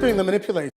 doing the manipulation.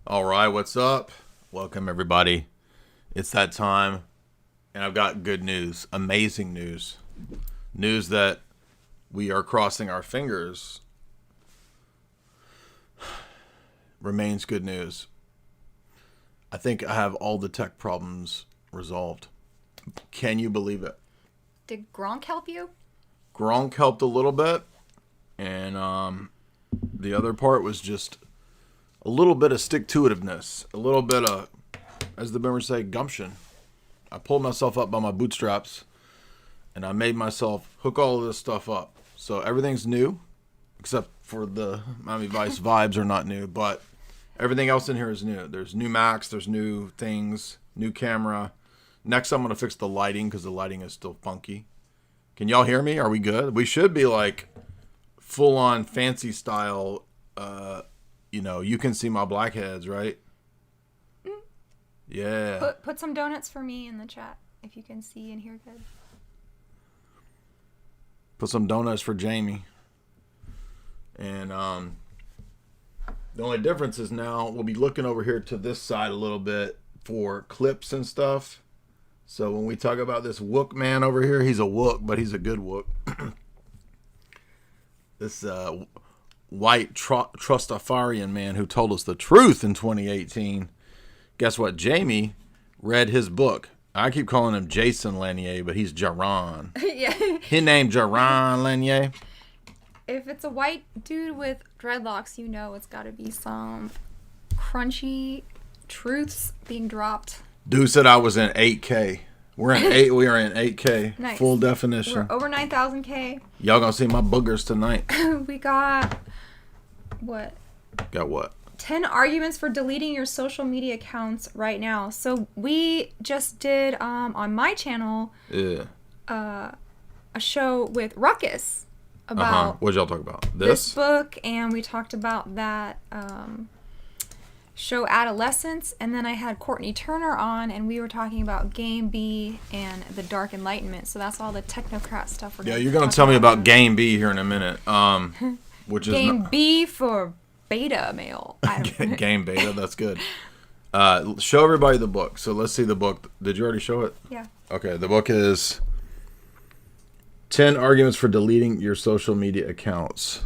All right, what's up? Welcome, everybody. It's that time, and I've got good news, amazing news. News that we are crossing our fingers remains good news. I think I have all the tech problems resolved. Can you believe it? Did Gronk help you? Gronk helped a little bit, and the other part was just a little bit of stick-to-itiveness, a little bit of, as the boomers say, gumption. I pulled myself up by my bootstraps, and I made myself hook all of this stuff up. So everything's new, except for the Miami Vice vibes are not new, but everything else in here is new. There's new Macs, there's new things, new camera. Next, I'm going to fix the lighting because the lighting is still funky. Can y'all hear me? Are we good? We should be like full-on fancy style. You can see my blackheads, right? Yeah. Put some donuts for me in the chat if you can see and hear good. Put some donuts for Jamie. And the only difference is now we'll be looking over here to this side a little bit for clips and stuff. So when we talk about this Wook man over here, he's a Wook, but he's a good Wook. This white Trustafarian man who told us the truth in 2018. Guess what? Jamie read his book. I keep calling him Jason Lanier, but he's Jaron. Yeah. His name Jaron Lanier. If it's a white dude with dreadlocks, you know it's got to be some crunchy truths being dropped. Dude said I was in 8K. We are in 8K. Nice. Full definition. We're over 9,000K. Y'all gonna see my boogers tonight. We got what? Got what? 10 arguments for deleting your social media accounts right now. So we just did on my channel a show with Ruckus about What did y'all talk about? This book, and we talked about that show Adolescence, and then I had Courtney Turner on, and we were talking about Game B and the Dark Enlightenment. So that's all the technocrat stuff. You're gonna tell me about Game B here in a minute. Which is Game B for beta male. I don't Game Beta. That's good. Show everybody the book. So let's see the book. Did you already show it? Yeah. Okay. The book is 10 Arguments for Deleting Your Social Media Accounts.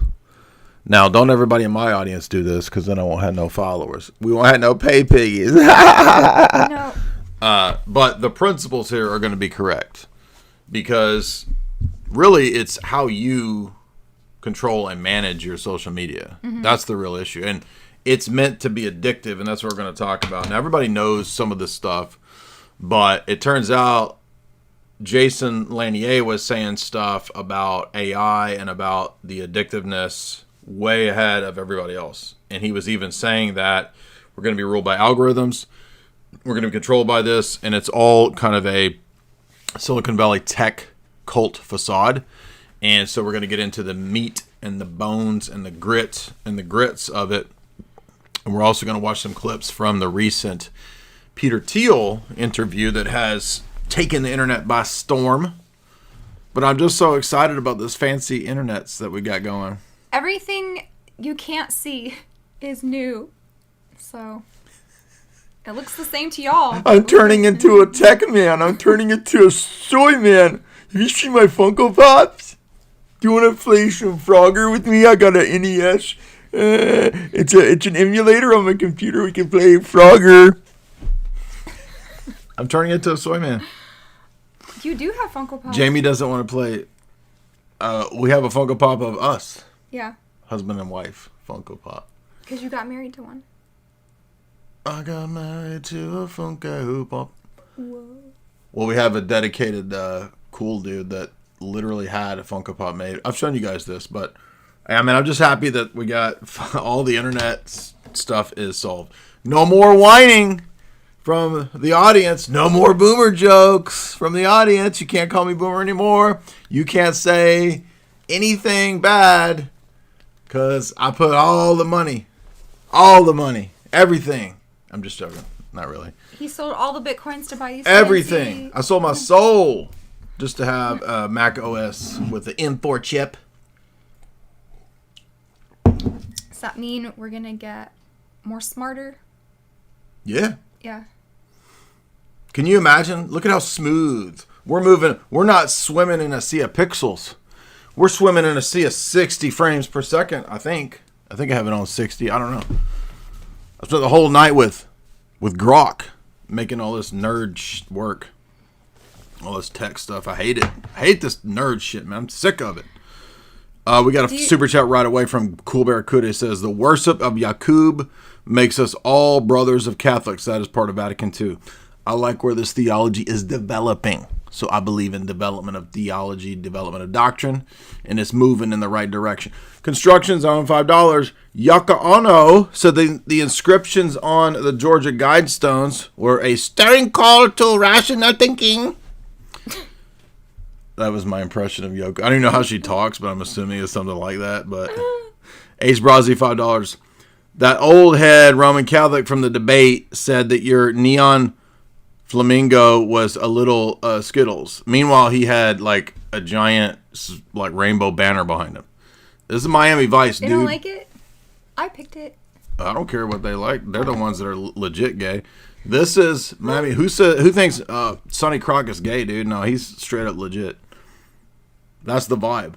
Now, don't everybody in my audience do this, because then I won't have no followers. We won't have no pay piggies. No. But the principles here are going to be correct, because really it's how you control and manage your social media. Mm-hmm. That's the real issue. And it's meant to be addictive, and that's what we're going to talk about. Now, everybody knows some of this stuff, but it turns out Jason Lanier was saying stuff about AI and about the addictiveness way ahead of everybody else. And he was even saying that we're going to be ruled by algorithms, we're going to be controlled by this, and it's all kind of a Silicon Valley tech cult facade. And so we're going to get into the meat and the bones and the grits of it. And we're also going to watch some clips from the recent Peter Thiel interview that has taken the internet by storm. But I'm just so excited about this fancy internets that we got going. Everything you can't see is new. So it looks the same to y'all. I'm turning into a tech man. I'm turning into a soy man. Have you seen my Funko Pops? Do you want to play some Frogger with me? I got an NES. It's an emulator on my computer. We can play Frogger. I'm turning into a soy man. You do have Funko Pops. Jamie doesn't want to play. We have a Funko Pop of us. Yeah. Husband and wife Funko Pop. Because you got married to one. I got married to a Funko Pop. Whoa. Well, we have a dedicated cool dude that literally had a Funko Pop made. I've shown you guys this, but I mean, I'm just happy that we got all the internet stuff is solved. No more whining from the audience. No more boomer jokes from the audience. You can't call me boomer anymore. You can't say anything bad because I put all the money, everything. I'm just joking. Not really. He sold all the Bitcoins to buy you everything. I sold my soul just to have Mac OS with the M4 chip. Does that mean we're going to get more smarter? Yeah. Yeah. Can you imagine? Look at how smooth. We're moving. We're not swimming in a sea of pixels. We're swimming in a sea of 60 frames per second, I think. I think I have it on 60. I don't know. I spent the whole night with Grok making all this nerd work. All this tech stuff. I hate it. I hate this nerd shit, man. I'm sick of it. We got a super chat right away from Cool Bear Kuda. It says, the worship of Yaqub makes us all brothers of Catholics. That is part of Vatican II. I like where this theology is developing. So I believe in development of theology, development of doctrine, and it's moving in the right direction. Construction Zone, $5. Yaka Ono said the inscriptions on the Georgia Guidestones were a stirring call to rational thinking. That was my impression of Yoko. I don't even know how she talks, but I'm assuming it's something like that. But Ace Brazzi, $5. That old head Roman Catholic from the debate said that your neon flamingo was a little Skittles. Meanwhile, he had like a giant like rainbow banner behind him. This is Miami Vice, dude. They don't like it? I picked it. I don't care what they like. They're the ones that are legit gay. This is Miami. Who thinks Sonny Croc is gay, dude? No, he's straight up legit. That's the vibe.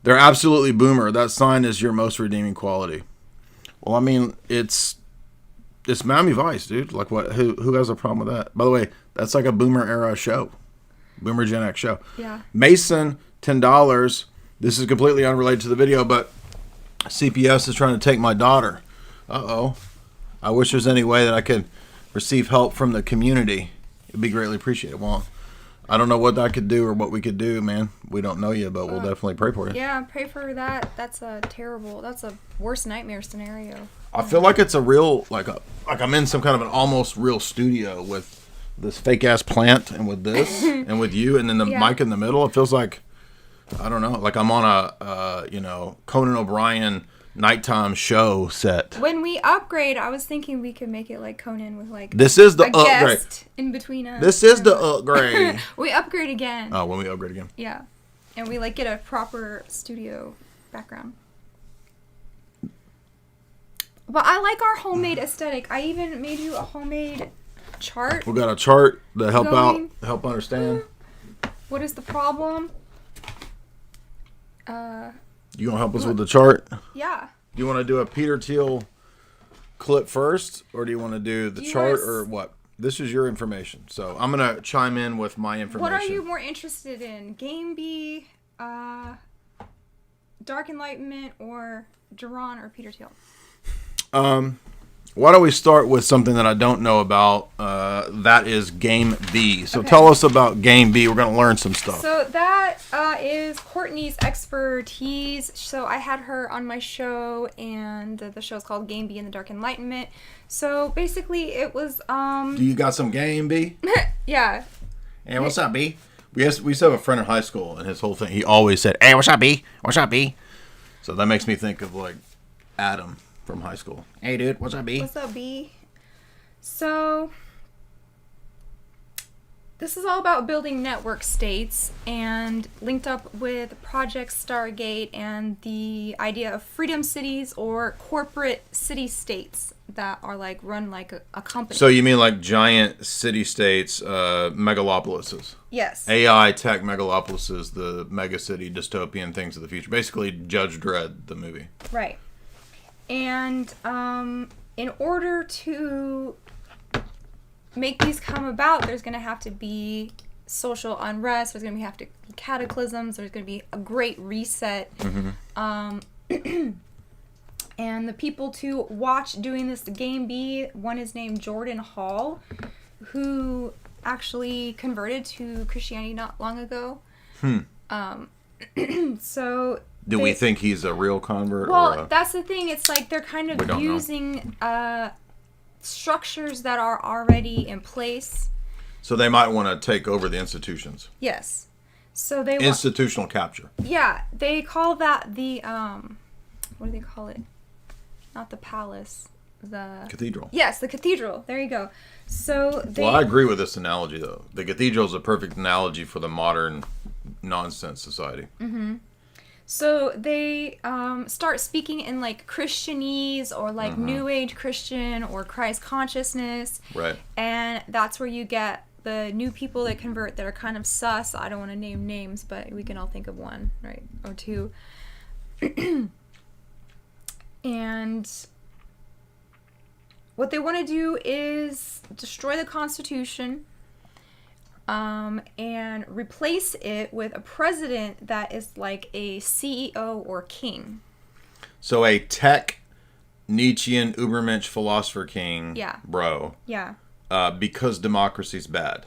They're absolutely boomer. That sign is your most redeeming quality. Well, I mean, it's Miami Vice, dude. Like, what? Who has a problem with that? By the way, that's like a boomer era show, boomer Gen X show. Yeah. Mason, $10. This is completely unrelated to the video, but CPS is trying to take my daughter. Uh-oh. I wish there's any way that I could receive help from the community. It'd be greatly appreciated. Well, I don't know what I could do or what we could do, man. We don't know yet, but we'll definitely pray for you. Yeah, pray for that. That's a worst nightmare scenario. I feel like it's a real, like I'm in some kind of an almost real studio with this fake ass plant and with this and with you and then the mic in the middle. It feels like, I don't know, like I'm on a, Conan O'Brien nighttime show set. When we upgrade, I was thinking we could make it like Conan with like this is the upgrade guest in between us. This is the upgrade. We upgrade again. Oh, when we upgrade again. Yeah, and we like get a proper studio background. But I like our homemade aesthetic. I even made you a homemade chart. We got a chart to help understand. What is the problem? You gonna help us with the chart? Yeah. Do you want to do a Peter Thiel clip first, or do you want to do the chart, or what? This is your information, so I'm gonna chime in with my information. What are you more interested in? Game B, Dark Enlightenment, or Duran or Peter Thiel? Why don't we start with something that I don't know about? That is Game B. So tell us about Game B. We're going to learn some stuff. So that is Courtney's expertise. So I had her on my show, and the show is called Game B and the Dark Enlightenment. So basically it was... Do you got some Game B? Yeah. Hey, what's up, B? We used to have a friend in high school, and his whole thing, he always said, "Hey, what's up, B? What's up, B?" So that makes me think of like Adam from high school. Hey, dude, what's up, B? What's up, B? So this is all about building network states and linked up with Project Stargate and the idea of freedom cities or corporate city states that are like run like a company. So you mean like giant city-states, megalopolises? Yes. AI tech megalopolises, the mega city dystopian things of the future. Basically, Judge Dredd, the movie. Right. And in order to make these come about, there's going to have to be social unrest, there's going to have to be cataclysms, there's going to be a great reset. And the people to watch doing this game be, one is named Jordan Hall, who actually converted to Christianity not long ago. So Do we think he's a real convert? Well, that's the thing. It's like they're kind of using structures that are already in place. So they might want to take over the institutions. Yes. So they institutional capture. Yeah, they call that the what do they call it? Not the palace, the cathedral. Yes, the cathedral. There you go. So they... Well, I agree with this analogy though. The cathedral is a perfect analogy for the modern nonsense society. So they start speaking in like Christianese or like New Age Christian or Christ consciousness. Right. And that's where you get the new people that convert that are kind of sus. I don't want to name names, but we can all think of one, right? Or two. And what they want to do is destroy the Constitution and replace it with a president that is like a CEO or king. So a tech Nietzschean Ubermensch philosopher king, bro. Yeah. Because democracy's bad.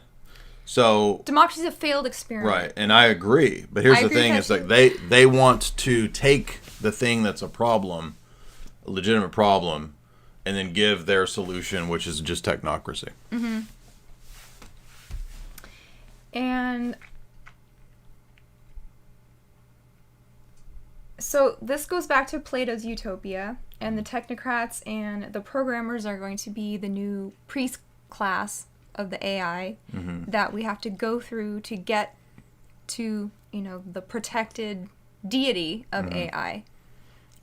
So democracy's a failed experiment. Right, and I agree. But here's the thing: it's like they want to take the thing that's a problem, a legitimate problem, and then give their solution, which is just technocracy. And so this goes back to Plato's Utopia, and the technocrats and the programmers are going to be the new priest class of the AI that we have to go through to get to, you know, the protected deity of AI.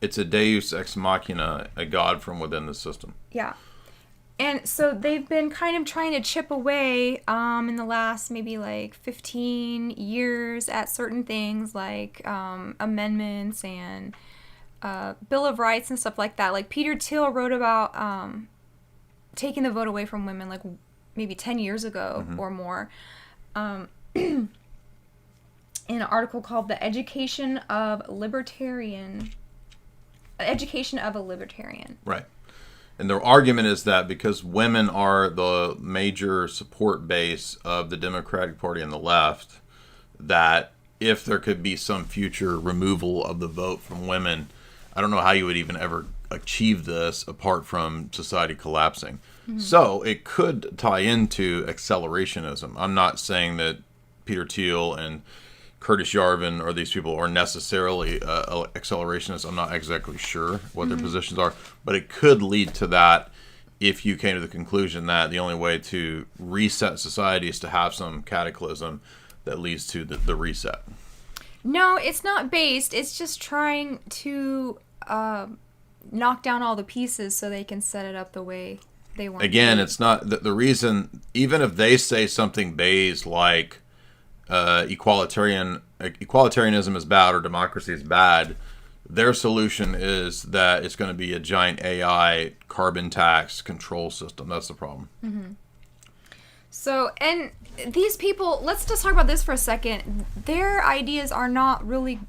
It's a deus ex machina, a god from within the system. Yeah. And so they've been kind of trying to chip away in the last maybe like 15 years at certain things like amendments and Bill of Rights and stuff like that. Like Peter Thiel wrote about taking the vote away from women like maybe 10 years ago or more in an article called The Education of a Libertarian. Right. And their argument is that because women are the major support base of the Democratic Party and the left, that if there could be some future removal of the vote from women, I don't know how you would even ever achieve this apart from society collapsing. So it could tie into accelerationism. I'm not saying that Peter Thiel and Curtis Yarvin or these people are necessarily accelerationists. I'm not exactly sure what their positions are, but it could lead to that if you came to the conclusion that the only way to reset society is to have some cataclysm that leads to the reset. No, it's not based. It's just trying to knock down all the pieces so they can set it up the way they want. Again, it's not the reason. Even if they say something based like equalitarianism is bad or democracy is bad, their solution is that it's going to be a giant AI carbon tax control system. That's the problem. So, and these people, let's just talk about this for a second. Their ideas are not really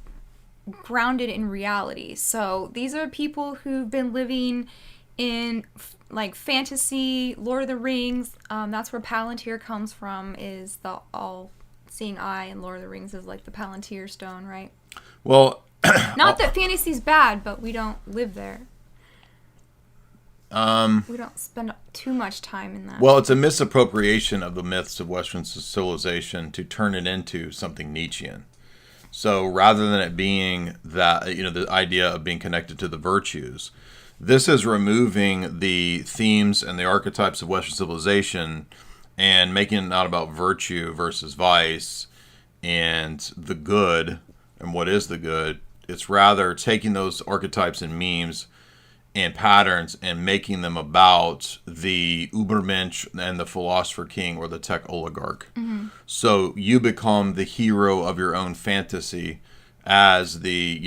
grounded in reality. So these are people who've been living in like fantasy, Lord of the Rings. That's where Palantir comes from, is the all-seeing eye, and Lord of the Rings is like the Palantir stone, right? Well, not that fantasy's bad, but we don't live there. We don't spend too much time in that. Well, it's a misappropriation of the myths of Western civilization to turn it into something Nietzschean. So rather than it being that, the idea of being connected to the virtues, this is removing the themes and the archetypes of Western civilization and making it not about virtue versus vice and the good and what is the good. It's rather taking those archetypes and memes and patterns and making them about the Ubermensch and the philosopher king or the tech oligarch. Mm-hmm. So you become the hero of your own fantasy as the,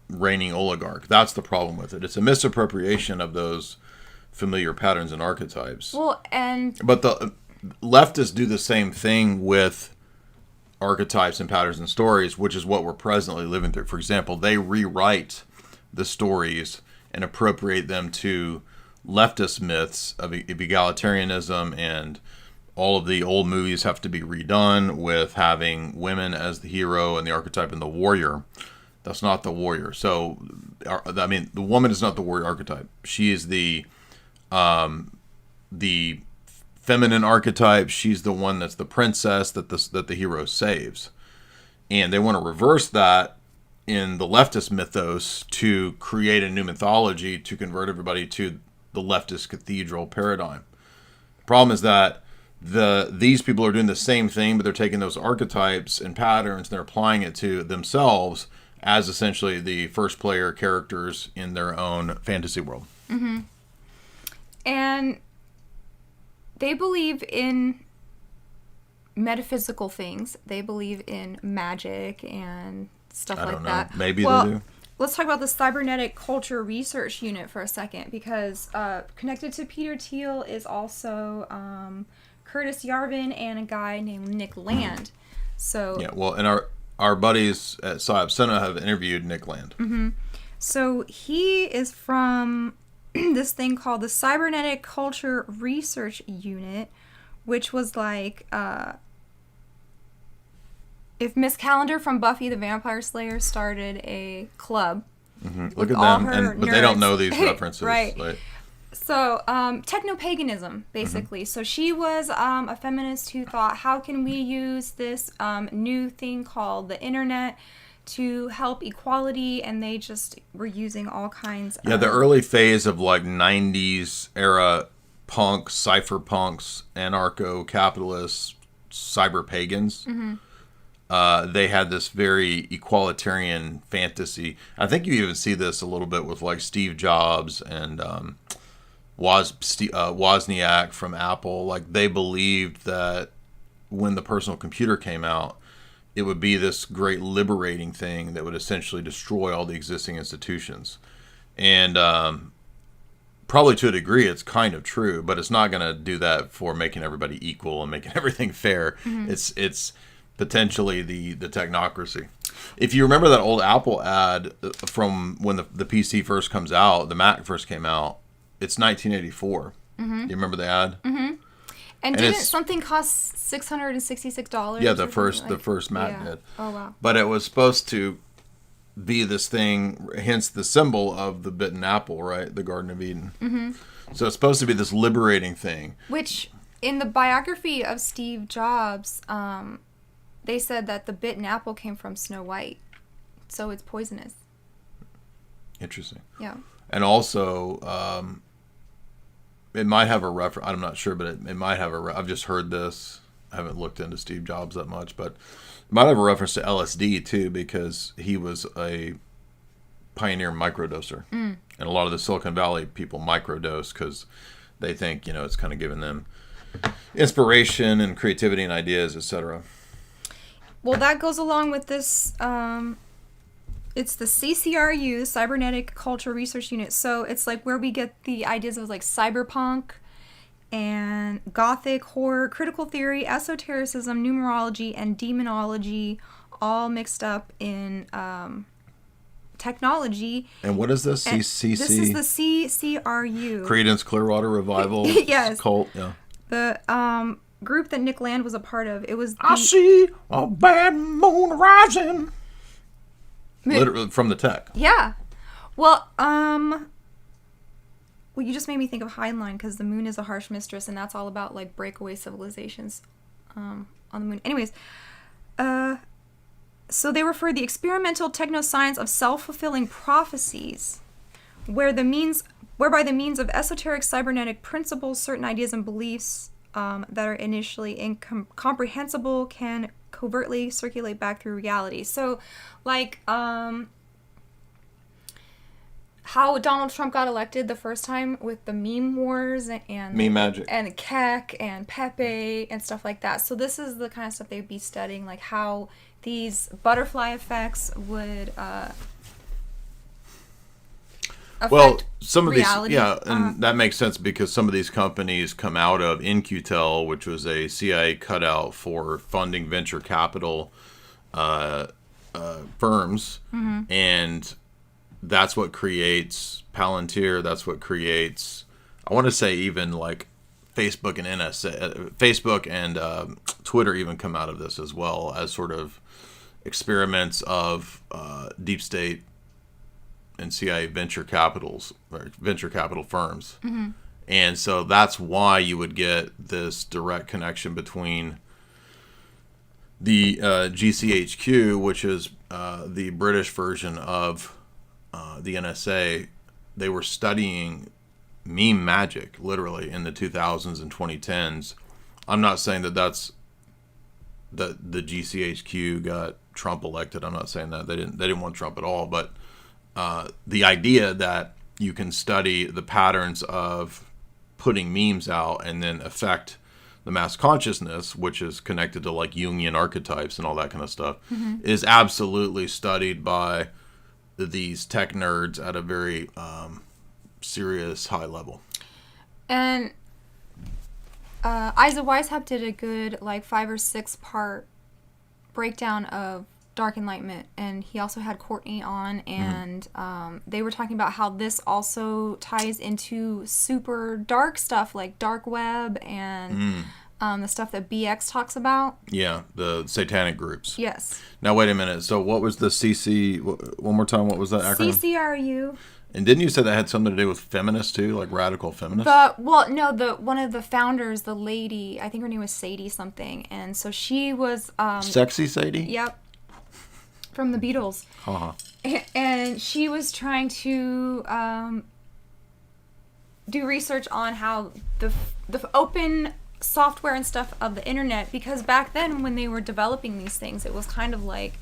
reigning oligarch. That's the problem with it. It's a misappropriation of those familiar patterns and archetypes. But the leftists do the same thing with archetypes and patterns and stories, which is what we're presently living through. For example, they rewrite the stories and appropriate them to leftist myths of egalitarianism, and all of the old movies have to be redone with having women as the hero and the archetype and the warrior. That's not the warrior. So, the woman is not the warrior archetype. She is the feminine archetype. She's the one that's the princess that the hero saves. And they want to reverse that in the leftist mythos to create a new mythology to convert everybody to the leftist cathedral paradigm. The problem is that these people are doing the same thing, but they're taking those archetypes and patterns and they're applying it to themselves as essentially the first player characters in their own fantasy world. Mm-hmm. And they believe in metaphysical things. They believe in magic and stuff like that. I don't know. Maybe they do. Let's talk about the Cybernetic Culture Research Unit for a second, because connected to Peter Thiel is also Curtis Yarvin and a guy named Nick Land. So yeah, well, and our buddies at Psyop Center have interviewed Nick Land. Mm-hmm. So he is from this thing called the Cybernetic Culture Research Unit, which was like if Miss Calendar from Buffy the Vampire Slayer started a club. Mm-hmm. Look at them, but they don't know these references. Right. So, techno-paganism, basically. Mm-hmm. So she was a feminist who thought, how can we use this new thing called the internet to help equality? And they just were using all kinds of... Yeah, the early phase of like 90s era punks, cypherpunks, anarcho-capitalists, cyber-pagans. Mm-hmm. They had this very equalitarian fantasy. I think you even see this a little bit with like Steve Jobs and Wozniak from Apple. Like they believed that when the personal computer came out, it would be this great liberating thing that would essentially destroy all the existing institutions. And probably to a degree, it's kind of true, but it's not going to do that for making everybody equal and making everything fair. Mm-hmm. It's potentially the technocracy. If you remember that old Apple ad from when the PC first comes out, the Mac first came out, it's 1984. Mm-hmm. You remember the ad? Mm-hmm. And didn't something cost $666? Yeah, the first Mac did. Oh, wow. But it was supposed to be this thing, hence the symbol of the bitten apple, right? The Garden of Eden. Mm-hmm. So it's supposed to be this liberating thing. Which, in the biography of Steve Jobs, they said that the bitten apple came from Snow White. So it's poisonous. Interesting. Yeah. And also, it might have a reference. I'm not sure, but it might have I've just heard this. I haven't looked into Steve Jobs that much, but it might have a reference to LSD too, because he was a pioneer microdoser. Mm. And a lot of the Silicon Valley people microdose because they think, it's kind of giving them inspiration and creativity and ideas, etc. Well, that goes along with this. It's the CCRU, Cybernetic Culture Research Unit. So it's like where we get the ideas of like cyberpunk and gothic horror, critical theory, esotericism, numerology, and demonology, all mixed up in technology. And what is this? CCC? This is the CCRU. Creedence Clearwater Revival. Yes. Cult. Yeah. The group that Nick Land was a part of. It was. I see a bad moon rising. Literally from the tech. Yeah. Well, Well, you just made me think of Heinlein, because the moon is a harsh mistress, and that's all about like breakaway civilizations on the moon. Anyways, so they refer the experimental technoscience of self-fulfilling prophecies, whereby the means of esoteric cybernetic principles, certain ideas and beliefs that are initially incomprehensible can covertly circulate back through reality. So, like, how Donald Trump got elected the first time with the meme wars and meme magic and Keck and Pepe and stuff like that. So this is the kind of stuff they'd be studying, like how these butterfly effects would affect some of reality. these, and that makes sense because some of these companies come out of In-Q-Tel, which was a CIA cutout for funding venture capital firms, and that's what creates Palantir. That's what creates, I want to say, even like Facebook and NSA, Facebook and Twitter even come out of this as well as sort of experiments of deep state and CIA venture capital firms. And so that's why you would get this direct connection between the GCHQ, which is the British version of the NSA. They were studying meme magic literally in the 2000s and 2010s. I'm not saying that the GCHQ got Trump elected. I'm not saying that they didn't want Trump at all, but the idea that you can study the patterns of putting memes out and then affect the mass consciousness, which is connected to like Jungian archetypes and all that kind of stuff, is absolutely studied by these tech nerds at a very serious high level. And Isa Weishaupt did a good like 5 or 6 part breakdown of Dark Enlightenment, and he also had Courtney on, and they were talking about how this also ties into super dark stuff like dark web and the stuff that BX talks about. Yeah, the satanic groups. Yes. Now wait a minute. So what was the CC? One more time. What was that acronym? CCRU. And didn't you say that had something to do with feminists too, like radical feminists? One of the founders, the lady, I think her name was Sadie something, and so she was Sexy Sadie? Yep. From the Beatles. And she was trying to do research on how the open software and stuff of the internet, because back then when they were developing these things, it was kind of like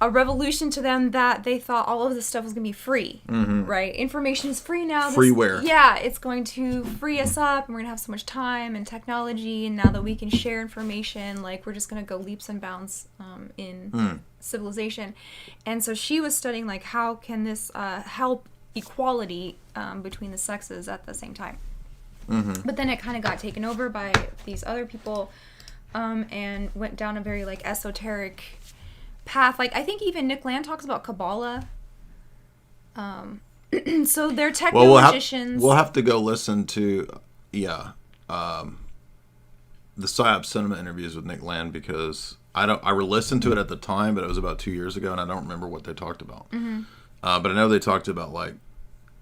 a revolution to them that they thought all of this stuff was going to be free, right? Information is free now. Freeware. Yeah, it's going to free us up, and we're going to have so much time and technology, and now that we can share information, like, we're just going to go leaps and bounds in civilization. And so she was studying, like, how can this help equality between the sexes at the same time. But then it kind of got taken over by these other people and went down a very, like, esoteric path. Like, I think even Nick Land talks about Kabbalah. So they're techno magicians. We'll have to go listen to the PSYOP Cinema interviews with Nick Land, because I listened to it at the time, but it was about 2 years ago, and I don't remember what they talked about. But I know they talked about, like,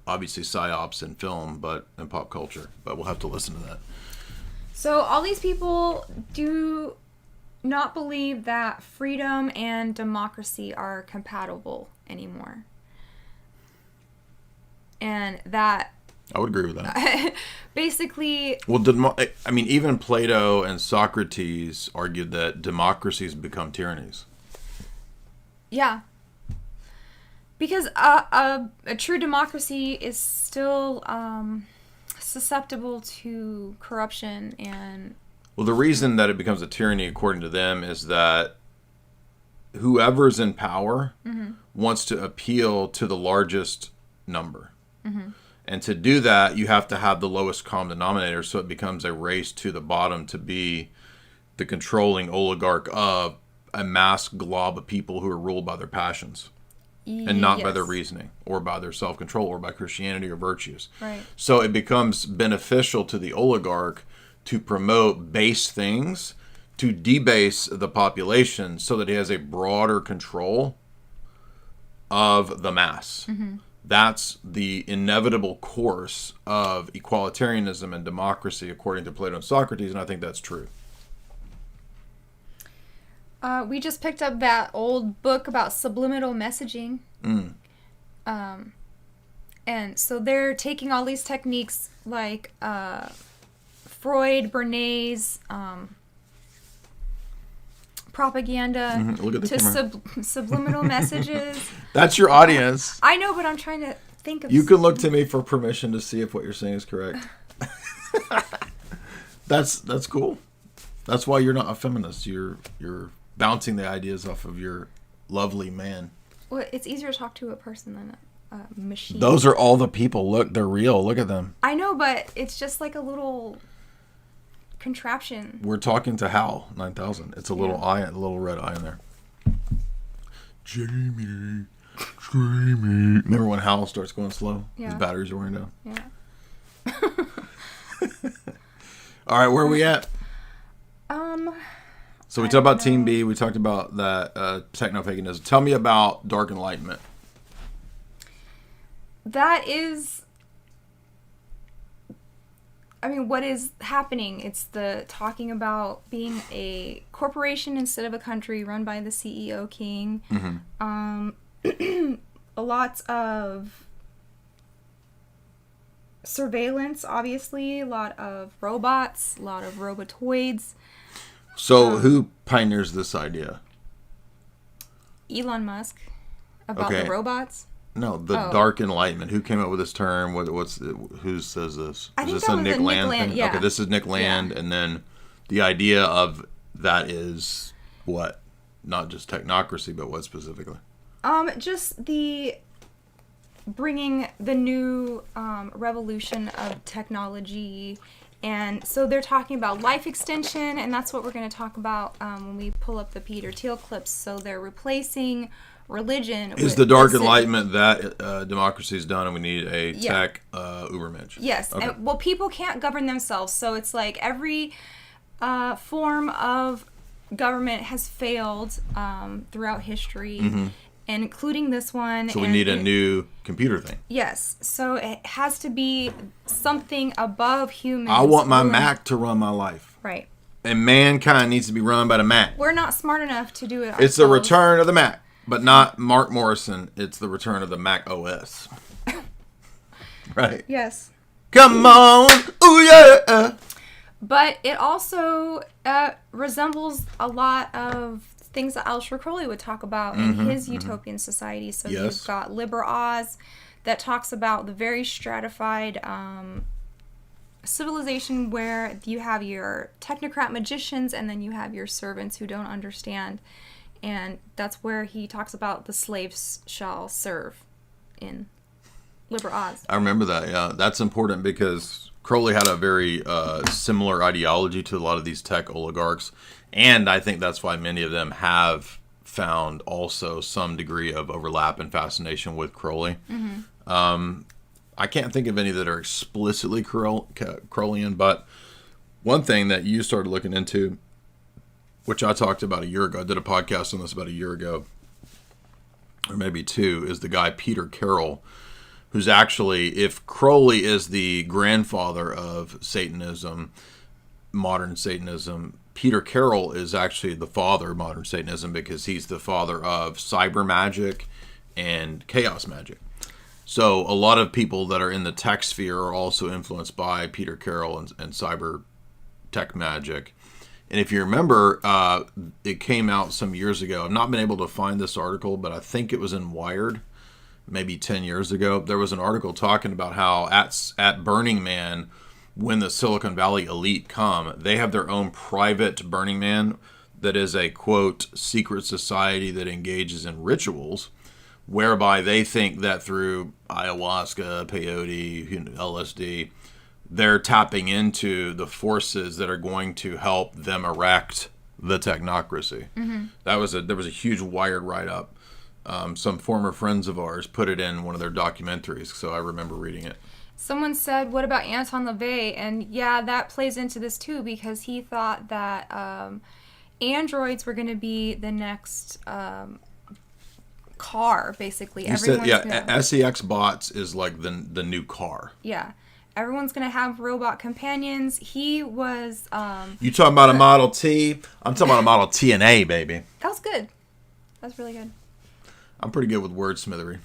obviously PSYOPs in film, but in pop culture. But we'll have to listen to that. So all these people do not believe that freedom and democracy are compatible anymore. And that... I would agree with that. Basically... Well, I mean, even Plato and Socrates argued that democracies become tyrannies. Yeah. Because a true democracy is still susceptible to corruption and... Well, the reason that it becomes a tyranny, according to them, is that whoever's in power wants to appeal to the largest number. And to do that, you have to have the lowest common denominator, so it becomes a race to the bottom to be the controlling oligarch of a mass glob of people who are ruled by their passions. And not by their reasoning, or by their self-control, or by Christianity or virtues. Right. So it becomes beneficial to the oligarch to promote base things, to debase the population so that he has a broader control of the mass. that's the inevitable course of equalitarianism and democracy according to Plato and Socrates, and I think that's true. We just picked up that old book about subliminal messaging. And so they're taking all these techniques like Freud, Bernays, propaganda to subliminal messages. That's your audience. I know, but I'm trying to think of... You can look to me for permission to see if what you're saying is correct. That's cool. That's why you're not a feminist. You're bouncing the ideas off of your lovely man. Well, it's easier to talk to a person than a machine. Those are all the people. Look, they're real. Look at them. I know, but it's just like a little contraption. We're talking to Hal 9000. It's a little eye, a little red eye in there. Jamie. Remember when Hal starts going slow? Yeah. His batteries are wearing down. Yeah. All right, where are we at? So we talked about Team B. We talked about that techno-paganism. Tell me about Dark Enlightenment. That is... I mean, what is happening? It's the talking about being a corporation instead of a country run by the CEO king. A lot of surveillance, obviously. A lot of robots. A lot of robotoids. So who pioneers this idea? Elon Musk. About the robots. No, the Dark Enlightenment. Who came up with this term? Who says this? I think this that a was Nick Land thing? Yeah. Okay, this is Nick Land, and then the idea of that is what? Not just technocracy, but what specifically? Just the bringing the new revolution of technology. And so they're talking about life extension, and that's what we're going to talk about when we pull up the Peter Thiel clips. So they're replacing religion. Is the Dark Enlightenment that democracy is done and we need a tech Ubermensch? Yes. Okay. And, well, people can't govern themselves, so it's like every form of government has failed throughout history, and including this one. So we need a new computer thing. Yes. So it has to be something above humans. I want my Mac to run my life. Right. And mankind needs to be run by the Mac. We're not smart enough to do it ourselves. It's the return of the Mac, but not Mark Morrison. It's the return of the Mac OS. Right. Yes. Come on. Ooh, yeah. But it also resembles a lot of things that Aleister Crowley would talk about in his utopian society. So you've got Liber Oz that talks about the very stratified civilization where you have your technocrat magicians and then you have your servants who don't understand. And that's where he talks about the slaves shall serve in Liber Oz. I remember that, yeah. That's important because Crowley had a very similar ideology to a lot of these tech oligarchs. And I think that's why many of them have found also some degree of overlap and fascination with Crowley. I can't think of any that are explicitly Crowleyan, but one thing that you started looking into, which I talked about a year ago, I did a podcast on this about a year ago, or maybe two, is the guy Peter Carroll, who's actually, if Crowley is the grandfather of Satanism, modern Satanism, Peter Carroll is actually the father of modern Satanism because he's the father of cyber magic and chaos magic. So a lot of people that are in the tech sphere are also influenced by Peter Carroll and cyber tech magic. And if you remember, it came out some years ago. I've not been able to find this article, but I think it was in Wired maybe 10 years ago. There was an article talking about how at Burning Man, when the Silicon Valley elite come, they have their own private Burning Man that is a, quote, secret society that engages in rituals, whereby they think that through ayahuasca, peyote, LSD, they're tapping into the forces that are going to help them erect the technocracy. There was a huge Wired write-up. Some former friends of ours put it in one of their documentaries, so I remember reading it. Someone said, what about Anton LaVey? And yeah, that plays into this too, because he thought that androids were going to be the next car, basically. You said, SEX bots is like the new car. Yeah. Everyone's going to have robot companions. He was... you talking about a Model T? I'm talking about a Model TNA, baby. That was good. That was really good. I'm pretty good with wordsmithery.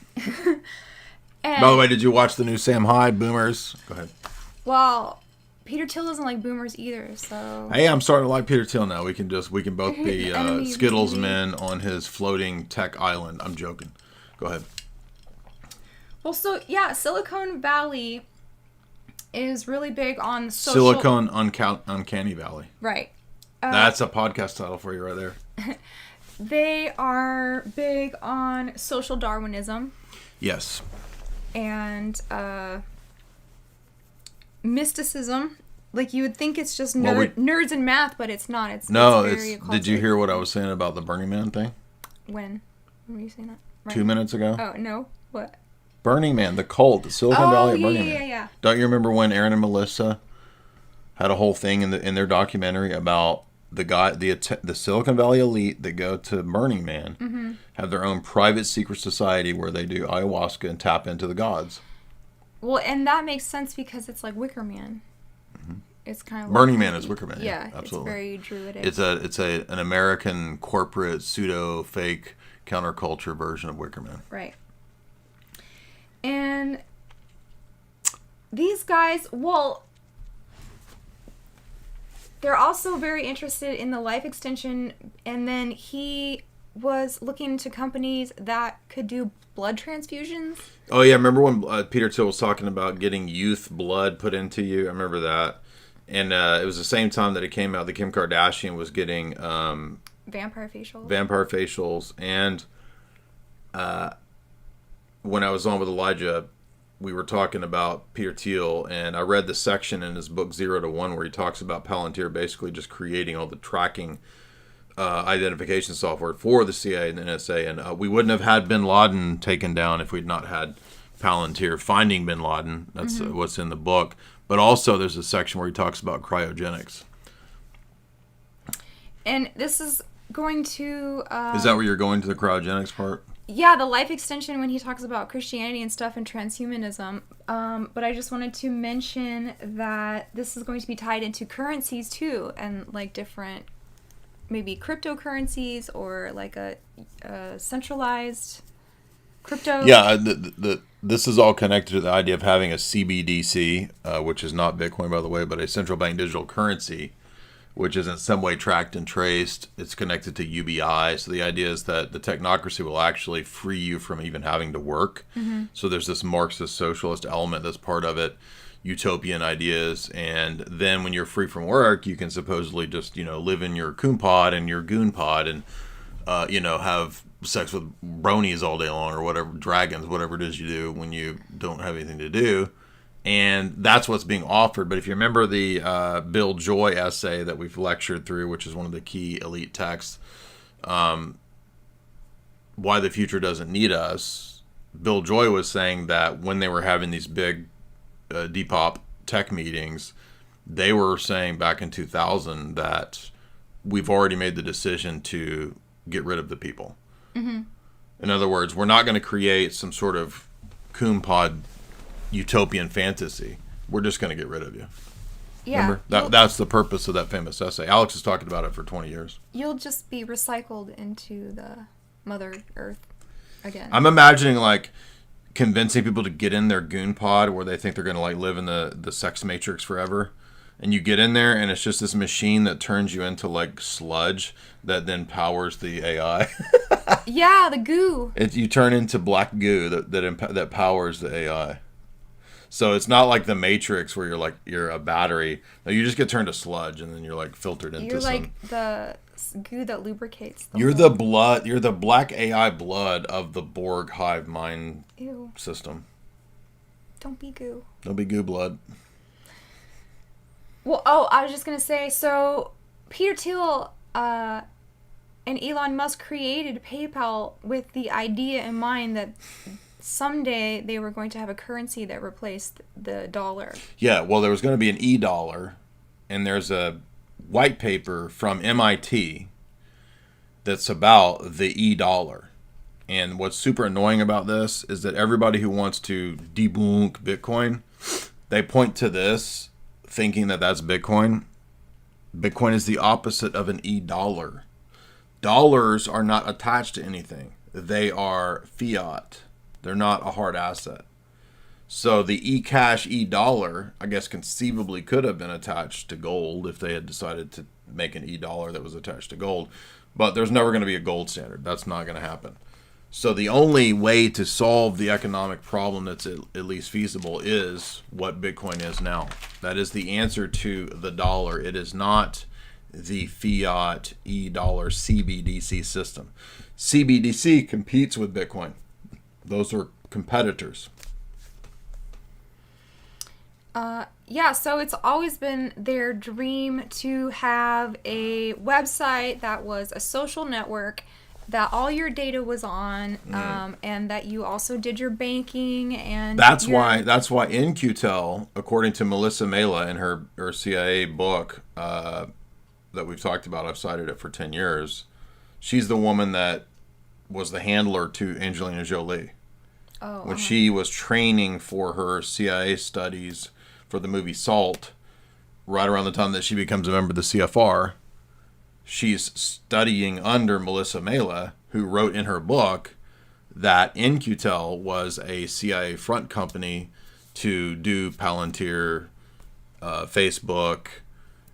By the way, did you watch the new Sam Hyde, Boomers? Go ahead. Well, Peter Thiel doesn't like boomers either, so... Hey, I'm starting to like Peter Thiel now. We can both be Skittles men on his floating tech island. I'm joking. Go ahead. Well, so, yeah, Silicon Valley is really big on social... Silicon Uncanny Valley. Right. That's a podcast title for you right there. They are big on social Darwinism. Yes. And mysticism. Like, you would think it's just nerds and math, but it's not. It's very occultic. Did you hear what I was saying about the Burning Man thing? When were you saying that? Right. 2 minutes ago? Oh, no. What? Burning Man, the cult, the Silicon Valley of Burning Man. Yeah. Don't you remember when Aaron and Melissa had a whole thing in their documentary about the Silicon Valley elite that go to Burning Man, have their own private secret society where they do ayahuasca and tap into the gods. Well, and that makes sense because it's like Wicker Man. It's kind of Burning Man is Wicker Man. Yeah, absolutely. It's very druidic. It's an American corporate pseudo fake counterculture version of Wicker Man. Right. And these guys, well, they're also very interested in the life extension, and then he was looking into companies that could do blood transfusions. Oh, yeah. Remember when Peter Thiel was talking about getting youth blood put into you? I remember that. And it was the same time that it came out that Kim Kardashian was getting... vampire facials. Vampire facials. And when I was on with Elijah, we were talking about Peter Thiel, and I read the section in his book 0 to 1 where he talks about Palantir basically just creating all the tracking identification software for the CIA and the NSA. And we wouldn't have had bin Laden taken down if we'd not had Palantir finding bin Laden. That's what's in the book. But also there's a section where he talks about cryogenics. And this is going to... is that where you're going to the cryogenics part? Yeah, the life extension when he talks about Christianity and stuff and transhumanism. But I just wanted to mention that this is going to be tied into currencies too, and like different, maybe cryptocurrencies or like a centralized crypto. Yeah, this is all connected to the idea of having a CBDC, which is not Bitcoin, by the way, but a central bank digital currency, which is in some way tracked and traced. It's connected to UBI. So the idea is that the technocracy will actually free you from even having to work. So there's this Marxist socialist element that's part of it, utopian ideas. And then when you're free from work, you can supposedly just, live in your coon pod and your goon pod and, have sex with bronies all day long or whatever, dragons, whatever it is you do when you don't have anything to do. And that's what's being offered. But if you remember the Bill Joy essay that we've lectured through, which is one of the key elite texts, Why the Future Doesn't Need Us, Bill Joy was saying that when they were having these big Depop tech meetings, they were saying back in 2000 that we've already made the decision to get rid of the people. In other words, we're not going to create some sort of coon pod utopian fantasy. We're just going to get rid of you. Yeah. Remember? That's the purpose of that famous essay. Alex has talked about it for 20 years. You'll just be recycled into the Mother Earth again. I'm imagining convincing people to get in their goon pod where they think they're going to live in the sex matrix forever. And you get in there and it's just this machine that turns you into sludge that then powers the AI. Yeah, the goo. You turn into black goo that powers the AI. So it's not like the Matrix where you're a battery. No, you just get turned to sludge and then you're filtered into some. You're the goo that lubricates. You're the blood. You're the black AI blood of the Borg hive mind system. Don't be goo. Don't be goo blood. Well, I was just gonna say. So Peter Thiel and Elon Musk created PayPal with the idea in mind that someday they were going to have a currency that replaced the dollar. Yeah, well, there was going to be an e-dollar, and there's a white paper from MIT that's about the e-dollar. And what's super annoying about this is that everybody who wants to debunk Bitcoin, they point to this thinking that that's Bitcoin. Bitcoin is the opposite of an e-dollar. Dollars are not attached to anything. They are fiat. They're not a hard asset. So the e-cash, e-dollar, I guess conceivably could have been attached to gold if they had decided to make an e-dollar that was attached to gold. But there's never going to be a gold standard. That's not going to happen. So the only way to solve the economic problem that's at least feasible is what Bitcoin is now. That is the answer to the dollar. It is not the fiat e-dollar CBDC system. CBDC competes with Bitcoin. Those are competitors. Yeah, so it's always been their dream to have a website that was a social network that all your data was on, and that you also did your banking and that's why In-Q-Tel, according to Melissa Mela in her CIA book that we've talked about, I've cited it for 10 years. She's the woman that was the handler to Angelina Jolie when she was training for her CIA studies for the movie Salt. Right around the time that she becomes a member of the CFR, she's studying under Melissa Mela, who wrote in her book that In-Q-Tel was a CIA front company to do Palantir, Facebook,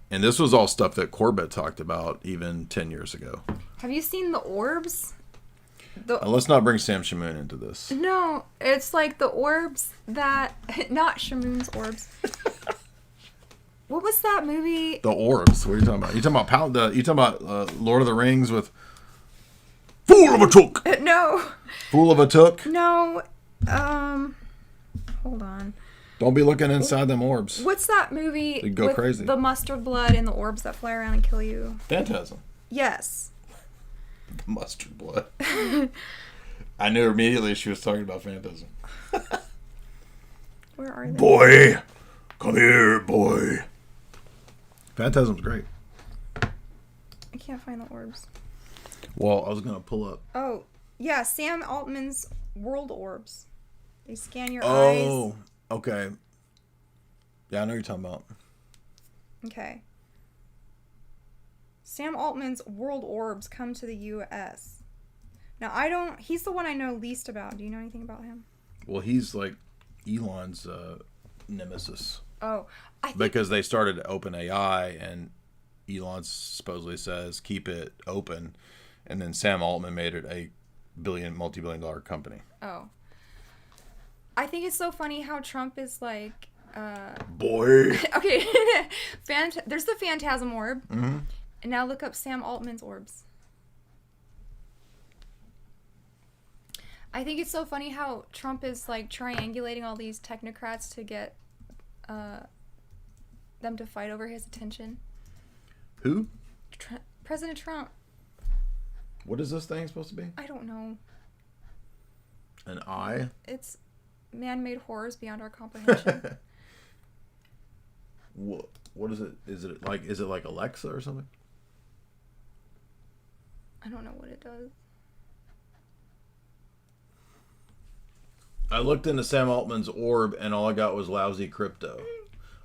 and this was all stuff that Corbett talked about even 10 years ago. Have you seen the orbs? Let's not bring Sam Shamoon into this. No, it's like the orbs that... Not Shamoon's orbs. What was that movie? The orbs. What are you talking about? You talking about Lord of the Rings with Fool of a Took? No. Fool of a Took? No. Hold on. Don't be looking inside them orbs. What's that movie You'd go with crazy. the mustard blood and the orbs that fly around and kill you? Phantasm. Yes. Mustard blood. I knew immediately she was talking about Phantasm. Where are they? Boy, come here, boy. Phantasm's great. I can't find the orbs. Well, I was going to pull up. Oh, yeah, Sam Altman's world orbs. They scan your eyes. Oh, okay. Yeah, I know what you're talking about. Okay. Sam Altman's world orbs come to the U.S. Now, he's the one I know least about. Do you know anything about him? Well, he's like Elon's nemesis. Oh, I think... Because they started OpenAI, and Elon supposedly says, keep it open. And then Sam Altman made it a multi-billion-dollar company. Oh. I think it's so funny how Trump is like... Boy. Okay. There's the Phantasm orb. Mm-hmm. And now look up Sam Altman's orbs. I think it's so funny how Trump is like triangulating all these technocrats to get them to fight over his attention. Who? President Trump. What is this thing supposed to be? I don't know. An eye? It's man-made horrors beyond our comprehension. What is it? Is it like Alexa or something? I don't know what it does. I looked into Sam Altman's orb, and all I got was lousy crypto.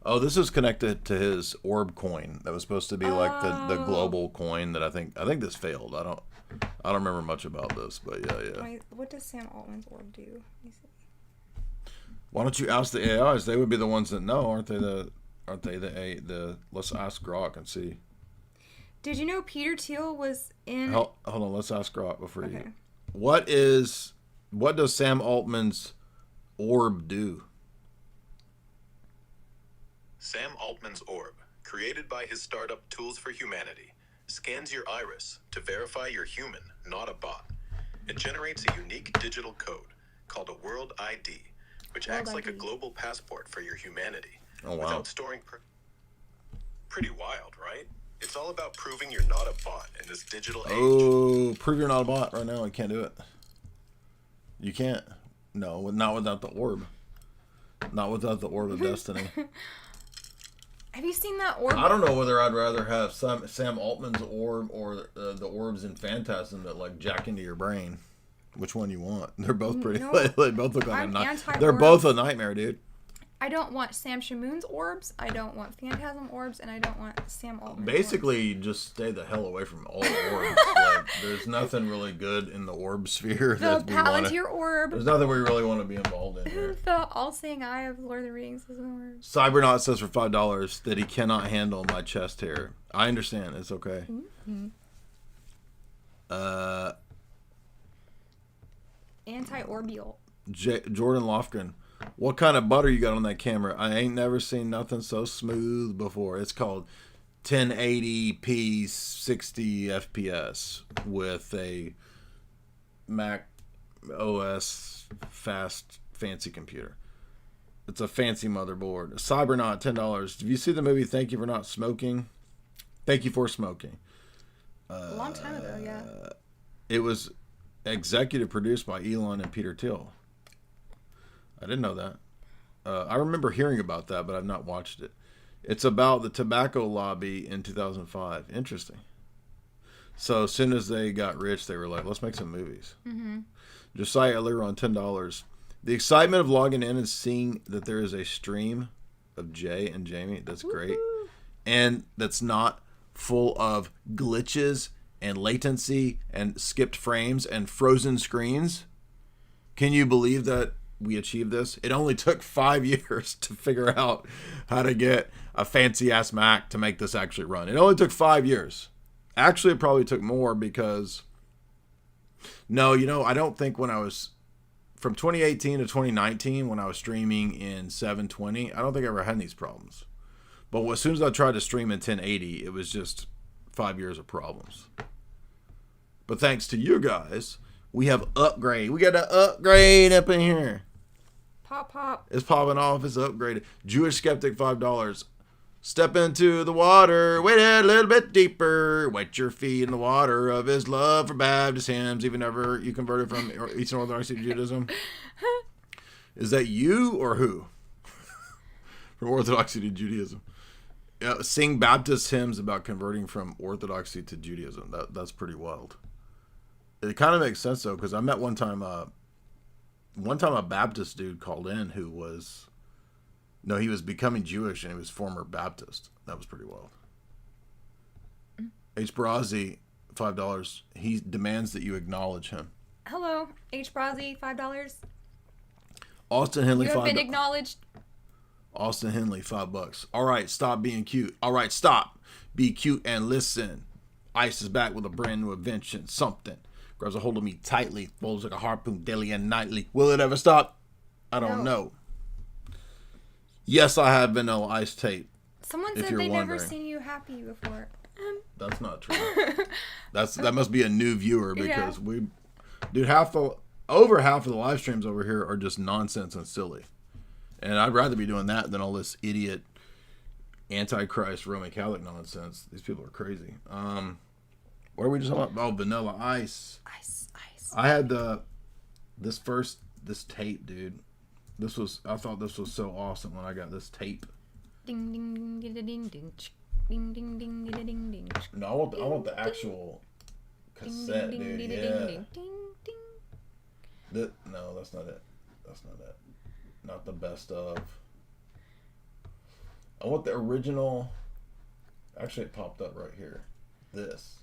Oh, this is connected to his orb coin. That was supposed to be like the global coin that I think this failed. I don't remember much about this, but yeah. What does Sam Altman's orb do? Let me see. Why don't you ask the AIs? They would be the ones that know, aren't they? Let's ask Grok and see. Did you know Peter Thiel was in... Hold on, let's ask Grok before okay. you... What does Sam Altman's orb do? Sam Altman's orb, created by his startup Tools for Humanity, scans your iris to verify you're human, not a bot. It generates a unique digital code called a World ID, which acts like a global passport for your humanity. Oh, wow. Without storing... Pretty wild, right? It's all about proving you're not a bot in this digital age. Oh, prove you're not a bot right now. You can't do it. You can't. No, not without the orb. Not without the orb of destiny. Have you seen that orb? I don't know whether I'd rather have Sam Altman's orb or the orbs in Phantasm that like jack into your brain. Which one you want? They're both pretty. No, They both look like I'm a nightmare. anti-orbs. They're both a nightmare, dude. I don't want Sam Shamoon's orbs. I don't want Phantasm orbs, and I don't want Sam Altman. Basically, just stay the hell away from all orbs. Like, there's nothing really good in the orb sphere. The Palantir orb. There's nothing we really want to be involved in here. The all-seeing eye of Lord of the Rings is an orb. Cybernaut says for $5 that he cannot handle my chest hair. I understand. It's okay. Mm-hmm. Anti-orbial. Jordan Lofgren. What kind of butter you got on that camera? I ain't never seen nothing so smooth before. It's called 1080p 60 FPS with a Mac OS fast fancy computer. It's a fancy motherboard. Cybernaut, $10. Did you see the movie Thank You for Not Smoking? Thank You for Smoking. A long time ago, yeah. It was executive produced by Elon and Peter Thiel. I didn't know that. I remember hearing about that, but I've not watched it. It's about the tobacco lobby in 2005. Interesting. So as soon as they got rich, they were like, let's make some movies. Mm-hmm. Josiah Lear on $10. The excitement of logging in and seeing that there is a stream of Jay and Jamie, that's great. And that's not full of glitches and latency and skipped frames and frozen screens. Can you believe that we achieved this? It only took 5 years to figure out how to get a fancy ass Mac to make this actually run. It only took 5 years. Actually, it probably took more because I don't think when I was from 2018 to 2019 when I was streaming in 720, I don't think I ever had these problems. But as soon as I tried to stream in 1080, it was just 5 years of problems. But thanks to you guys, we have upgrade. We got an upgrade up in here. Pop. It's popping off. It's upgraded. Jewish Skeptic, $5. Step into the water. Wade a little bit deeper. Wet your feet in the water of his love for Baptist hymns. Even ever you converted from Eastern Orthodoxy to Judaism. Is that you or who? From Orthodoxy to Judaism. Sing Baptist hymns about converting from Orthodoxy to Judaism. That's pretty wild. It kind of makes sense though, because I met one time a Baptist dude called in who was, he was becoming Jewish and he was former Baptist. That was pretty wild. H. Brazzi, $5. He demands that you acknowledge him. Hello, H. Brazzi, $5. Austin Henley, You have $5. been acknowledged. Austin Henley, $5. All right, stop being cute. All right, stop. Be cute and listen. Ice is back with a brand new invention. Something grabs a hold of me tightly, folds like a harpoon daily and nightly. Will it ever stop? I don't know. Yes, I have Vanilla Ice tape. Someone said they've never seen you happy before. That's not true. That must be a new viewer because over half of the live streams over here are just nonsense and silly. And I'd rather be doing that than all this idiot Antichrist Roman Catholic nonsense. These people are crazy. What are we just talking about? Oh, Vanilla Ice. Ice. I had this tape, dude. I thought this was so awesome when I got this tape. Ding ding ding ding ding ding ding ding ding ding ding. No, I want the actual cassette, dude. Yeah. No, that's not it. Not the best of. I want the original. Actually, it popped up right here. This.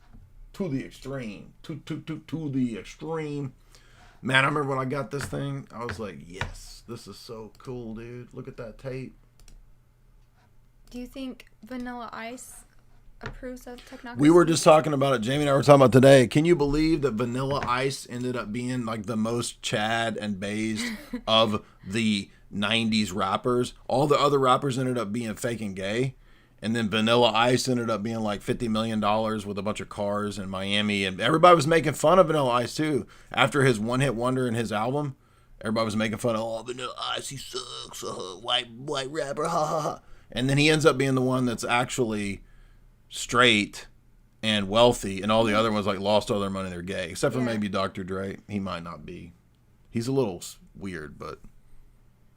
To the extreme. To the extreme. Man, I remember when I got this thing, I was like, yes, this is so cool, dude. Look at that tape. Do you think Vanilla Ice approves of technocracy? We were just talking about it. Jamie and I were talking about today. Can you believe that Vanilla Ice ended up being like the most Chad and based of the 90s rappers? All the other rappers ended up being fake and gay. And then Vanilla Ice ended up being like $50 million with a bunch of cars in Miami. And everybody was making fun of Vanilla Ice too. After his one-hit wonder in his album, everybody was making fun of, oh, Vanilla Ice, he sucks. White rapper, ha ha ha. And then he ends up being the one that's actually straight and wealthy. And all the other ones like lost all their money, they're gay. Except for maybe Dr. Dre. He might not be. He's a little weird, but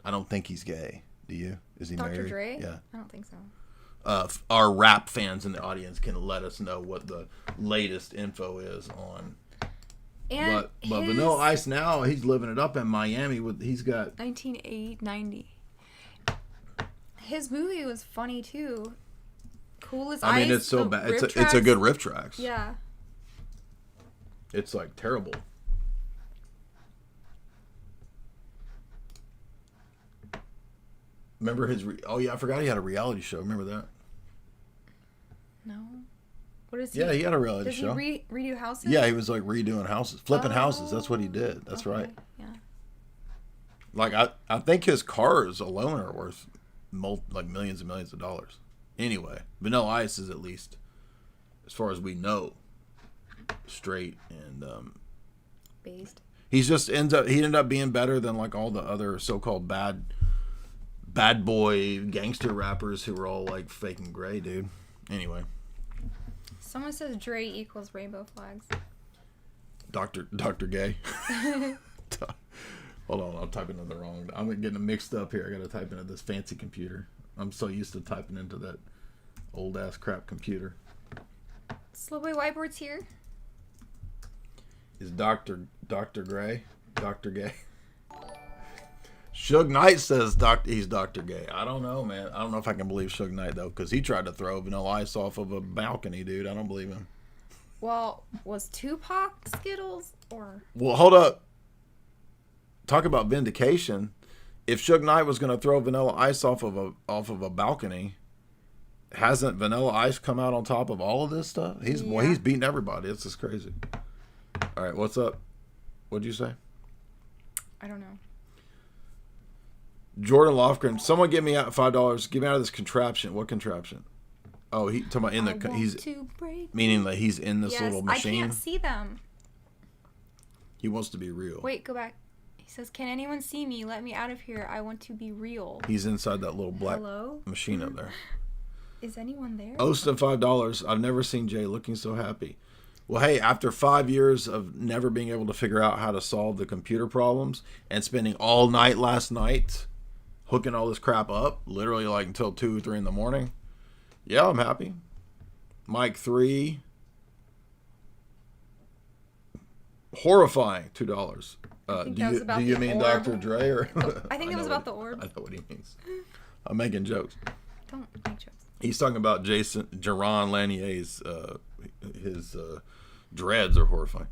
I don't think he's gay. Do you? Is he married? Dr. Dre? Yeah. I don't think so. Our rap fans in the audience can let us know what the latest info is on And but Vanilla Ice now, he's living it up in Miami. He's got 1990. His movie was funny too. Cool as Ice. I mean, it's so bad. It's a good riff tracks. Yeah. It's like terrible. Remember his? Oh yeah, I forgot he had a reality show. Remember that? No. What is he? Yeah, he had a reality show. show. Does he redo houses? Yeah, he was like redoing houses, flipping houses. That's what he did. That's right. Yeah. Like I think his cars alone are worth like millions and millions of dollars. Anyway, Vanilla Ice is, at least as far as we know, straight and based. he ended up being better than like all the other so-called bad boy gangster rappers who were all like fake and gray, dude. Anyway. Someone says Dre equals rainbow flags. Dr. Gay. Hold on, I'm typing in the wrong. I'm getting it mixed up here. I gotta type into this fancy computer. I'm so used to typing into that old ass crap computer. Slowboy Whiteboard's here. Is Dr. Gray? Dr. Gay? Suge Knight says he's Dr. Gay. I don't know, man. I don't know if I can believe Suge Knight, though, because he tried to throw Vanilla Ice off of a balcony, dude. I don't believe him. Well, was Tupac Skittles or? Well, hold up. Talk about vindication. If Suge Knight was going to throw Vanilla Ice off of a balcony, hasn't Vanilla Ice come out on top of all of this stuff? He's beating everybody. It's just crazy. All right, what's up? What'd you say? I don't know. Jordan Lofgren, someone give me out $5. Get me out of this contraption. What contraption? Oh, talking about he's meaning that he's in this little machine. I can't see them. He wants to be real. Wait, go back. He says, "Can anyone see me? Let me out of here. I want to be real." He's inside that little black machine up there. Is anyone there? Austin, $5. I've never seen Jay looking so happy. Well, hey, after 5 years of never being able to figure out how to solve the computer problems and spending all night last night hooking all this crap up, literally like until 2 or 3 in the morning. Yeah, I'm happy. Mike 3. Horrifying, $2. Do you mean orb. Dr. Dre or? I think it was about the orb. I know what he means. I'm making jokes. Don't make jokes. He's talking about Jaron Lanier's his dreads are horrifying.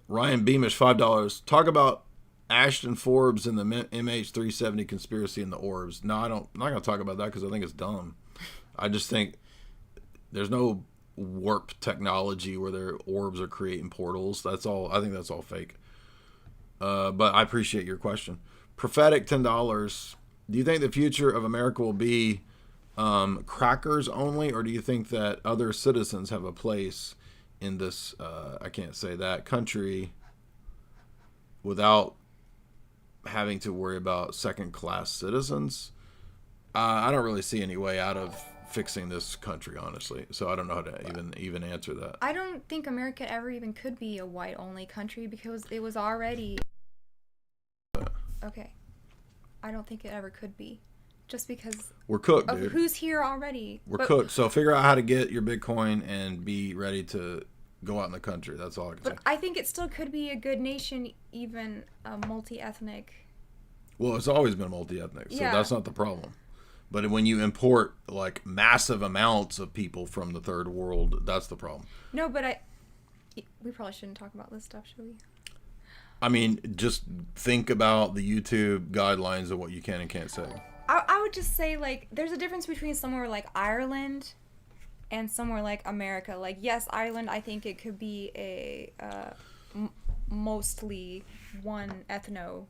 Ryan Beamish, $5. Talk about Ashton Forbes and the MH370 conspiracy and the orbs. No, I'm not going to talk about that because I think it's dumb. I just think there's no warp technology where their orbs are creating portals. That's all. I think that's all fake. But I appreciate your question. Prophetic, $10. Do you think the future of America will be crackers only, or do you think that other citizens have a place in this, I can't say that, country without having to worry about second-class citizens? I don't really see any way out of fixing this country, honestly. So I don't know how to even answer that. I don't think America ever even could be a white-only country because it was already... Okay. I don't think it ever could be. Just because we're cooked, of dude. Who's here already. We're cooked. So figure out how to get your Bitcoin and be ready to go out in the country. That's all I can say. But I think it still could be a good nation, even multi-ethnic. Well, it's always been multi-ethnic, so yeah. That's not the problem. But when you import like massive amounts of people from the third world, that's the problem. No, but we probably shouldn't talk about this stuff, should we? I mean, just think about the YouTube guidelines of what you can and can't say. I would just say, like, there's a difference between somewhere like Ireland and somewhere like America. Like, yes, Ireland, I think it could be a mostly one ethno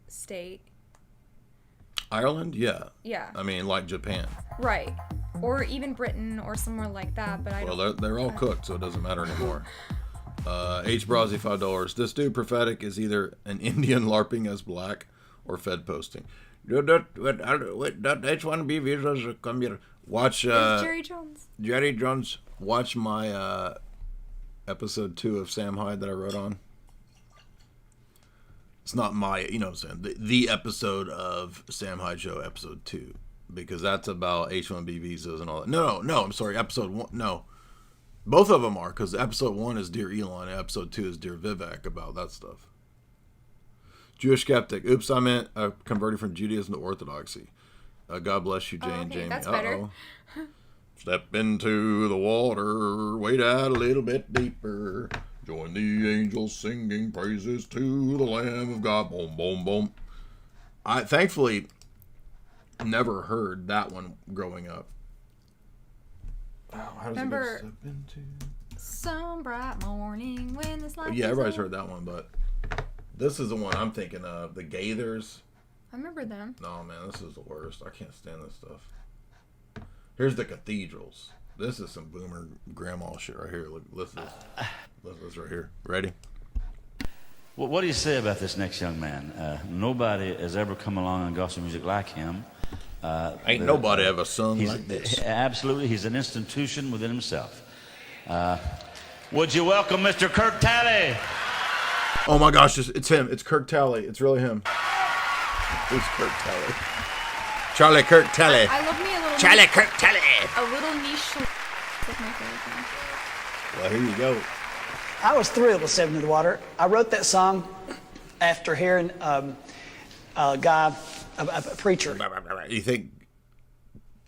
state. Ireland? Yeah. Yeah. I mean, like Japan. Right. Or even Britain or somewhere like that, but they're all cooked, so it doesn't matter anymore. H. Brozzy, $5. This dude prophetic is either an Indian LARPing as black or Fed posting. That H1B visas come here. Watch Jerry Jones. Jerry Jones. Watch my episode 2 of Sam Hyde that I wrote on. It's not my, you know what I'm saying, the episode of Sam Hyde Show, episode 2, because that's about H1B visas and all that. No, I'm sorry, episode 1. No, Both of them are, because episode 1 is Dear Elon, and episode 2 is Dear Vivek about that stuff. Jewish skeptic. Oops, I meant converting from Judaism to Orthodoxy. God bless you, Jane. Okay, Jamie. that's better. Step into the water, wade out a little bit deeper. Join the angels singing praises to the Lamb of God. Boom, boom, boom. I thankfully never heard that one growing up. Oh, how does Remember, it go? Step into... some bright morning when this life Yeah, is everybody's over. heard that one, but this is the one I'm thinking of. The Gaithers. I remember them. No, man, this is the worst. I can't stand this stuff. Here's the Cathedrals. This is some boomer grandma shit right here. Look, listen to this. Listen to this right here. Ready? Well, what do you say about this next young man? Nobody has ever come along in gospel music like him. Ain't nobody ever sung like this. Absolutely, he's an institution within himself. Would you welcome Mr. Kirk Talley? Oh my gosh, it's him. It's Kirk Talley. It's really him. It's Kirk Talley. Charlie Kirk Talley. I love me a little Charlie Kirk Talley. a little niche. That's my favorite thing. Well, here you go. I was thrilled with Step Into the Water. I wrote that song after hearing a guy, a preacher. You think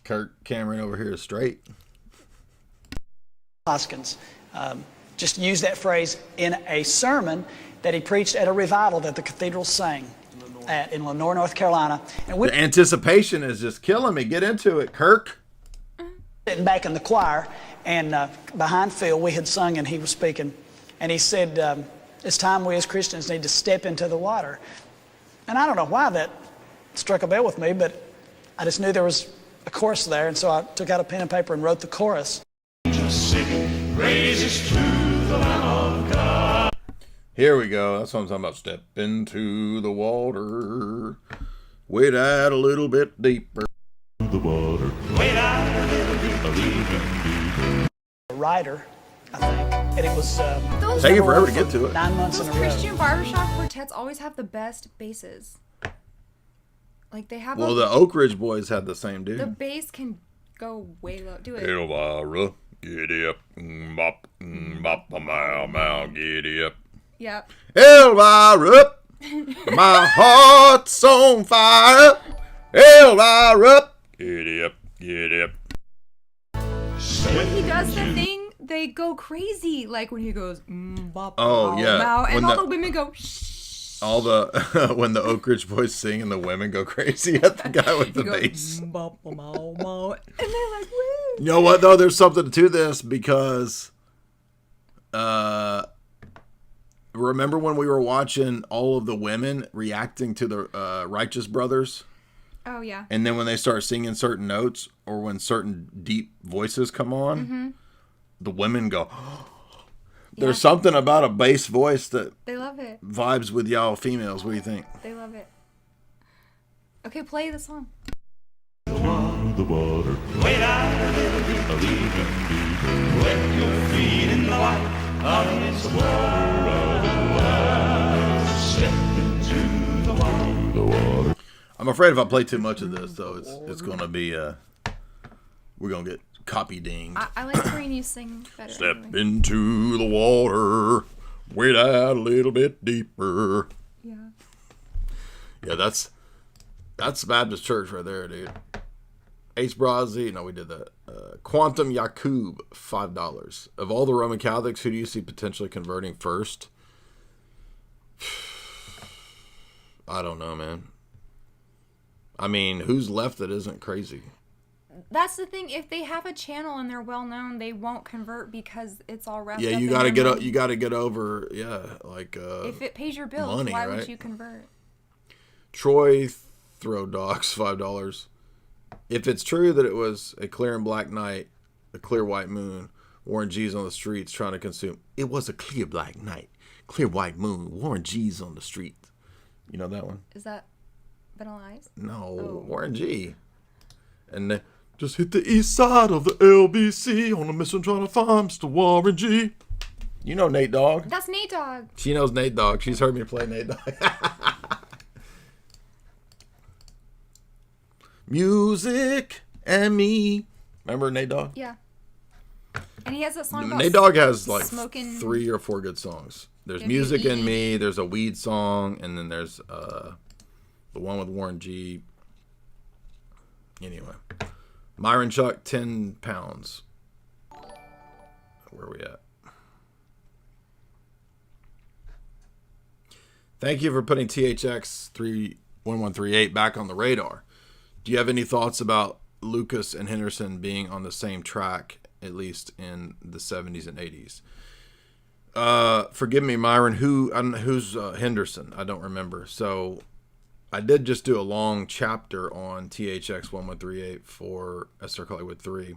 Kirk Cameron over here is straight? Hoskins just used that phrase in a sermon that he preached at a revival that the Cathedral sang in Lenore, North Carolina. And we The anticipation is just killing me. Get into it, Kirk. were sitting back in the choir, and behind Phil, we had sung and he was speaking. And he said, it's time we as Christians need to step into the water. And I don't know why that struck a bell with me, but I just knew there was a chorus there, and so I took out a pen and paper and wrote the chorus. Here we go. That's what I'm talking about. Step into the water. Wade out a little bit deeper. The water. A writer, I think, and it was Take it forever to get to it. 9 months in Those a row. Christian barbershop quartets always have the best basses. Like they have Well, the Oak Ridge Boys had the same the dude. bass can go way low. Do it. Elvira, giddy up, bop, bop, mow, mow, giddy up. Yep. Elvira, my heart's on fire. Elvira, giddy up, giddy up. When he does the thing, they go crazy. Like when he goes, bop, Oh, bow, yeah. bow, and When all the- the women go, shh. All the when the Oak Ridge Boys sing and the women go crazy at the guy with the He goes, bass. bop, bow, bow. And they're like, woo. You know what though? There's something to this because, remember when we were watching all of the women reacting to the Righteous Brothers, Oh yeah. and then when they start singing certain notes or when certain deep voices come on, the women go. There's something about a bass voice that They love it. vibes with y'all females. What do you think? They love it. Okay, play the song. The water. Wait out a little bit, a little deeper. Wet your feet in the light of His word. Step into the water. The water. I'm afraid if I play too much of this, though, it's gonna be we're gonna get copy dinged. I like hearing you sing better. Step anyway. into the water, wade out a little bit deeper. Yeah. Yeah, that's Baptist Church right there, dude. Ace Brazi, no, we did that. Quantum Yakub, $5. Of all the Roman Catholics, who do you see potentially converting first? I don't know, man. I mean, who's left that isn't crazy? That's the thing. If they have a channel and they're well known, they won't convert because it's all wrapped Yeah, up you in gotta their get money. you gotta get over. Yeah, like If it pays your bills, money, why right? would you convert? Troy Throw Dogs, $5. If it's true that it was a clear and black night, a clear white moon, Warren G's on the streets trying to consume. It was a clear black night, clear white moon, Warren G's on the street. You know that one? Is that Vanilla Ice? No, Warren G. And they just hit the east side of the LBC on a mission trying to find Mr. Warren G. You know Nate Dogg. That's Nate Dogg. She knows Nate Dogg. She's heard me play Nate Dogg. Music and me. Remember Nate Dogg? Yeah. And he has that song about Nate Dogg has like smoking. 3 or 4 good songs. There's Have you Music in eaten- Me, there's a weed song, and then there's the one with Warren G. Anyway. Myron Chuck, 10 pounds. Where are we at? Thank you for putting THX 31138 back on the radar. Do you have any thoughts about Lucas and Henderson being on the same track, at least in the 70s and 80s? Forgive me, Myron. Who's Henderson? I don't remember. So I did just do a long chapter on THX 1138 for Esther Hollywood 3,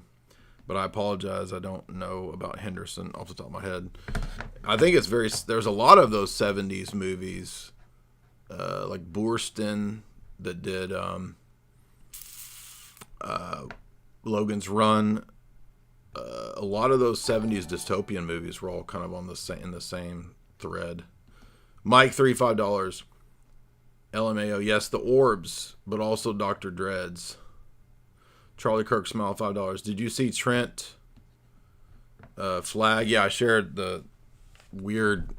but I apologize. I don't know about Henderson off the top of my head. I think it's there's a lot of those 70s movies, like Boorstin that did Logan's Run. A lot of those 70s dystopian movies were all kind of in the same thread. Mike, $35. LMAO, yes, the Orbs, but also Dr. Dreads. Charlie Kirk, smile, $5. Did you see Trent Flag? Yeah, I shared the weird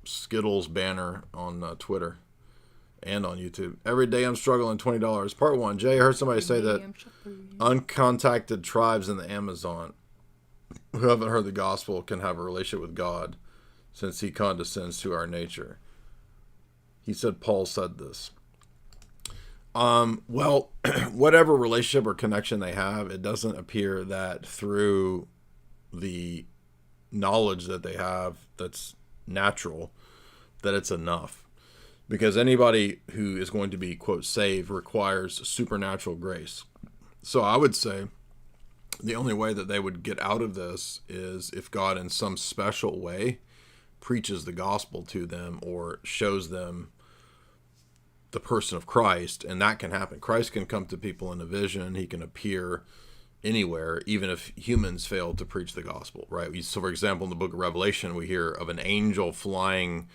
Skittles banner on Twitter and on YouTube. Every day I'm struggling, $20. Part 1. Jay, I heard somebody say that uncontacted tribes in the Amazon who haven't heard the gospel can have a relationship with God since he condescends to our nature. He said Paul said this. Well, whatever relationship or connection they have, it doesn't appear that through the knowledge that they have that's natural, that it's enough. Because anybody who is going to be, quote, saved requires supernatural grace. So I would say the only way that they would get out of this is if God in some special way preaches the gospel to them or shows them the person of Christ, and that can happen. Christ can come to people in a vision. He can appear anywhere, even if humans fail to preach the gospel, right? So, for example, in the book of Revelation, we hear of an angel flying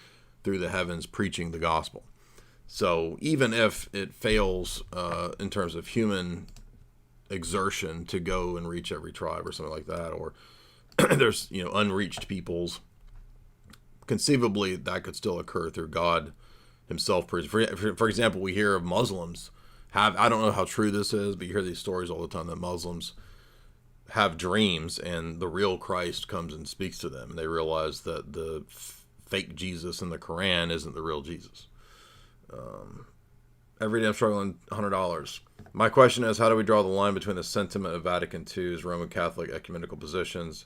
through the heavens preaching the gospel. So even if it fails in terms of human exertion to go and reach every tribe or something like that, or there's unreached peoples, conceivably that could still occur through God himself. For example, we hear of Muslims I don't know how true this is, but you hear these stories all the time that Muslims have dreams and the real Christ comes and speaks to them, and they realize that the fake Jesus in the Quran isn't the real Jesus. Every day I'm struggling, $100. My question is, how do we draw the line between the sentiment of Vatican II's Roman Catholic ecumenical positions?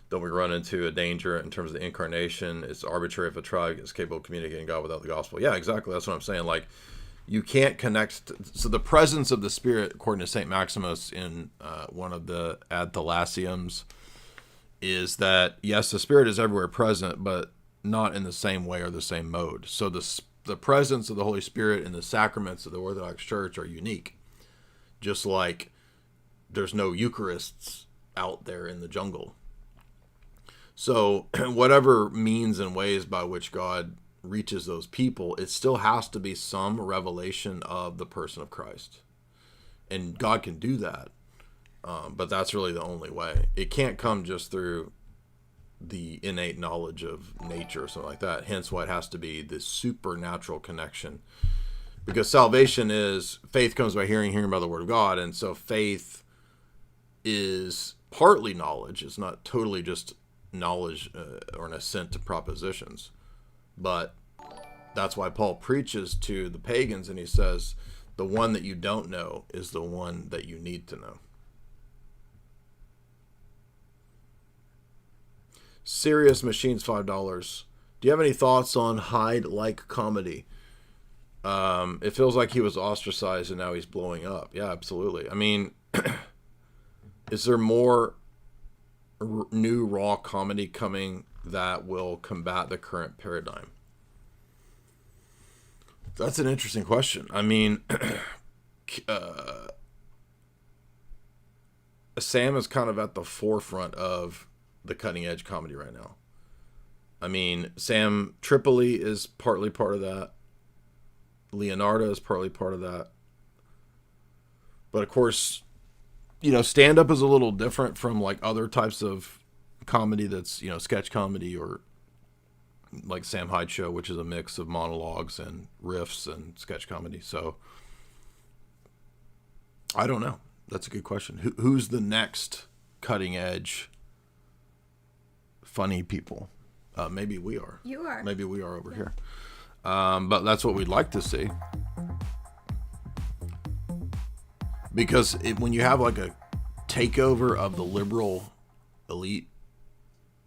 Don't we run into a danger in terms of the incarnation? It's arbitrary if a tribe is capable of communicating God without the gospel. Yeah, exactly. That's what I'm saying. Like, you can't connect. So the presence of the Spirit, according to St. Maximus in one of the Ad Thalassiums, is that, yes, the Spirit is everywhere present, but not in the same way or the same mode. So the presence of the Holy Spirit in the sacraments of the Orthodox Church are unique. Just like there's no Eucharists out there in the jungle. So whatever means and ways by which God reaches those people, it still has to be some revelation of the person of Christ. And God can do that. But that's really the only way. It can't come just through the innate knowledge of nature or something like that. Hence why it has to be this supernatural connection. Because salvation is, faith comes by hearing by the word of God. And so faith is partly knowledge. It's not totally just knowledge or an assent to propositions. But that's why Paul preaches to the pagans and he says, the one that you don't know is the one that you need to know. Serious Machines, $5. Do you have any thoughts on Hyde-like comedy? It feels like he was ostracized and now he's blowing up. Yeah, absolutely. I mean, is there more new raw comedy coming that will combat the current paradigm? That's an interesting question. I mean, Sam is kind of at the forefront of the cutting edge comedy right now. I mean, Sam Tripoli is partly part of that. Leonardo is partly part of that. But of course, stand up is a little different from like other types of comedy that's, sketch comedy or like Sam Hyde show, which is a mix of monologues and riffs and sketch comedy. So I don't know. That's a good question. Who's the next cutting edge funny people? Maybe we are. You are. Maybe we are over here. But that's what we'd like to see. Because when you have like a takeover of the liberal elite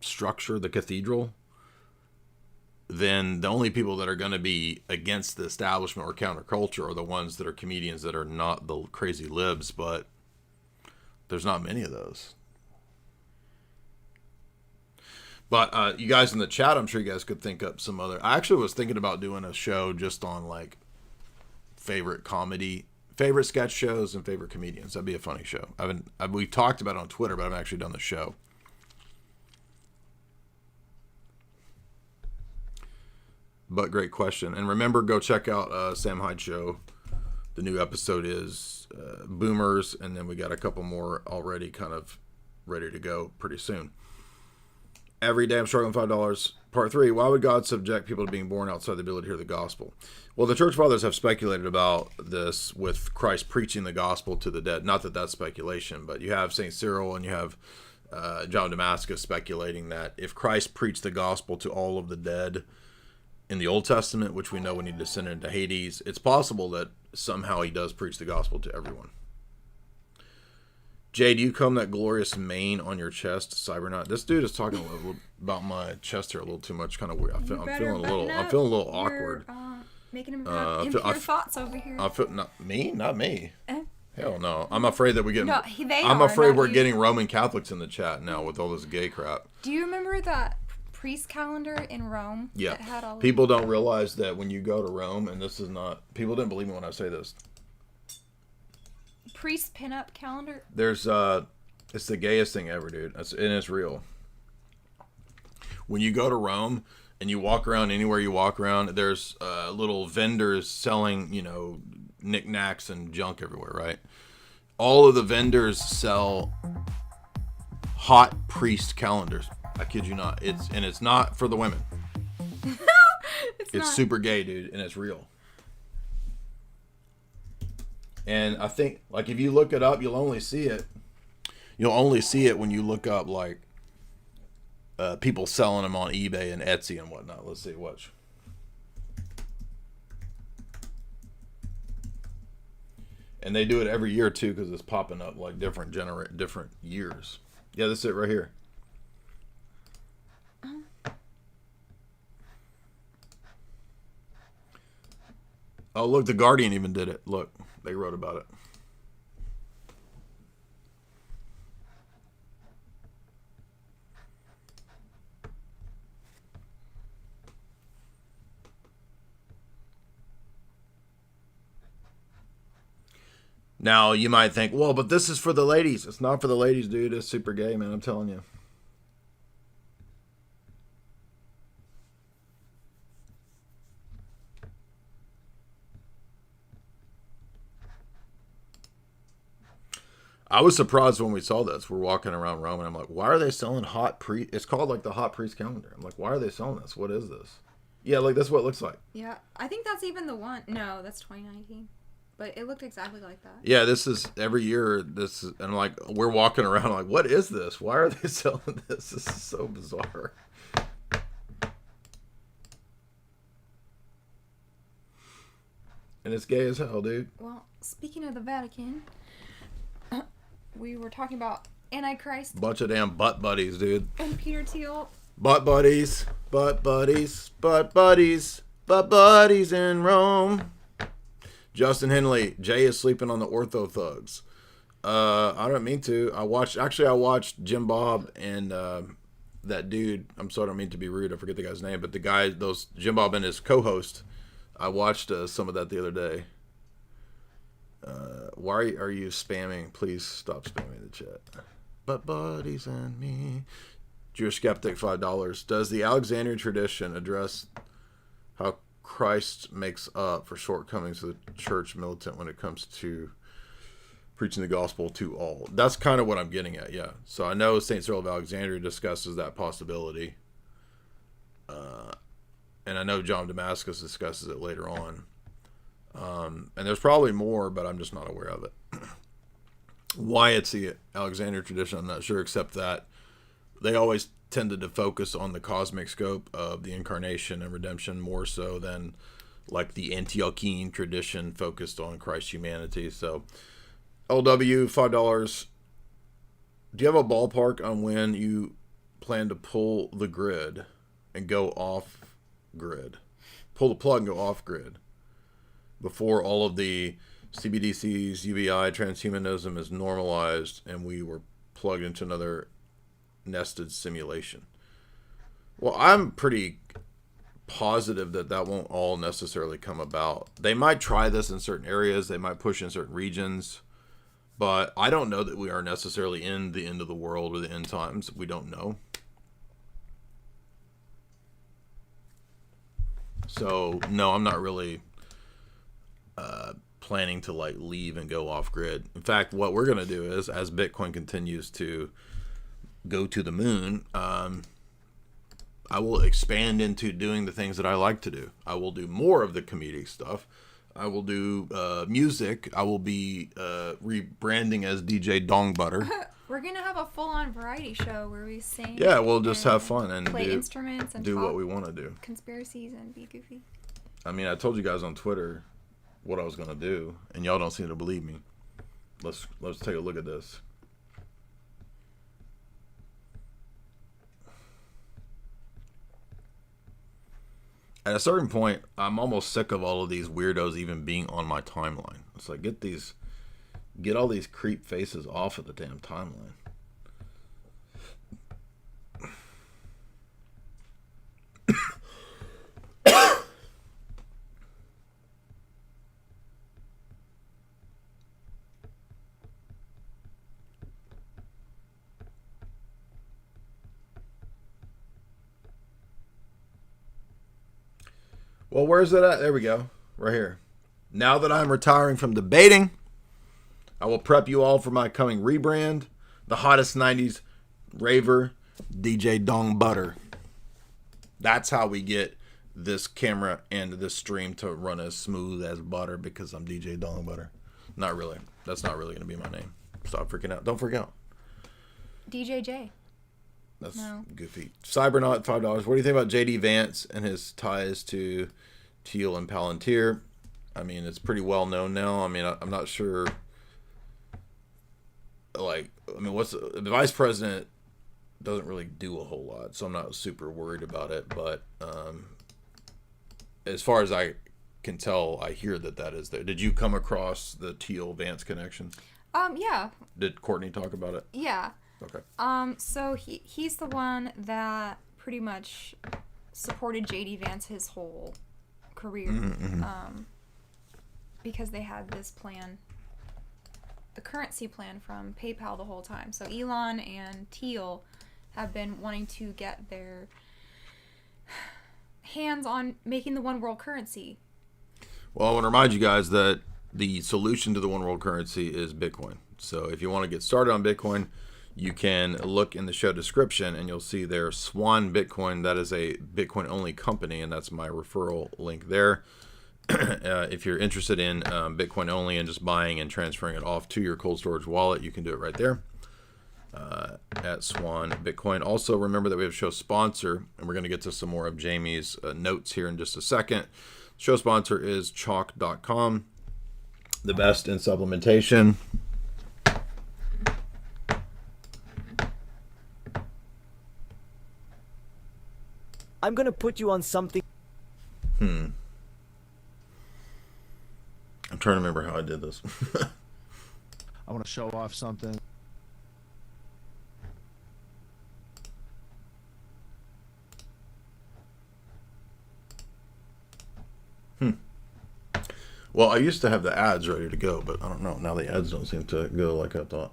structure, the cathedral, then the only people that are going to be against the establishment or counterculture are the ones that are comedians that are not the crazy libs, but there's not many of those. But you guys in the chat, I'm sure you guys could think up some other... I actually was thinking about doing a show just on like favorite sketch shows and favorite comedians. That'd be a funny show. We talked about it on Twitter, but I haven't actually done the show. But great question. And remember, go check out Sam Hyde Show. The new episode is Boomers, and then we got a couple more already kind of ready to go pretty soon. Every Day I'm Struggling, $5. Part 3, why would God subject people to being born outside the ability to hear the gospel? Well, the church fathers have speculated about this with Christ preaching the gospel to the dead. Not that that's speculation, but you have St. Cyril and you have John Damascus speculating that if Christ preached the gospel to all of the dead in the Old Testament, which we know when he descended into Hades, it's possible that somehow he does preach the gospel to everyone. Jay, do you comb that glorious mane on your chest, Cybernaut? This dude is talking a little about my chest here a little too much, kind of weird. I'm feeling a little awkward. Making him have impure thoughts over here. Not me. Hell no. I'm afraid that we get. No, I'm afraid we're getting Roman Catholics in the chat now with all this gay crap. Do you remember that priest calendar in Rome? Yeah. That had all people don't realize that when you go to Rome, and this is not. People didn't believe me when I say this. Priest pinup calendar. There's it's the gayest thing ever, dude. And it's real. When you go to Rome and you walk around anywhere you walk around, there's little vendors selling, knickknacks and junk everywhere, right? All of the vendors sell hot priest calendars. I kid you not. It's not for the women. It's super gay, dude, and it's real. And I think, like, if you look it up, you'll only see it when you look up, like, people selling them on eBay and Etsy and whatnot. Let's see, watch. And they do it every year, too, because it's popping up, like, different years. Yeah, this is it right here. Oh, look, The Guardian even did it. Look, they wrote about it. Now, you might think, well, but this is for the ladies. It's not for the ladies, dude. It's super gay, man. I'm telling you. I was surprised when we saw this. We're walking around Rome, and I'm like, why are they selling hot priest? It's called, like, the hot priest calendar. I'm like, why are they selling this? What is this? Yeah, like, that's what it looks like. Yeah, I think that's even the one. No, that's 2019. But it looked exactly like that. Yeah, this is every year. And I'm like, we're walking around like, what is this? Why are they selling this? This is so bizarre. And it's gay as hell, dude. Well, speaking of the Vatican, we were talking about Antichrist. Bunch of damn butt buddies, dude. And Peter Thiel. Butt buddies, butt buddies, butt buddies, butt buddies in Rome. Justin Henley, Jay is sleeping on the Ortho Thugs. I don't mean to. I watched Jim Bob and that dude. I'm sorry, I don't mean to be rude. I forget the guy's name, but the guy, Jim Bob and his co-host. I watched some of that the other day. Why are you spamming? Please stop spamming the chat. But buddies and me. Jewish Skeptic, $5. Does the Alexandrian tradition address how Christ makes up for shortcomings of the church militant when it comes to preaching the gospel to all. That's kind of what I'm getting at, yeah. So I know St. Cyril of Alexandria discusses that possibility. And I know John of Damascus discusses it later on. And there's probably more, but I'm just not aware of it. Why it's the Alexandria tradition, I'm not sure, except that they always tended to focus on the cosmic scope of the incarnation and redemption more so than like the Antiochian tradition focused on Christ's humanity. So LW, $5. Do you have a ballpark on when you plan to pull the grid and go off grid? Pull the plug and go off grid before all of the CBDCs, UBI, transhumanism is normalized and we were plugged into another nested simulation. Well, I'm pretty positive that that won't all necessarily come about. They might try this in certain areas, they might push in certain regions, but I don't know that we are necessarily in the end of the world or the end times. We don't know. So no, I'm not really planning to like leave and go off grid. In fact, what we're going to do is, as Bitcoin continues to go to the moon, I will expand into doing the things that I like to do. I will do more of the comedic stuff. I will do music. I will be rebranding as DJ Dong Butter. We're gonna have a full-on variety show where we sing. Yeah, we'll just have fun and play instruments and do talk what we want to do. Conspiracies and be goofy. I mean, I told you guys on Twitter what I was gonna do, and y'all don't seem to believe me. Let's take a look at this. At a certain point, I'm almost sick of all of these weirdos even being on my timeline. It's like, get all these creep faces off of the damn timeline. Well, where's it at? There we go. Right here. Now that I'm retiring from debating, I will prep you all for my coming rebrand. The hottest 90s raver, DJ Dong Butter. That's how we get this camera and this stream to run as smooth as butter, because I'm DJ Dong Butter. Not really. That's not really going to be my name. Stop freaking out. Don't freak out. DJJ. That's goofy. Cybernaut, $5. What do you think about JD Vance and his ties to Thiel and Palantir? I mean, it's pretty well known now. I mean, I'm not sure. Like, I mean, the vice president doesn't really do a whole lot, so I'm not super worried about it. But as far as I can tell, I hear that is there. Did you come across the Thiel Vance connection? Yeah. Did Courtney talk about it? Yeah. Okay. So he's the one that pretty much supported JD Vance his whole career, because they had this plan, the currency plan from PayPal the whole time. So Elon and Thiel have been wanting to get their hands on making the one world currency. Well, I want to remind you guys that the solution to the one world currency is Bitcoin. So if you want to get started on Bitcoin, you can look in the show description and you'll see there Swan Bitcoin. That is a Bitcoin only company, and that's my referral link there. If you're interested in Bitcoin only and just buying and transferring it off to your cold storage wallet, you can do it right there at Swan Bitcoin. Also, remember that we have a show sponsor, and we're going to get to some more of Jamie's notes here in just a second. Show sponsor is chalk.com, the best in supplementation. I'm going to put you on something. I'm trying to remember how I did this. I want to show off something. Well, I used to have the ads ready to go, but I don't know. Now the ads don't seem to go like I thought.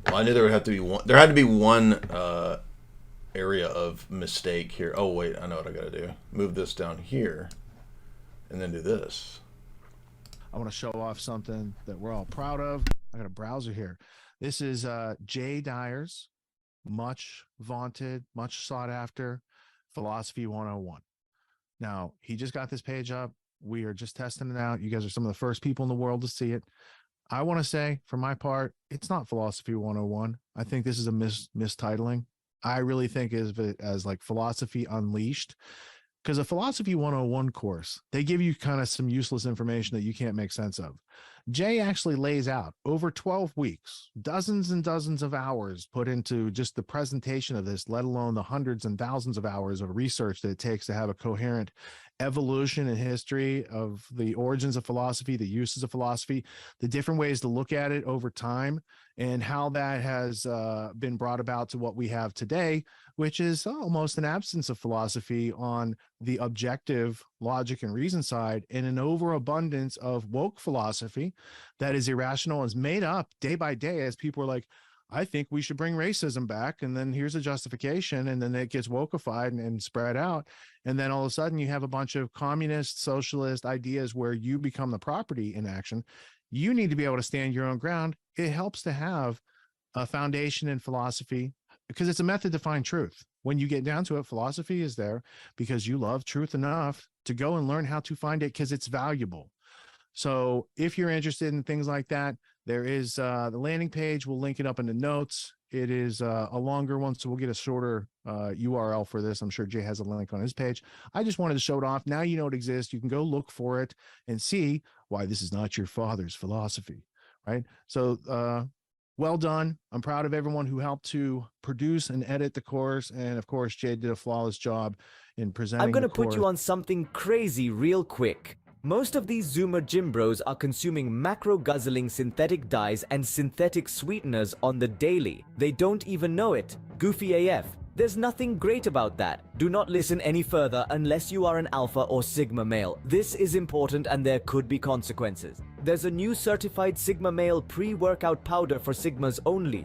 Well, I knew there would have to be one. There had to be one area of mistake here. Oh wait, I know what I got to do. Move this down here, and then do this. I want to show off something that we're all proud of. I got a browser here. This is Jay Dyer's much vaunted, much sought after Philosophy 101. Now, he just got this page up. We are just testing it out. You guys are some of the first people in the world to see it. I want to say, for my part, it's not Philosophy 101. I think this is a mistitling. I really think of it as like Philosophy Unleashed, because a Philosophy 101 course, they give you kind of some useless information that you can't make sense of. Jay actually lays out over 12 weeks, dozens and dozens of hours put into just the presentation of this, let alone the hundreds and thousands of hours of research that it takes to have a coherent evolution and history of the origins of philosophy, the uses of philosophy, the different ways to look at it over time, and how that has been brought about to what we have today, which is almost an absence of philosophy on the objective logic and reason side, and an overabundance of woke philosophy that is irrational, is made up day by day as people are like, I think we should bring racism back. And then here's a justification. And then it gets wokeified and spread out. And then all of a sudden you have a bunch of communist, socialist ideas where you become the property in action. You need to be able to stand your own ground. It helps to have a foundation in philosophy because it's a method to find truth. When you get down to it, philosophy is there because you love truth enough to go and learn how to find it because it's valuable. So if you're interested in things like that, there is the landing page. We'll link it up in the notes. It is a longer one, so we'll get a shorter URL for this. I'm sure Jay has a link on his page. I just wanted to show it off. Now you know it exists. You can go look for it and see why this is not your father's philosophy, right? So well done. I'm proud of everyone who helped to produce and edit the course. And of course, Jay did a flawless job in presenting I'm going to the course. put you on something crazy real quick. Most of these Zoomer gym bros are consuming macro-guzzling synthetic dyes and synthetic sweeteners on the daily. They don't even know it. Goofy AF. There's nothing great about that. Do not listen any further unless you are an alpha or sigma male. This is important and there could be consequences. There's a new certified sigma male pre-workout powder for sigmas only.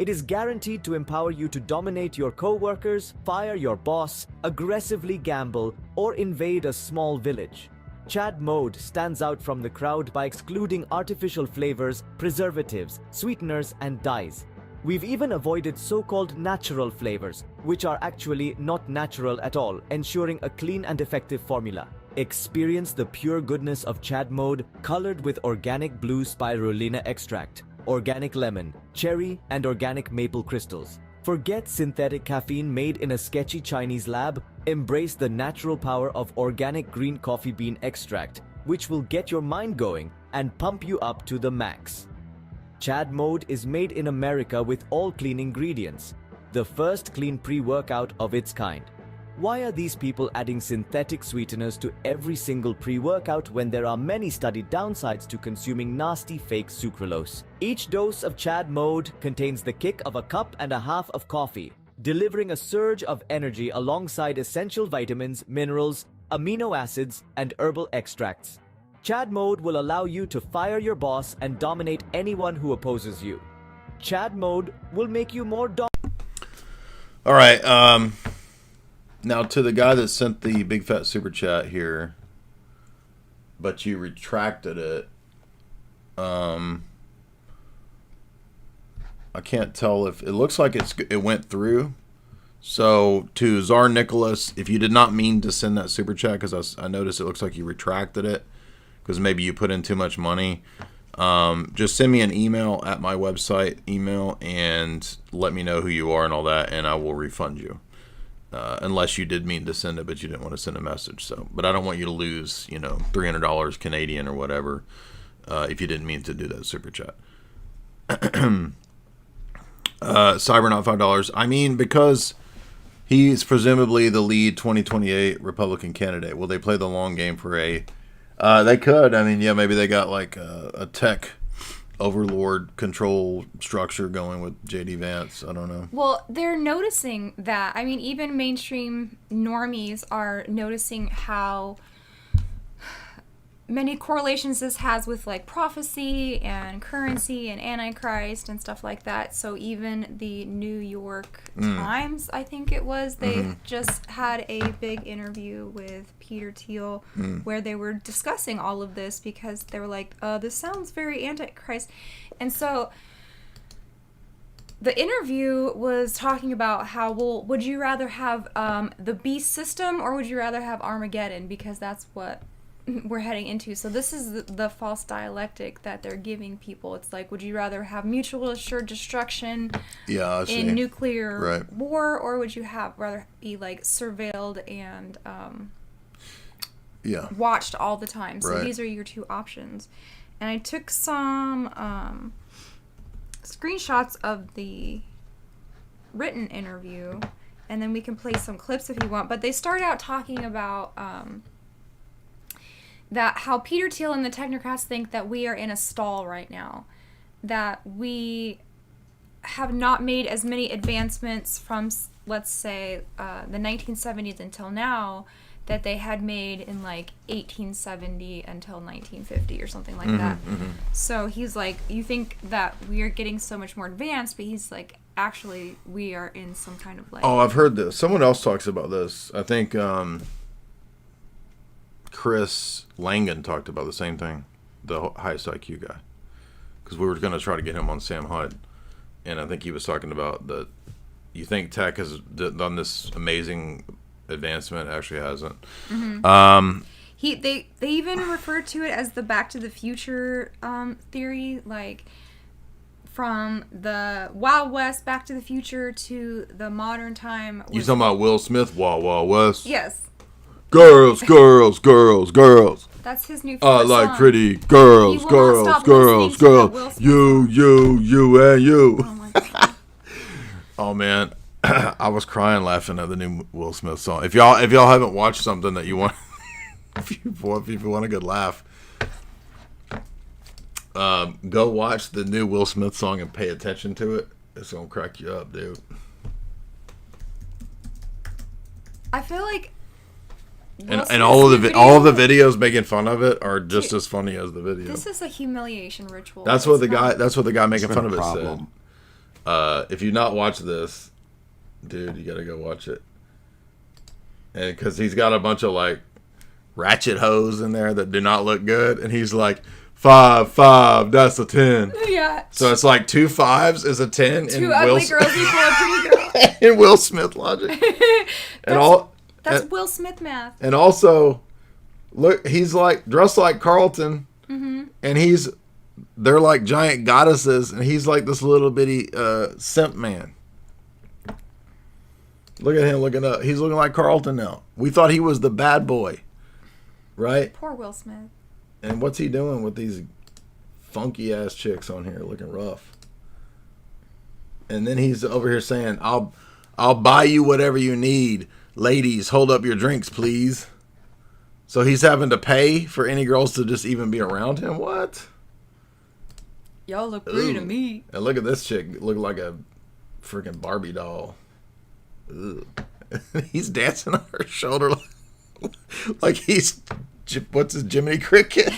It is guaranteed to empower you to dominate your co-workers, fire your boss, aggressively gamble, or invade a small village. Chad Mode stands out from the crowd by excluding artificial flavors, preservatives, sweeteners, and dyes. We've even avoided so-called natural flavors, which are actually not natural at all, ensuring a clean and effective formula. Experience the pure goodness of Chad Mode, colored with organic blue spirulina extract, organic lemon, cherry, and organic maple crystals. Forget synthetic caffeine made in a sketchy Chinese lab. Embrace the natural power of organic green coffee bean extract, which will get your mind going and pump you up to the max. Chad Mode is made in America with all clean ingredients, the first clean pre-workout of its kind. Why are these people adding synthetic sweeteners to every single pre-workout when there are many studied downsides to consuming nasty fake sucralose? Each dose of Chad Mode contains the kick of a cup and a half of coffee, delivering a surge of energy alongside essential vitamins, minerals, amino acids, and herbal extracts. Chad Mode will allow you to fire your boss and dominate anyone who opposes you. Chad Mode will make you more All right, now to the guy that sent the big fat super chat here, but you retracted it. I can't tell if it looks like it went through. So to Czar Nicholas, if you did not mean to send that super chat, because I noticed it looks like you retracted it because maybe you put in too much money. Just send me an email at my website email and let me know who you are and all that, and I will refund you. Unless you did mean to send it, but you didn't want to send a message. So, but I don't want you to lose, $300 Canadian or whatever, if you didn't mean to do that super chat. Cybernaut $5. I mean, because he's presumably the lead 2028 Republican candidate. Will they play the long game for a? They could. I mean, yeah, maybe they got like a tech overlord control structure going with JD Vance. I don't know. Well, they're noticing that. I mean, even mainstream normies are noticing how many correlations this has with like prophecy and currency and Antichrist and stuff like that. So even the New York Times, I think it was, they just had a big interview with Peter Thiel where they were discussing all of this because they were like, this sounds very Antichrist. And so the interview was talking about how, well, would you rather have the beast system or would you rather have Armageddon? Because that's what we're heading into. So this is the false dialectic that they're giving people. It's like, would you rather have mutual assured destruction in nuclear war, or would you rather be like surveilled and watched all the time? So these are your two options. And I took some screenshots of the written interview, and then we can play some clips if you want. But they start out talking about that how Peter Thiel and the technocrats think that we are in a stall right now, that we have not made as many advancements from, let's say, the 1970s until now that they had made in like 1870 until 1950 or something like that. So he's like, you think that we are getting so much more advanced, but he's like, actually we are in some kind of like... Oh, I've heard this. Someone else talks about this. I think Chris Langan talked about the same thing, the highest IQ guy, because we were going to try to get him on Sam Hunt, and I think he was talking about that you think tech has done this amazing advancement, actually hasn't. They even refer to it as the Back to the Future theory, like from the Wild West Back to the Future to the modern time. You talking about Will Smith, Wild West? Yes. Girls. That's his new I like song. pretty girls. You, and you. Oh my God. Oh man, I was crying laughing at the new Will Smith song. If y'all haven't watched something that you want, if you want a good laugh, go watch the new Will Smith song and pay attention to it. It's gonna crack you up, dude. I feel like and all of the videos making fun of it are just as funny as the video. This is a humiliation ritual. That's what the guy making fun of it said. If you've not watched this, dude, you gotta go watch it. And because he's got a bunch of like ratchet hoes in there that do not look good, and he's like, 5, that's a 10. Yeah. So it's like 2 5s is a 10. Two ugly girls equal a pretty girl. In Will Smith logic. That's Will Smith math. And also, look, he's like dressed like Carlton, and they're like giant goddesses, and he's like this little bitty simp man. Look at him looking up. He's looking like Carlton now. We thought he was the bad boy, right? Poor Will Smith. And what's he doing with these funky ass chicks on here looking rough? And then he's over here saying, I'll buy you whatever you need. Ladies, hold up your drinks, please. So he's having to pay for any girls to just even be around him? What? Y'all look pretty to me. And look at this chick. Look like a freaking Barbie doll. Ugh. He's dancing on her shoulder like he's... What's his Jiminy Cricket?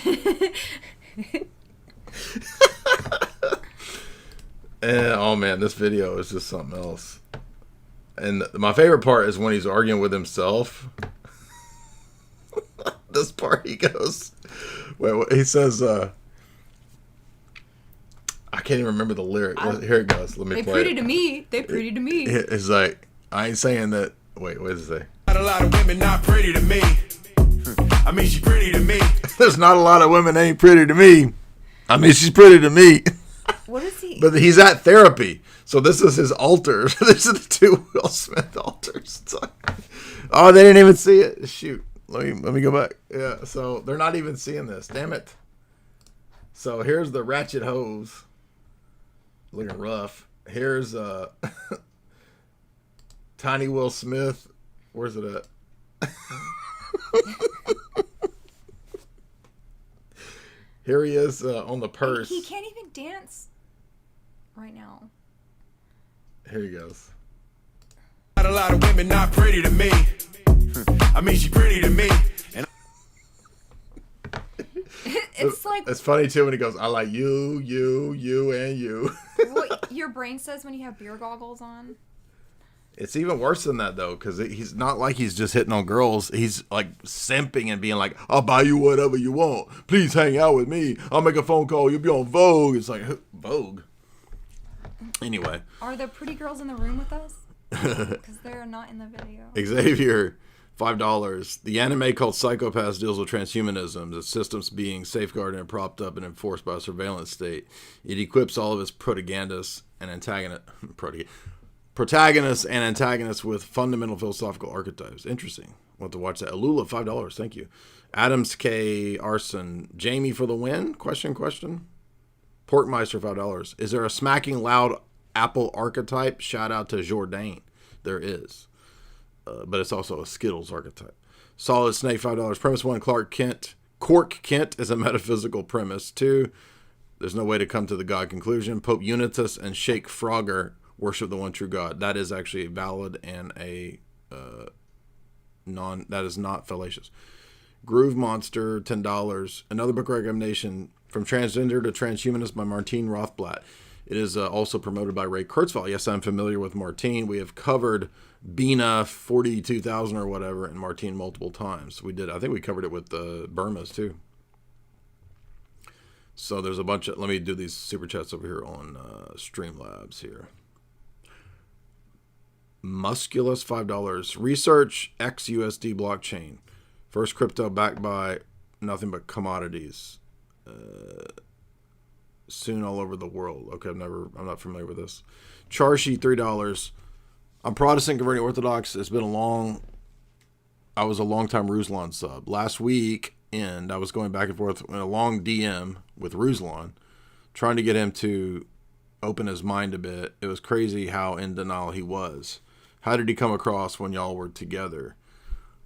And, oh man, this video is just something else. And my favorite part is when he's arguing with himself. This part he goes, he says, I can't even remember the lyric. Here it goes. Let me play it. They pretty to me. They pretty to me. It's like, I ain't saying that. Wait, what does it say? Not a lot of women not pretty to me. I mean, she's pretty to me. There's not a lot of women ain't pretty to me. I mean, she's pretty to me. What is he? But he's at therapy. So this is his altar. These are the two Will Smith altars. It's like, oh, they didn't even see it. Shoot. Let me go back. Yeah, so they're not even seeing this. Damn it. So here's the ratchet hose. Looking rough. Here's Tiny Will Smith. Where's it at? Here he is on the purse. He can't even dance right now. Here he goes. Not a lot of women not pretty to me. I mean, she's pretty to me. And like It's funny too when he goes, I like you, and you. what your brain says when you have beer goggles on. It's even worse than that, though, because he's not like he's just hitting on girls. He's like simping and being like, I'll buy you whatever you want. Please hang out with me. I'll make a phone call. You'll be on Vogue. It's like, Vogue? Anyway. Are the pretty girls in the room with us? Because they're not in the video. Xavier, $5. The anime called Psychopaths deals with transhumanism, the systems being safeguarded and propped up and enforced by a surveillance state. It equips all of its protagonists and antagonists with fundamental philosophical archetypes. Interesting. Want to watch that. Alula, $5. Thank you. Adams K. Arson. Jamie for the win? Question. Porkmeister, $5. Is there a smacking loud Apple archetype? Shout out to Jourdain. There is. But it's also a Skittles archetype. Solid Snake, $5. Premise 1, Cork Kent is a metaphysical premise. 2, there's no way to come to the God conclusion. Pope Unitus and Sheikh Frogger worship the one true God. That is actually valid and that is not fallacious. Groove Monster, $10. Another book recommendation, From Transgender to Transhumanist by Martine Rothblatt. It is also promoted by Ray Kurzweil. Yes, I'm familiar with Martine. We have covered Bina 42,000 or whatever and Martine multiple times. We did. I think we covered it with Burma's too. So there's a bunch of, let me do these super chats over here on Streamlabs here. Musculus, $5. Research XUSD blockchain. First crypto backed by nothing but commodities. Soon all over the world. Okay, I'm not familiar with this. Charshi, $3. I'm Protestant converting Orthodox. It's been I was a long time Ruslan sub. Last week, I was going back and forth in a long DM with Ruslan, trying to get him to open his mind a bit. It was crazy how in denial he was. How did he come across when y'all were together?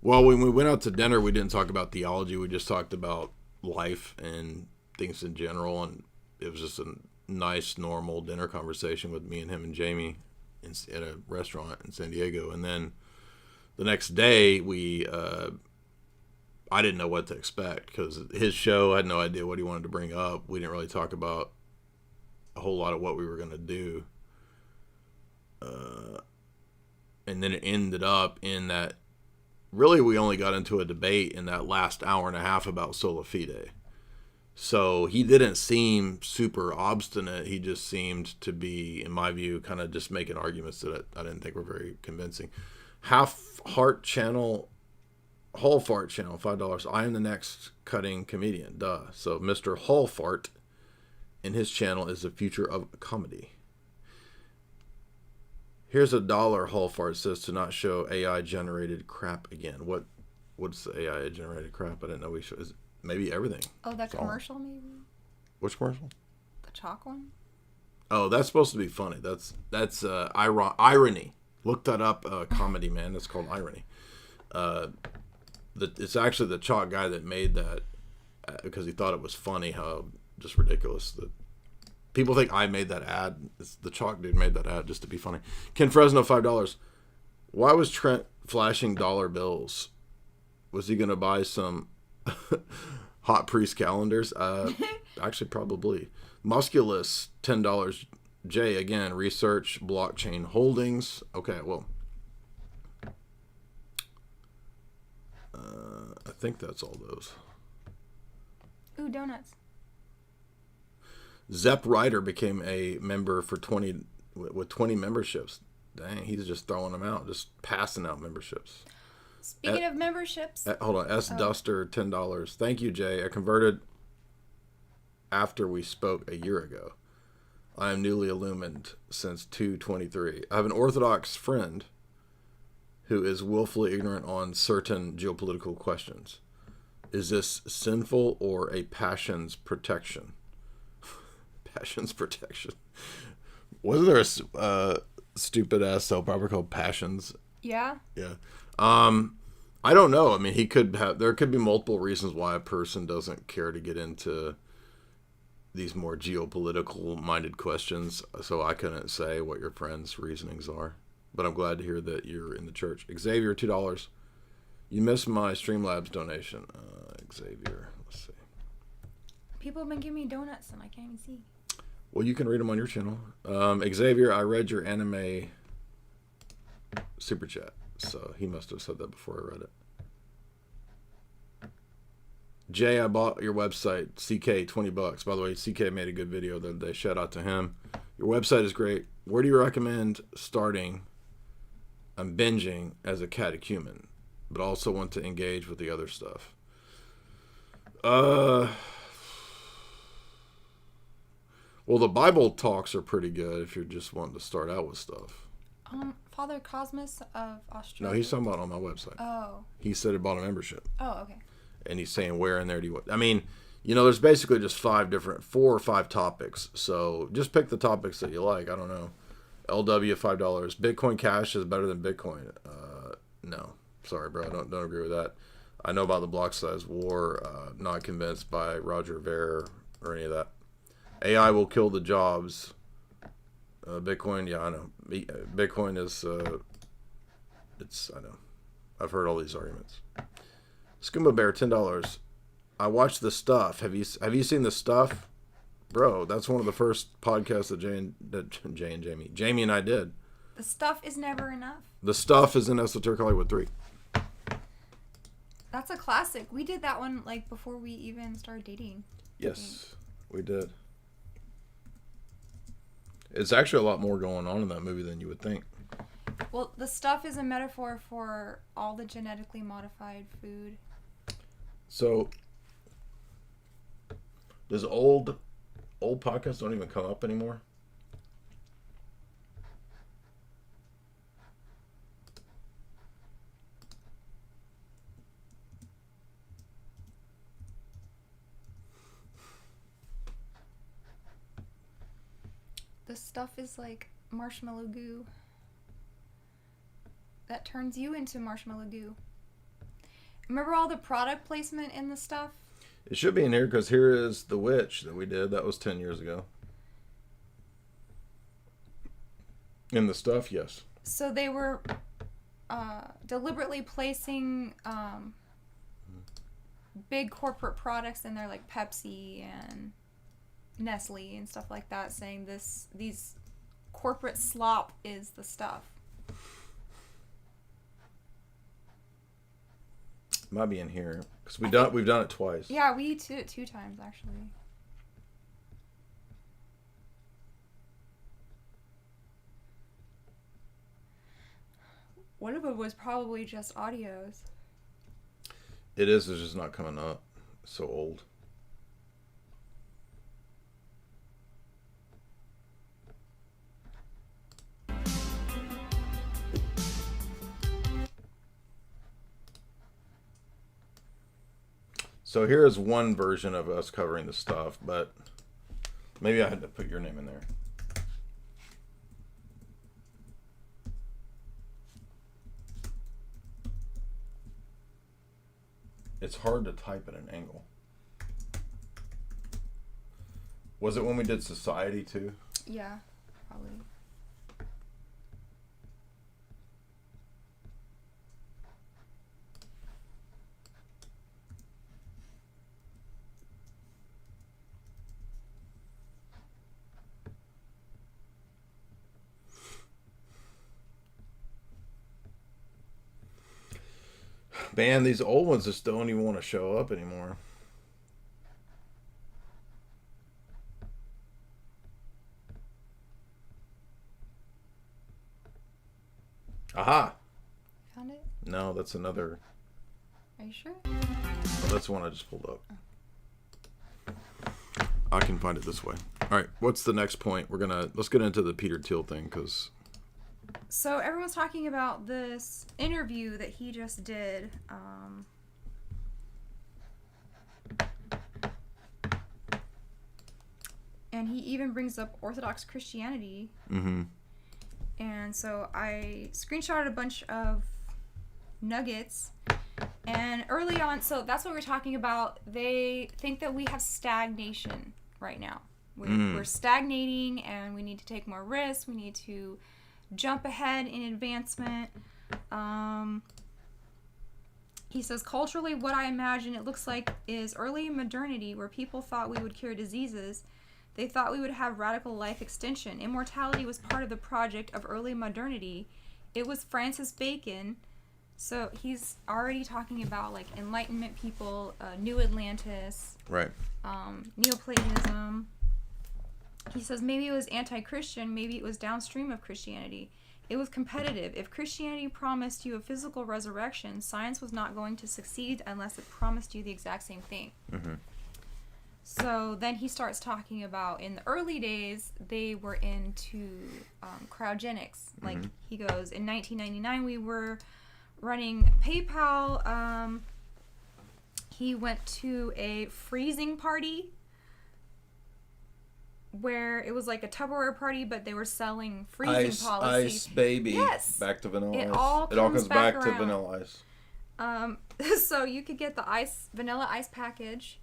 Well, when we went out to dinner, we didn't talk about theology. We just talked about life and things in general. And it was just a nice, normal dinner conversation with me and him and Jamie at a restaurant in San Diego. And then the next day, I didn't know what to expect because his show, I had no idea what he wanted to bring up. We didn't really talk about a whole lot of what we were going to do. And then it ended up in that, really we only got into a debate in that last hour and a half about sola fide. So he didn't seem super obstinate. He just seemed to be, in my view, kind of just making arguments that I didn't think were very convincing. Half Heart Channel, Hall Fart Channel, $5. I am the next cutting comedian. Duh. So Mr. Hall Fart in his channel is the future of comedy. Here's $1. Hall Fart says to not show AI generated crap again. What's the AI generated crap? I didn't know we should. Is it maybe everything? Oh, that commercial maybe. Which commercial? The chalk one. Oh, that's supposed to be funny. That's irony. Look that up. Comedy, man. That's called irony. It's actually the chalk guy that made that because he thought it was funny. How just ridiculous that. People think I made that ad. It's the chalk dude made that ad just to be funny. Ken Fresno, $5. Why was Trent flashing dollar bills? Was he going to buy some hot priest calendars? Actually, probably. Musculus, $10. Jay, again, research, blockchain holdings. Okay, well. I think that's all those. Ooh, donuts. Zepp Ryder became a member for 20 memberships. Dang, he's just throwing them out, just passing out memberships. Speaking of memberships. Hold on, Duster, $10. Thank you, Jay. I converted after we spoke a year ago. I am newly illumined since 2/23. I have an Orthodox friend who is willfully ignorant on certain geopolitical questions. Is this sinful or a passion's protection? Passions Protection. Wasn't there a stupid ass soap opera called Passions? Yeah. Yeah. I don't know. I mean, there could be multiple reasons why a person doesn't care to get into these more geopolitical minded questions. So I couldn't say what your friend's reasonings are, but I'm glad to hear that you're in the church. Xavier, $2. You missed my Streamlabs donation. Xavier, let's see. People have been giving me donuts and I can't even see. Well, you can read them on your channel. Xavier, I read your anime super chat, so he must have said that before I read it. Jay, I bought your website, CK, $20. By the way, CK made a good video the other day. Shout out to him. Your website is great. Where do you recommend starting? I'm binging as a catechumen, but also want to engage with the other stuff. Well, the Bible talks are pretty good if you're just wanting to start out with stuff. Father Cosmos of Australia. No, he's talking about on my website. Oh. He said he bought a membership. Oh, okay. And he's saying where in there do you want. I mean, you know, there's basically just 4 or 5 topics. So just pick the topics that you like. I don't know. LW $5. Bitcoin Cash is better than Bitcoin. No, sorry, bro. I don't agree with that. I know about the block size war. Not convinced by Roger Ver or any of that. AI will kill the jobs. Bitcoin, yeah, I know. Bitcoin is. I know. I've heard all these arguments. Scuba Bear, $10. I watched The Stuff. Have you seen The Stuff? Bro, that's one of the first podcasts that Jamie and I did. The Stuff is never enough. The Stuff is in Esoteric Hollywood 3. That's a classic. We did that one like before we even started dating. Yes, we did. It's actually a lot more going on in that movie than you would think. Well, The Stuff is a metaphor for all the genetically modified food. So, does old podcasts don't even come up anymore? The Stuff is like marshmallow goo that turns you into marshmallow goo. Remember all the product placement in The Stuff? It should be in here because here is The Witch that we did. That was 10 years ago. In The Stuff, yes. So they were deliberately placing big corporate products in there like Pepsi and Nestle and stuff like that, saying these corporate slop is the stuff. Might be in here because we've done it twice. Yeah, we did it 2 times actually. One of them was probably just audios. It is. It's just not coming up. It's so old. So here is one version of us covering the stuff, but maybe I had to put your name in there. It's hard to type at an angle. Was it when we did society too? Yeah, probably. Man, these old ones just don't even want to show up anymore. Aha! Found it? No, that's another. Are you sure? Oh, that's the one I just pulled up. I can find it this way. All right, what's the next point? Let's get into the Peter Thiel thing because. So everyone's talking about this interview that he just did. And he even brings up Orthodox Christianity. Mm-hmm. And so I screenshotted a bunch of nuggets. And early on, so that's what we're talking about. They think that we have stagnation right now. We're stagnating and we need to take more risks. We need to jump ahead in advancement. He says, culturally, what I imagine it looks like is early modernity, where people thought we would cure diseases. They thought we would have radical life extension. Immortality was part of the project of early modernity. It was Francis Bacon. So he's already talking about like Enlightenment people, New Atlantis, Right. Neoplatonism. He says maybe it was anti-Christian, maybe it was downstream of Christianity. It was competitive. If Christianity promised you a physical resurrection, science was not going to succeed unless it promised you the exact same thing. Mm-hmm. So then he starts talking about in the early days, they were into cryogenics. Like he goes, in 1999, we were running PayPal. He went to a freezing party where it was like a Tupperware party, but they were selling freezing policy. Ice, baby. Yes. Back to vanilla It ice. all It all comes comes back back to around. vanilla ice. So you could get the vanilla ice package.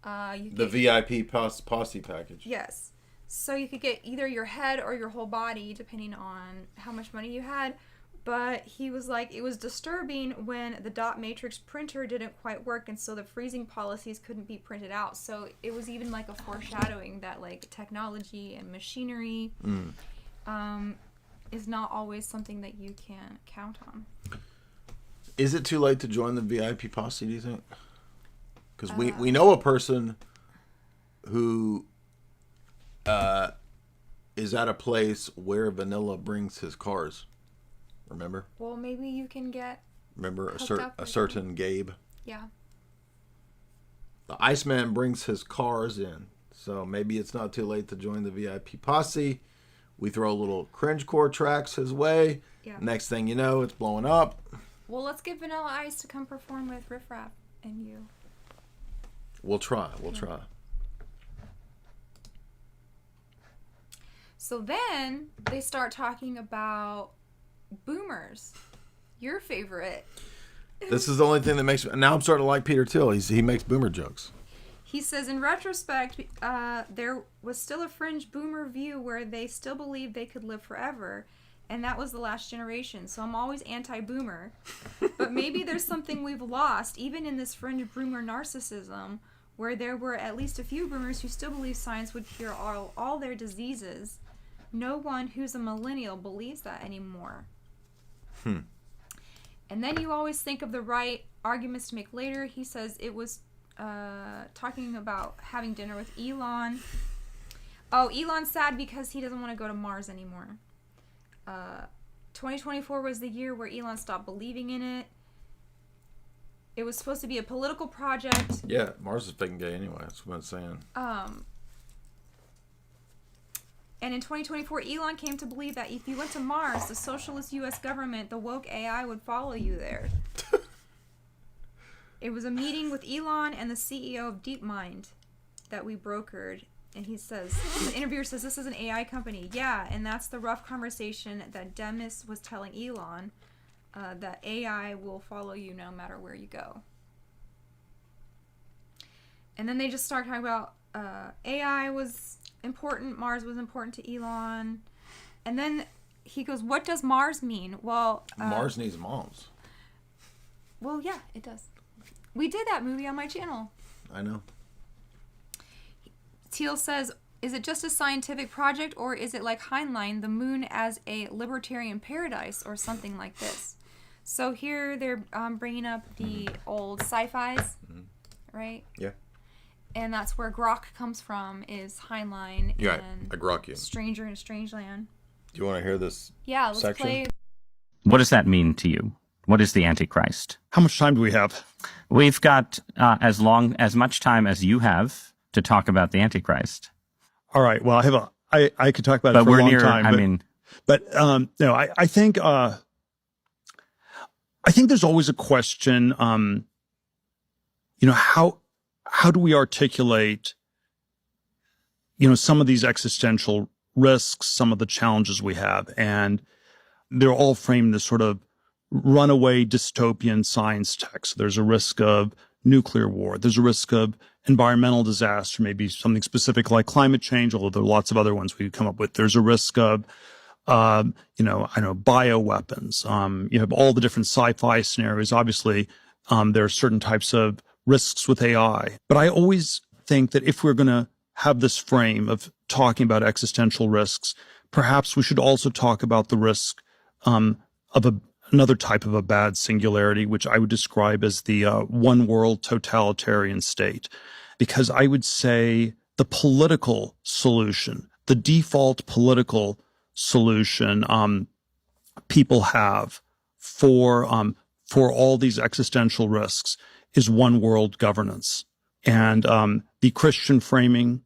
You could The get, VIP posse package. yes. So you could get either your head or your whole body, depending on how much money you had. But he was like, it was disturbing when the dot matrix printer didn't quite work, and so the freezing policies couldn't be printed out. So it was even like a foreshadowing that like technology and machinery is not always something that you can count on. Is it too late to join the VIP posse, do you think? Because we know a person who is at a place where Vanilla brings his cars. Remember? Well, maybe you can get Remember hooked up a with certain Gabe? yeah. The Iceman brings his cars in. So maybe it's not too late to join the VIP posse. We throw a little cringecore tracks his way. Yeah. Next thing you know, it's blowing up. Well, let's get Vanilla Ice to come perform with Riff Raff and you. We'll try. We'll try. So then they start talking about boomers, your favorite. This is the only thing that makes me... Now I'm starting to like Peter Thiel. He makes boomer jokes. He says, in retrospect, there was still a fringe boomer view where they still believed they could live forever, and that was the last generation. So I'm always anti-boomer. But maybe there's something we've lost, even in this fringe boomer narcissism, where there were at least a few boomers who still believe science would cure all their diseases. No one who's a millennial believes that anymore. And then you always think of the right arguments to make later. He says it was talking about having dinner with Elon. Oh, Elon's sad because he doesn't want to go to Mars anymore. 2024 was the year where Elon stopped believing in it. It was supposed to be a political project. Yeah, Mars is fucking gay anyway. That's what I'm saying. And in 2024, Elon came to believe that if you went to Mars, the socialist U.S. government, the woke AI, would follow you there. It was a meeting with Elon and the CEO of DeepMind that we brokered. And he says, the interviewer says, this is an AI company. Yeah, and that's the rough conversation that Demis was telling Elon, that AI will follow you no matter where you go. And then they just start talking about AI was important, Mars was important to Elon. And then he goes, what does Mars mean? Well, Mars needs moms. Well, yeah, it does. We did that movie on my channel. I know. Thiel says, is it just a scientific project, or is it like Heinlein, the moon as a libertarian paradise, or something like this? So here they're bringing up the old sci-fis, right? Yeah. And that's where Grok comes from, is Heinlein Yeah, and I grok you. Stranger in Strangeland. Do you want to hear this Yeah, let's section? play. What does that mean to you? What is the Antichrist? How much time do we have? We've got as much time as you have to talk about the Antichrist. All right. Well, I could talk about But it for we're a long near, time. No, I think there's always a question. How do we articulate, some of these existential risks, some of the challenges we have, and they're all framed as sort of runaway dystopian science text. There's a risk of nuclear war. There's a risk of environmental disaster, maybe something specific like climate change, although there are lots of other ones we could come up with. There's a risk of, bioweapons. You have all the different sci-fi scenarios. Obviously, There are certain types of risks with AI. But I always think that if we're going to have this frame of talking about existential risks, perhaps we should also talk about the risk of another type of a bad singularity, which I would describe as the one world totalitarian state. Because I would say the political solution, the default political solution people have for all these existential risks is one world governance. And the Christian framing,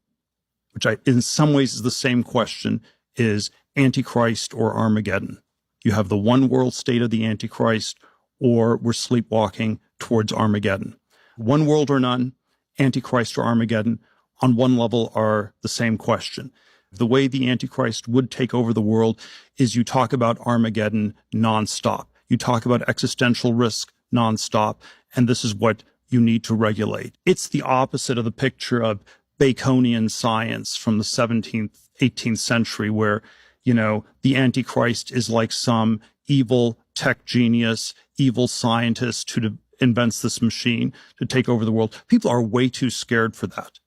which in some ways is the same question, is Antichrist or Armageddon. You have the one world state of the Antichrist, or we're sleepwalking towards Armageddon. One world or none, Antichrist or Armageddon, on one level are the same question. The way the Antichrist would take over the world is you talk about Armageddon nonstop. You talk about existential risk nonstop, and this is what you need to regulate. It's the opposite of the picture of Baconian science from the 17th, 18th century, where, you know, the Antichrist is like some evil tech genius, evil scientist who invents this machine to take over the world. People are way too scared for that.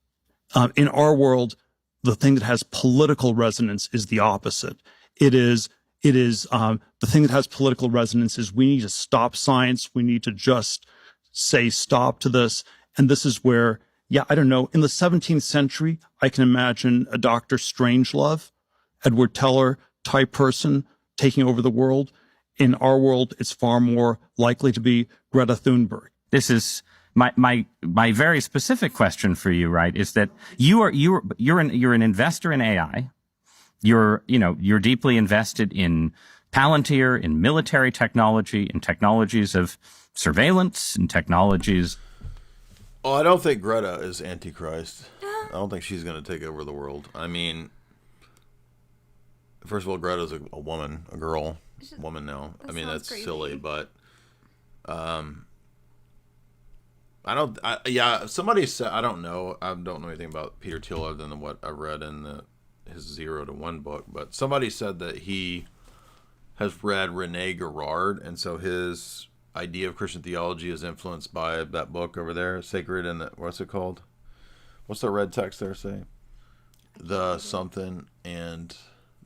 In our world, the thing that has political resonance is the opposite. It is the thing that has political resonance is we need to stop science. We need to just say stop to this. And this is where, yeah, I don't know. In the 17th century, I can imagine a Dr. Strangelove, Edward Teller type person taking over the world. In our world, it's far more likely to be Greta Thunberg. This is my very specific question for you, right? Is that you're an investor in AI. You're deeply invested in Palantir, in military technology, in technologies of surveillance, and technologies. Oh, I don't think Greta is Antichrist. I don't think she's going to take over the world. I mean, first of all, Greta's a woman, a girl, woman now. I mean, that's crazy. Silly, but somebody said, I don't know anything about Peter Thiel other than what I read in his 0 to 1 book, but somebody said that he has read Rene Girard, and so his idea of Christian theology is influenced by that book over there, Sacred, and what's it called? What's the red text there say? The something and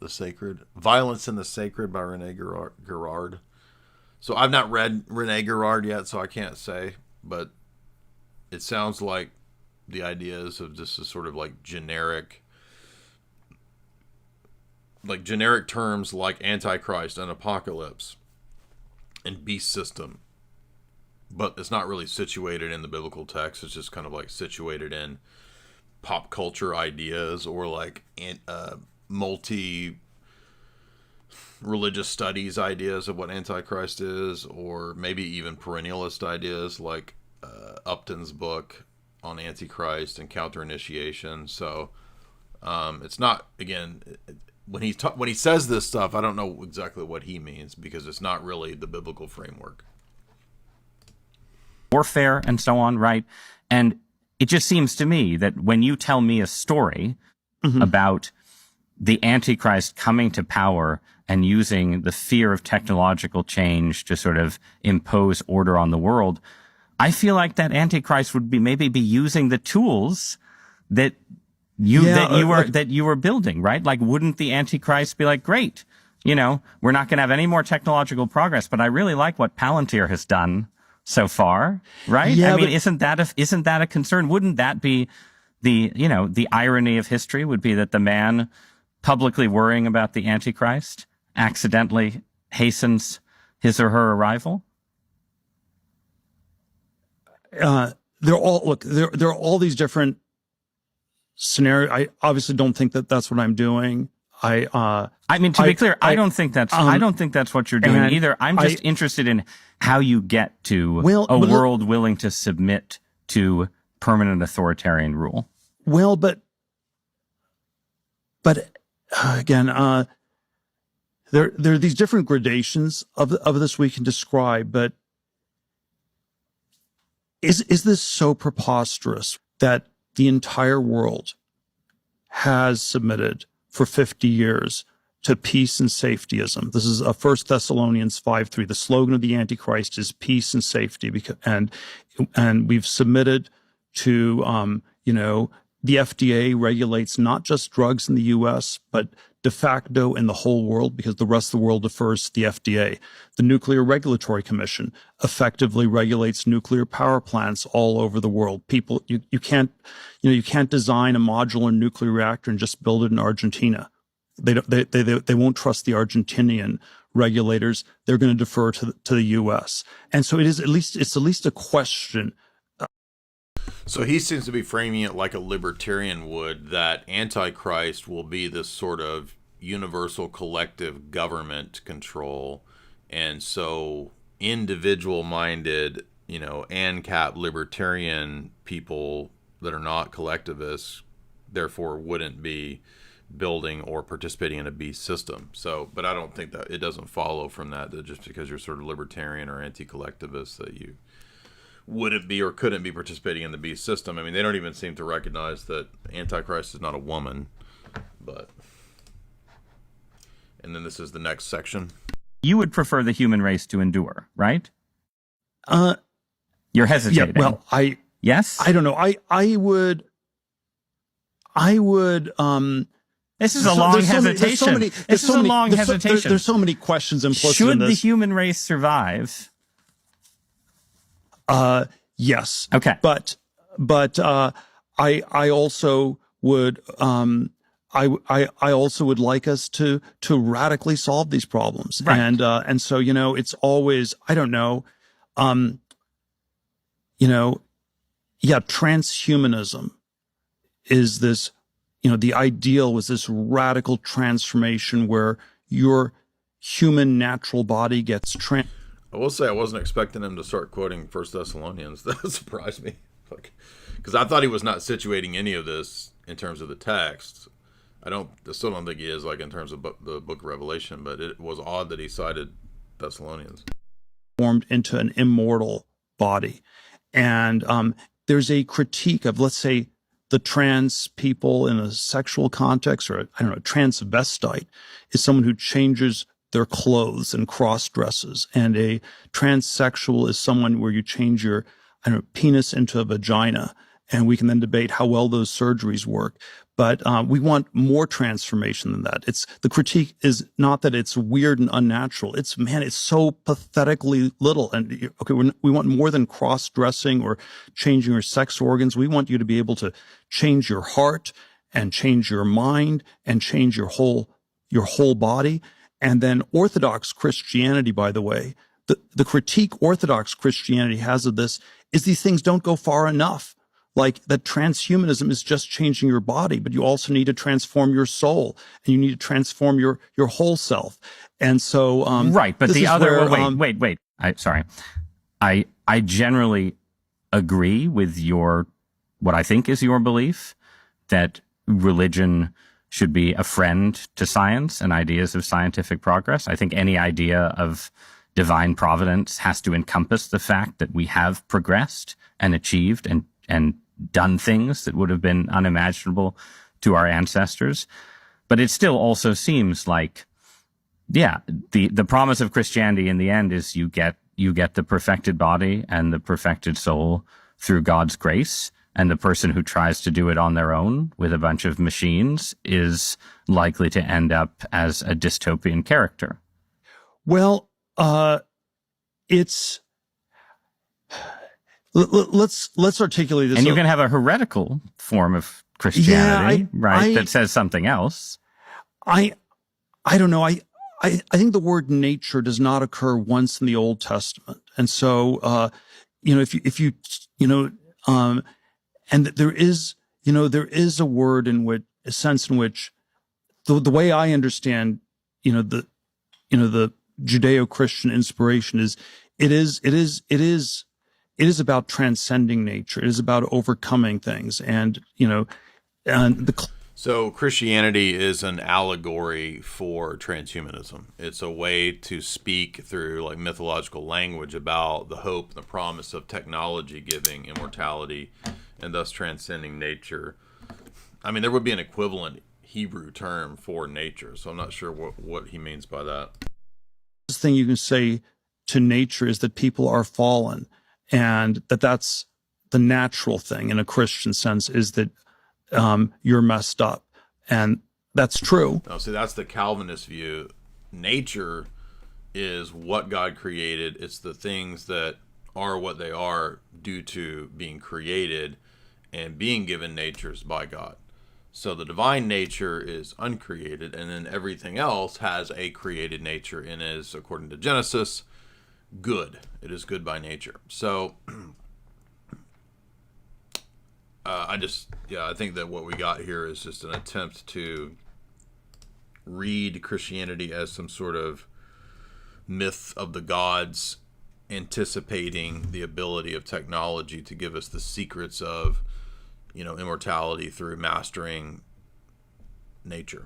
the sacred. Violence and the Sacred by Rene Girard. So I've not read Rene Girard yet, so I can't say, but it sounds like the ideas of just a sort of like generic terms like Antichrist and Apocalypse and beast system, but it's not really situated in the biblical text. It's just kind of like situated in pop culture ideas or like multi religious studies ideas of what Antichrist is, or maybe even perennialist ideas like Upton's book on Antichrist and counter initiation. So it's not, again, when he says this stuff, I don't know exactly what he means because it's not really the biblical framework. Warfare and so on, right? And it just seems to me that when you tell me a story about the Antichrist coming to power and using the fear of technological change to sort of impose order on the world, I feel like that Antichrist would maybe be using the tools that you were building, right? Like, wouldn't the Antichrist be like, great, we're not going to have any more technological progress, but I really like what Palantir has done so far, right? Yeah, I mean, isn't that a concern? Wouldn't that be the irony of history would be that the man publicly worrying about the Antichrist accidentally hastens his or her arrival? There are all these different scenarios. I obviously don't think that that's what I'm doing. I mean, to be clear, I don't think that's what you're doing either. I'm just interested in how you get to a world willing to submit to permanent authoritarian rule. Well, but again, there are these different gradations of this we can describe, but is this so preposterous that the entire world has submitted for 50 years to peace and safetyism. This is 1 Thessalonians 5:3. The slogan of the Antichrist is peace and safety, and we've submitted to, the FDA regulates not just drugs in the U.S., but de facto in the whole world, because the rest of the world defers to the FDA. The Nuclear Regulatory Commission effectively regulates nuclear power plants all over the world. People, you can't design a modular nuclear reactor and just build it in Argentina. They won't trust the Argentinian regulators. They're going to defer to the U.S. And so it's at least a question. So he seems to be framing it like a libertarian would, that Antichrist will be this sort of universal collective government control. And so individual-minded, ANCAP libertarian people that are not collectivists, therefore wouldn't be building or participating in a beast system. So, but I don't think that it doesn't follow from that just because you're sort of libertarian or anti-collectivist that you wouldn't be or couldn't be participating in the beast system. I mean, they don't even seem to recognize that Antichrist is not a woman. But, and then this is the next section. You would prefer the human race to endure, right? You're hesitating. Yeah, well, yes? I don't know. I would. This is a long hesitation. This is a long hesitation. There's so many questions implicit in Should this. the human race survive? Yes. Okay. But I also would I also would like us to radically solve these problems. Right. And so, it's always, I don't know, transhumanism is this, the ideal was this radical transformation where your human natural body gets I will say I wasn't expecting him to start quoting 1 Thessalonians. That surprised me, because I thought he was not situating any of this in terms of the text. I still don't think he is, in terms of the book of Revelation, but it was odd that he cited Thessalonians. Formed into an immortal body. And there's a critique of, let's say, the trans people in a sexual context, or a transvestite is someone who changes their clothes and cross dresses, and a transsexual is someone where you change your penis into a vagina, and we can then debate how well those surgeries work. But we want more transformation than that. The critique is not that it's weird and unnatural. It's so pathetically little. And we want more than cross dressing or changing your sex organs. We want you to be able to change your heart and change your mind and change your whole body. And then Orthodox Christianity, by the way, the critique Orthodox Christianity has of this is these things don't go far enough. Like that transhumanism is just changing your body, but you also need to transform your soul, and you need to transform your whole self. And so, right. But the other, wait. I generally agree with what I think is your belief, that religion should be a friend to science and ideas of scientific progress. I think any idea of divine providence has to encompass the fact that we have progressed and achieved and done things that would have been unimaginable to our ancestors. But it still also seems like, the promise of Christianity in the end is you get the perfected body and the perfected soul through God's grace. And the person who tries to do it on their own with a bunch of machines is likely to end up as a dystopian character. Well, it's... Let's articulate this. And you can have a heretical form of Christianity, that says something else. I don't know. I think the word nature does not occur once in the Old Testament. And so, if you and there is a word a sense in which the way I understand, the Judeo-Christian inspiration is, it is about transcending nature. It is about overcoming things. So Christianity is an allegory for transhumanism. It's a way to speak through mythological language about the hope and the promise of technology giving immortality and thus transcending nature. I mean, there would be an equivalent Hebrew term for nature. So I'm not sure what he means by that. The thing you can say to nature is that people are fallen, and that's the natural thing in a Christian sense, is that you're messed up. And that's true. No, see, that's the Calvinist view. Nature is what God created. It's the things that are what they are due to being created and being given natures by God. So the divine nature is uncreated, and then everything else has a created nature and is, according to Genesis, good. It is good by nature. So I think that what we got here is just an attempt to read Christianity as some sort of myth of the gods, anticipating the ability of technology to give us the secrets of, immortality through mastering nature.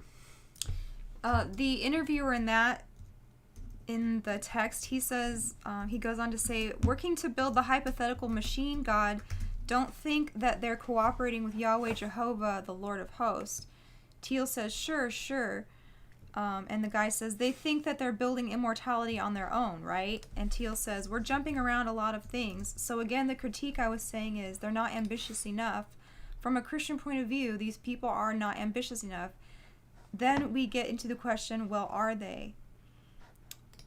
The interviewer in the text, he says, he goes on to say, working to build the hypothetical machine god, don't think that they're cooperating with Yahweh Jehovah, the Lord of hosts. Thiel says, sure. And the guy says, they think that they're building immortality on their own, right? And Thiel says, we're jumping around a lot of things. So again, the critique I was saying is they're not ambitious enough. From a Christian point of view, these people are not ambitious enough. Then we get into the question, well, are they?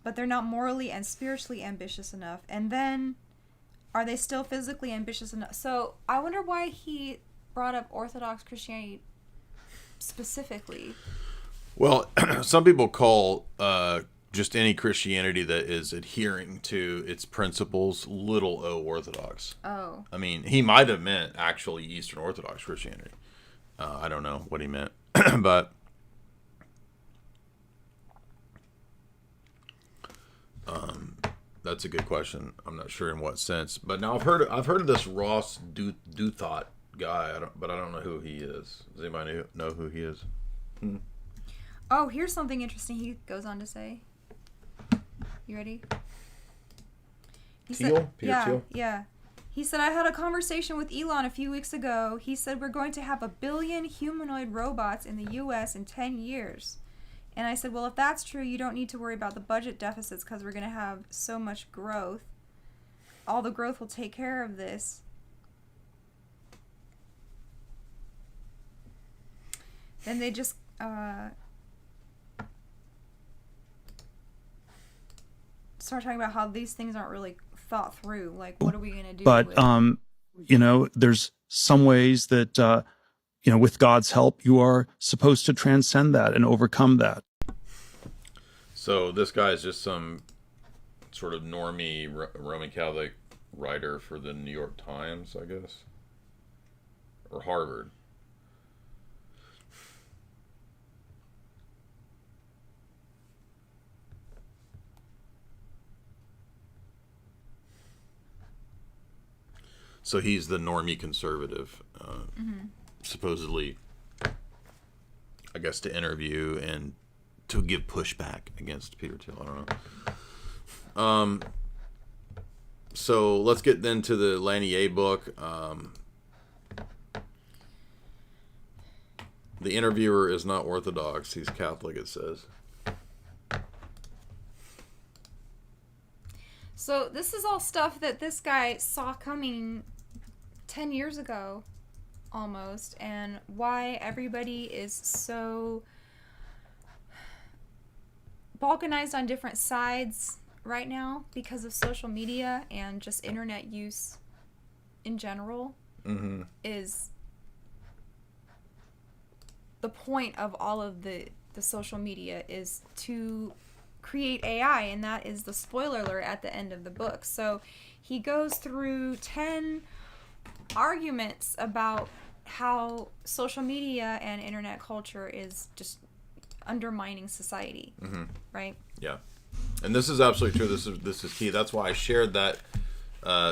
But they're not morally and spiritually ambitious enough. And then, are they still physically ambitious enough? So I wonder why he brought up Orthodox Christianity specifically. Well, some people call just any Christianity that is adhering to its principles little o Orthodox. Oh. I mean, he might have meant actually Eastern Orthodox Christianity. I don't know what he meant, but that's a good question. I'm not sure in what sense. But now I've heard of this Ross Douthat guy, but I don't know who he is. Does anybody know who he is? Oh, here's something interesting he goes on to say. You ready? Thiel? Thiel? Yeah. He said, I had a conversation with Elon a few weeks ago. He said, we're going to have 1 billion humanoid robots in the U.S. in 10 years. And I said, well, if that's true, you don't need to worry about the budget deficits because we're going to have so much growth. All the growth will take care of this. Then they just... start talking about how these things aren't really thought through. Like, what are we going to do? But, there's some ways that, with God's help, you are supposed to transcend that and overcome that. So this guy is just some sort of normie Roman Catholic writer for the New York Times, I guess, or Harvard. So he's the normie conservative, supposedly, I guess, to interview and to give pushback against Peter Thiel. I don't know. So let's get then to the Lanier book. The interviewer is not Orthodox. He's Catholic, it says. So this is all stuff that this guy saw coming 10 years ago, almost, and why everybody is so balkanized on different sides right now because of social media and just internet use in general is the point of all of the social media is to create AI, and that is the spoiler alert at the end of the book. So he goes through 10 arguments about how social media and internet culture is just undermining society, right? Yeah, and this is absolutely true. This is key. That's why I shared that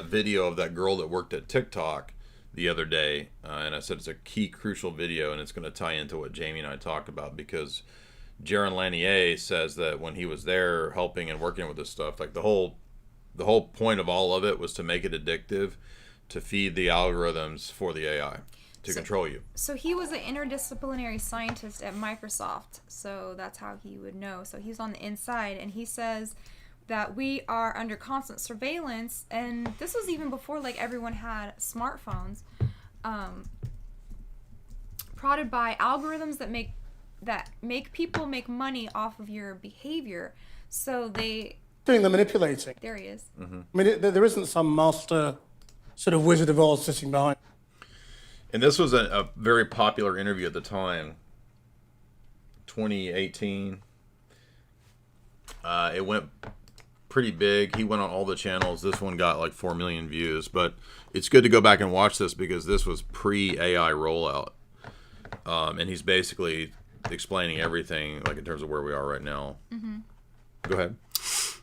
video of that girl that worked at TikTok the other day, and I said it's a key, crucial video, and it's going to tie into what Jamie and I talked about, because Jaron Lanier says that when he was there helping and working with this stuff, like the whole point of all of it was to make it addictive, to feed the algorithms for the AI. to control you. So he was an interdisciplinary scientist at Microsoft, so that's how he would know. So he's on the inside, and he says that we are under constant surveillance, and this was even before like everyone had smartphones, prodded by algorithms that make people make money off of your behavior. So they doing the manipulating. There he is. I mean, there isn't some master sort of Wizard of Oz sitting behind. And this was a very popular interview at the time, 2018. It went pretty big. He went on all the channels. This one got like 4 million views. But it's good to go back and watch this because this was pre-AI rollout. And he's basically explaining everything, like in terms of where we are right now. Go ahead.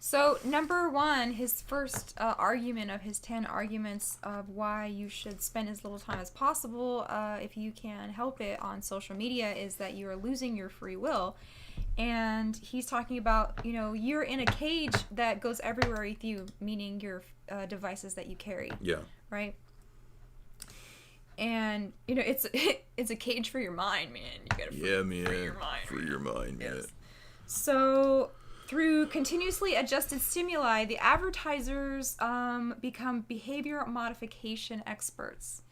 So number one, his first argument of his 10 arguments of why you should spend as little time as possible, if you can help it, on social media is that you are losing your free will. And he's talking about, you're in a cage that goes everywhere with you, meaning your devices that you carry. Yeah. Right? And, it's a cage for your mind, man. You gotta free your mind. Free your mind, man. Yes. So through continuously adjusted stimuli, the advertisers become behavior modification experts.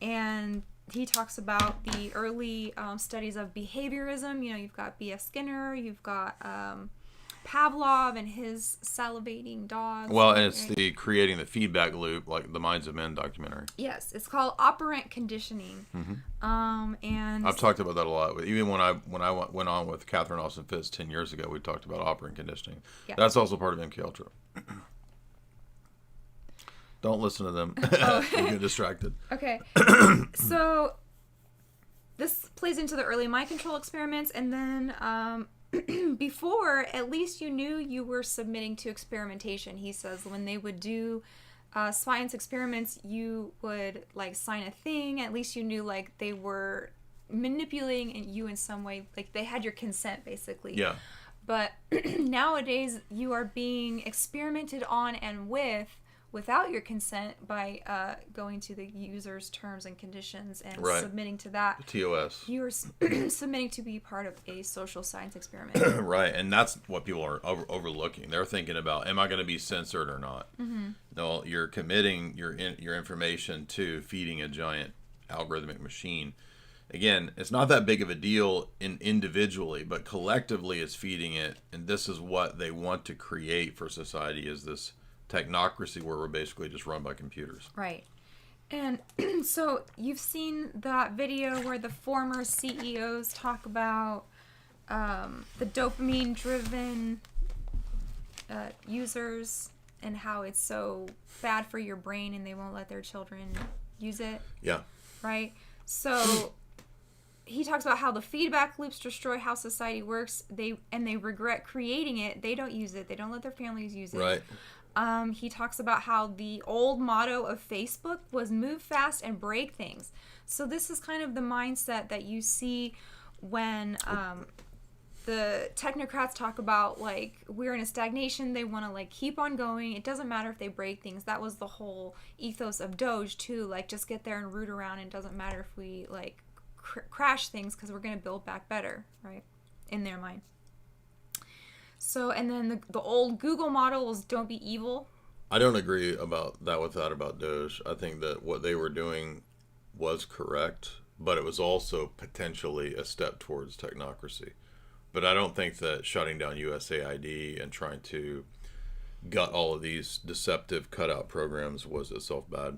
And he talks about the early studies of behaviorism. You've got B.F. Skinner, you've got Pavlov and his salivating dogs. Well, and it's the creating the feedback loop, like the Minds of Men documentary. Yes, it's called operant conditioning. And I've talked about that a lot. Even when I went on with Catherine Austin Fitz 10 years ago, we talked about operant conditioning. Yeah. That's also part of MK Ultra. Don't listen to them. You get distracted. Okay. So this plays into the early mind control experiments, and then before, at least you knew you were submitting to experimentation. He says when they would do science experiments, you would like sign a thing. At least you knew like they were manipulating you in some way. Like they had your consent, basically. Yeah. But nowadays, you are being experimented on and without your consent by going to the user's terms and conditions and submitting to that. The TOS. You are submitting to be part of a social science experiment. Right, and that's what people are overlooking. They're thinking about, am I going to be censored or not? No, you're committing your information to feeding a giant algorithmic machine. Again, it's not that big of a deal individually, but collectively it's feeding it, and this is what they want to create for society, is this technocracy where we're basically just run by computers. Right. And so you've seen that video where the former CEOs talk about the dopamine driven users and how it's so bad for your brain and they won't let their children use it. Yeah. Right? So he talks about how the feedback loops destroy how society works. They regret creating it. They don't use it. They don't let their families use it. Right. He talks about how the old motto of Facebook was move fast and break things. So this is kind of the mindset that you see when the technocrats talk about like we're in a stagnation. They want to like keep on going. It doesn't matter if they break things. That was the whole ethos of Doge too. Like just get there and root around. It doesn't matter if we like crash things because we're going to build back better, right? In their mind. So, and then the old Google model was don't be evil. I don't agree about Doge. I think that what they were doing was correct, but it was also potentially a step towards technocracy. But I don't think that shutting down USAID and trying to gut all of these deceptive cutout programs was itself bad.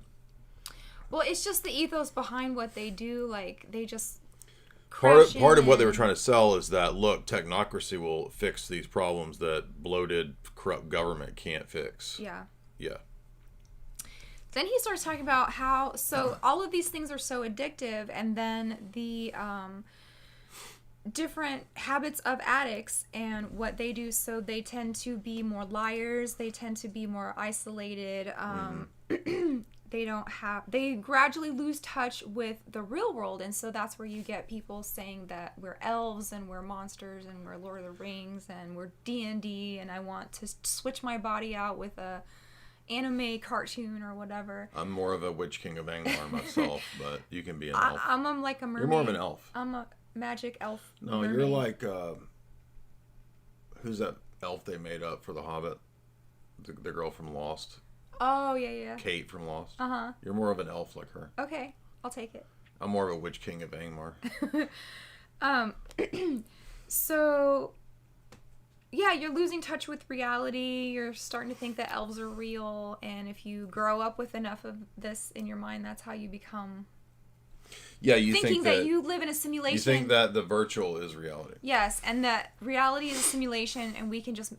Well, it's just the ethos behind what they do. Like, they just... Part of what they were trying to sell is that, look, technocracy will fix these problems that bloated, corrupt government can't fix. Yeah. Yeah. Then he starts talking about how, so all of these things are so addictive, and then the different habits of addicts and what they do, so they tend to be more liars, they tend to be more isolated, they gradually lose touch with the real world, and so that's where you get people saying that we're elves and we're monsters and we're Lord of the Rings and we're D&D and I want to switch my body out with a anime cartoon or whatever. I'm more of a Witch King of Angmar myself, but you can be an elf. I'm like a mermaid. You're more of an elf. I'm a magic elf. No, mermaid. you're like who's that elf they made up for The Hobbit? The girl from Lost. Oh yeah. Kate from Lost. Uh-huh. You're more of an elf like her. Okay, I'll take it. I'm more of a Witch King of Angmar. So, yeah, you're losing touch with reality. You're starting to think that elves are real, and if you grow up with enough of this in your mind, that's how you become. Yeah, you thinking think that you live in a simulation. You think that the virtual is reality. Yes, and that reality is a simulation, and we can just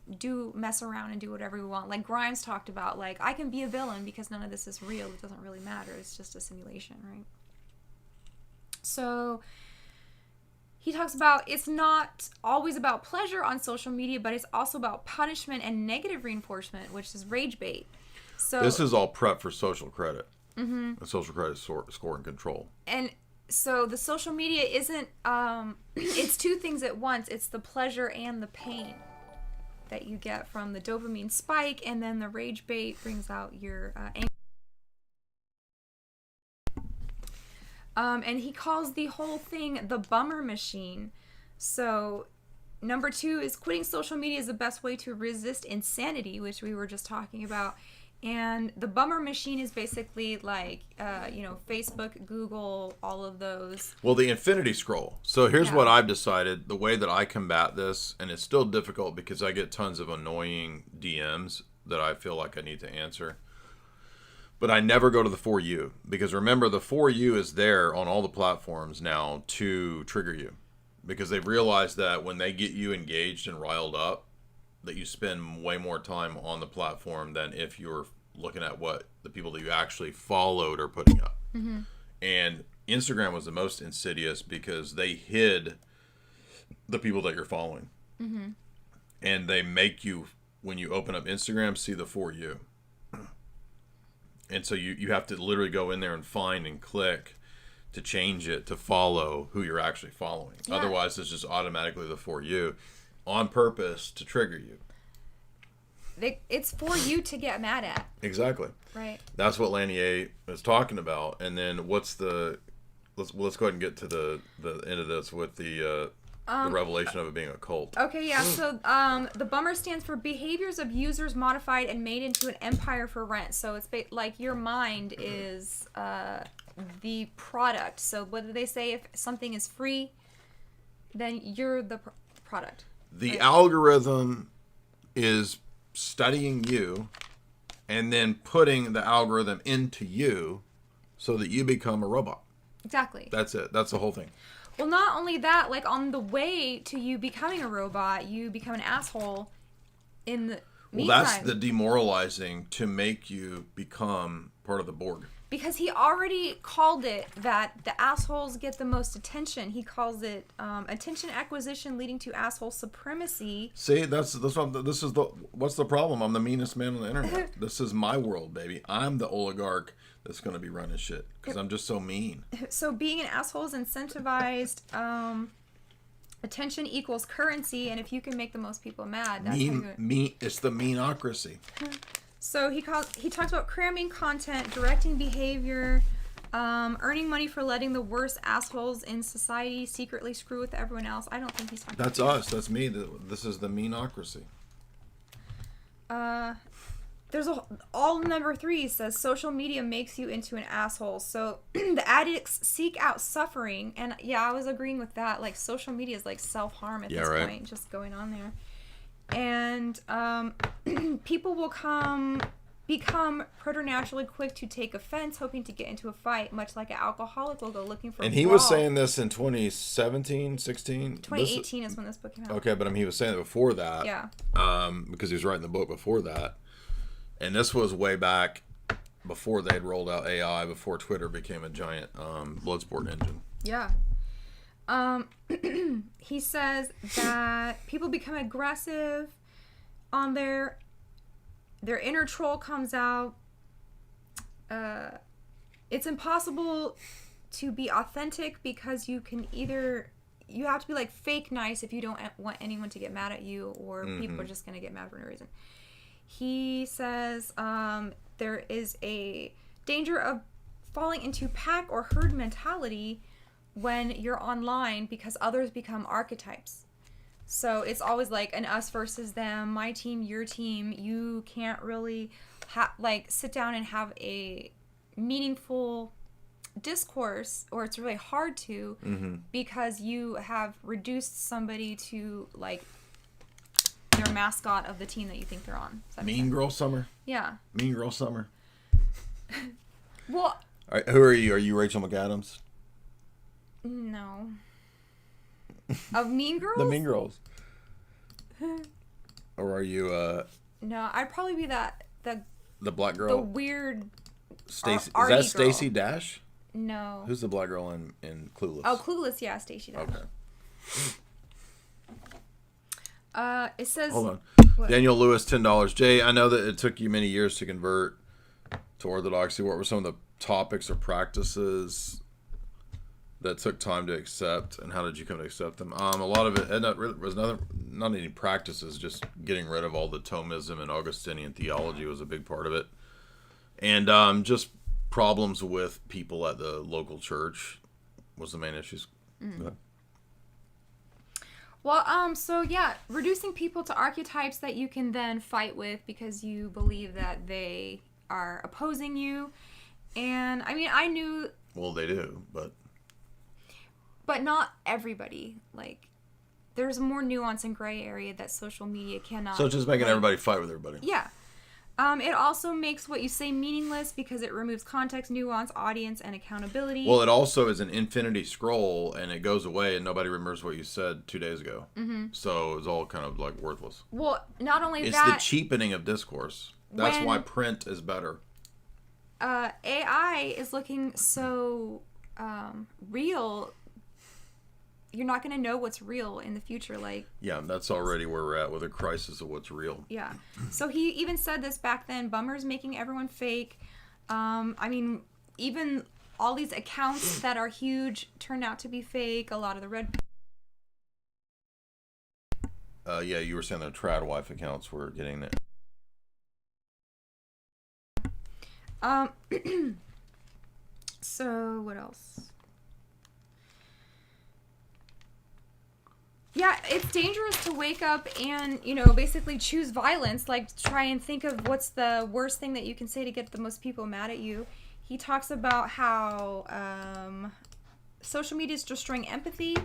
mess around and do whatever we want. Like Grimes talked about, like, I can be a villain because none of this is real. It doesn't really matter. It's just a simulation, right? So he talks about it's not always about pleasure on social media, but it's also about punishment and negative reinforcement, which is rage bait. So this is all prep for social credit. Mm-hmm. And social credit score and control. And so the social media isn't it's two things at once. It's the pleasure and the pain that you get from the dopamine spike, and then the rage bait brings out your anger. And he calls the whole thing the bummer machine. So number 2 is quitting social media is the best way to resist insanity, which we were just talking about. And the bummer machine is basically like, Facebook, Google, all of those. Well, the infinity scroll. So here's what I've decided. The way that I combat this, and it's still difficult because I get tons of annoying DMs that I feel like I need to answer. But I never go to the For You, because remember, the For You is there on all the platforms now to trigger you, because they've realized that when they get you engaged and riled up, that you spend way more time on the platform than if you're looking at what the people that you actually followed are putting up. Mm-hmm. And Instagram was the most insidious because they hid the people that you're following. Mm-hmm. And they make you, when you open up Instagram, see the For You. And so you have to literally go in there and find and click to change it to follow who you're actually following. Yeah. Otherwise, it's just automatically the For You on purpose to trigger you. It's for you to get mad at. Exactly. Right. That's what Lanier is talking about. And then let's go ahead and get to the end of this with the revelation of it being a cult. Okay, yeah. So the bummer stands for behaviors of users modified and made into an empire for rent. So it's like your mind is the product. So what do they say? If something is free, then you're the product. The algorithm is studying you and then putting the algorithm into you so that you become a robot. Exactly. That's it. That's the whole thing. Well, not only that, like on the way to you becoming a robot, you become an asshole in the meantime. Well, that's the demoralizing to make you become part of the Borg. Because he already called it that the assholes get the most attention. He calls it attention acquisition leading to asshole supremacy. See, what's the problem? I'm the meanest man on the internet. This is my world, baby. I'm the oligarch that's going to be running shit because I'm just so mean. So being an asshole is incentivized. Attention equals currency, and if you can make the most people mad, that's it's the meanocracy. So he talks about cramming content, directing behavior, earning money for letting the worst assholes in society secretly screw with everyone else. I don't think he's talking about us. That's me. This is the meanocracy. There's all number 3 says social media makes you into an asshole. So the addicts seek out suffering. And yeah, I was agreeing with that. Like social media is like self-harm at this point, just going on there. And people will become preternaturally quick to take offense, hoping to get into a fight, much like an alcoholic will go looking for a And he was saying this in 2017, 16? 2018 is when this book came out. Okay, but he was saying it before that. Yeah. Because he was writing the book before that. And this was way back before they'd rolled out AI, before Twitter became a giant Bloodsport engine. Yeah. He says that people become aggressive on their inner troll comes out. It's impossible to be authentic because you have to be like fake nice if you don't want anyone to get mad at you, or people are just going to get mad for no reason. He says there is a danger of falling into pack or herd mentality when you're online because others become archetypes. So it's always like an us versus them, my team, your team. You can't really sit down and have a meaningful discourse, or it's really hard to, because you have reduced somebody to like their mascot of the team that you think they're on. Mean Girl Summer. Yeah. Mean Girl Summer. Well, All right, who are you? Are you Rachel McAdams? no. Of Mean Girls? The Mean Girls. Or are you No, I'd probably be the black girl? the weird Stacy. Is arty that girl. Stacy Dash? No. Who's the black girl in Clueless? Oh, Clueless, yeah, Stacey Dash. Okay. It says. Hold on. What? Daniel Lewis, $10. Jay, I know that it took you many years to convert to Orthodoxy. What were some of the topics or practices that took time to accept, and how did you come to accept them? A lot of it was not any practices, just getting rid of all the Thomism and Augustinian theology was a big part of it. And just problems with people at the local church was the main issues. Well, so yeah, reducing people to archetypes that you can then fight with because you believe that they are opposing you. And I mean, I knew. Well, they do, but not everybody. Like, there's more nuance and gray area that social media cannot. So it's just making everybody fight with everybody. Yeah. It also makes what you say meaningless because it removes context, nuance, audience, and accountability. Well, it also is an infinity scroll, and it goes away, and nobody remembers what you said 2 days ago. So it's all kind of like worthless. Well, not only It's that, the cheapening of discourse. That's why print is better. AI is looking so real. You're not going to know what's real in the future. Like, Yeah, that's already where we're at with a crisis of what's real. yeah. So he even said this back then. Bummer's making everyone fake. I mean, even all these accounts that are huge turned out to be fake. A lot of the red. Yeah, you were saying the trad wife accounts were getting it. So what else? Yeah, it's dangerous to wake up and, basically choose violence. Like, try and think of what's the worst thing that you can say to get the most people mad at you. He talks about how social media is destroying empathy.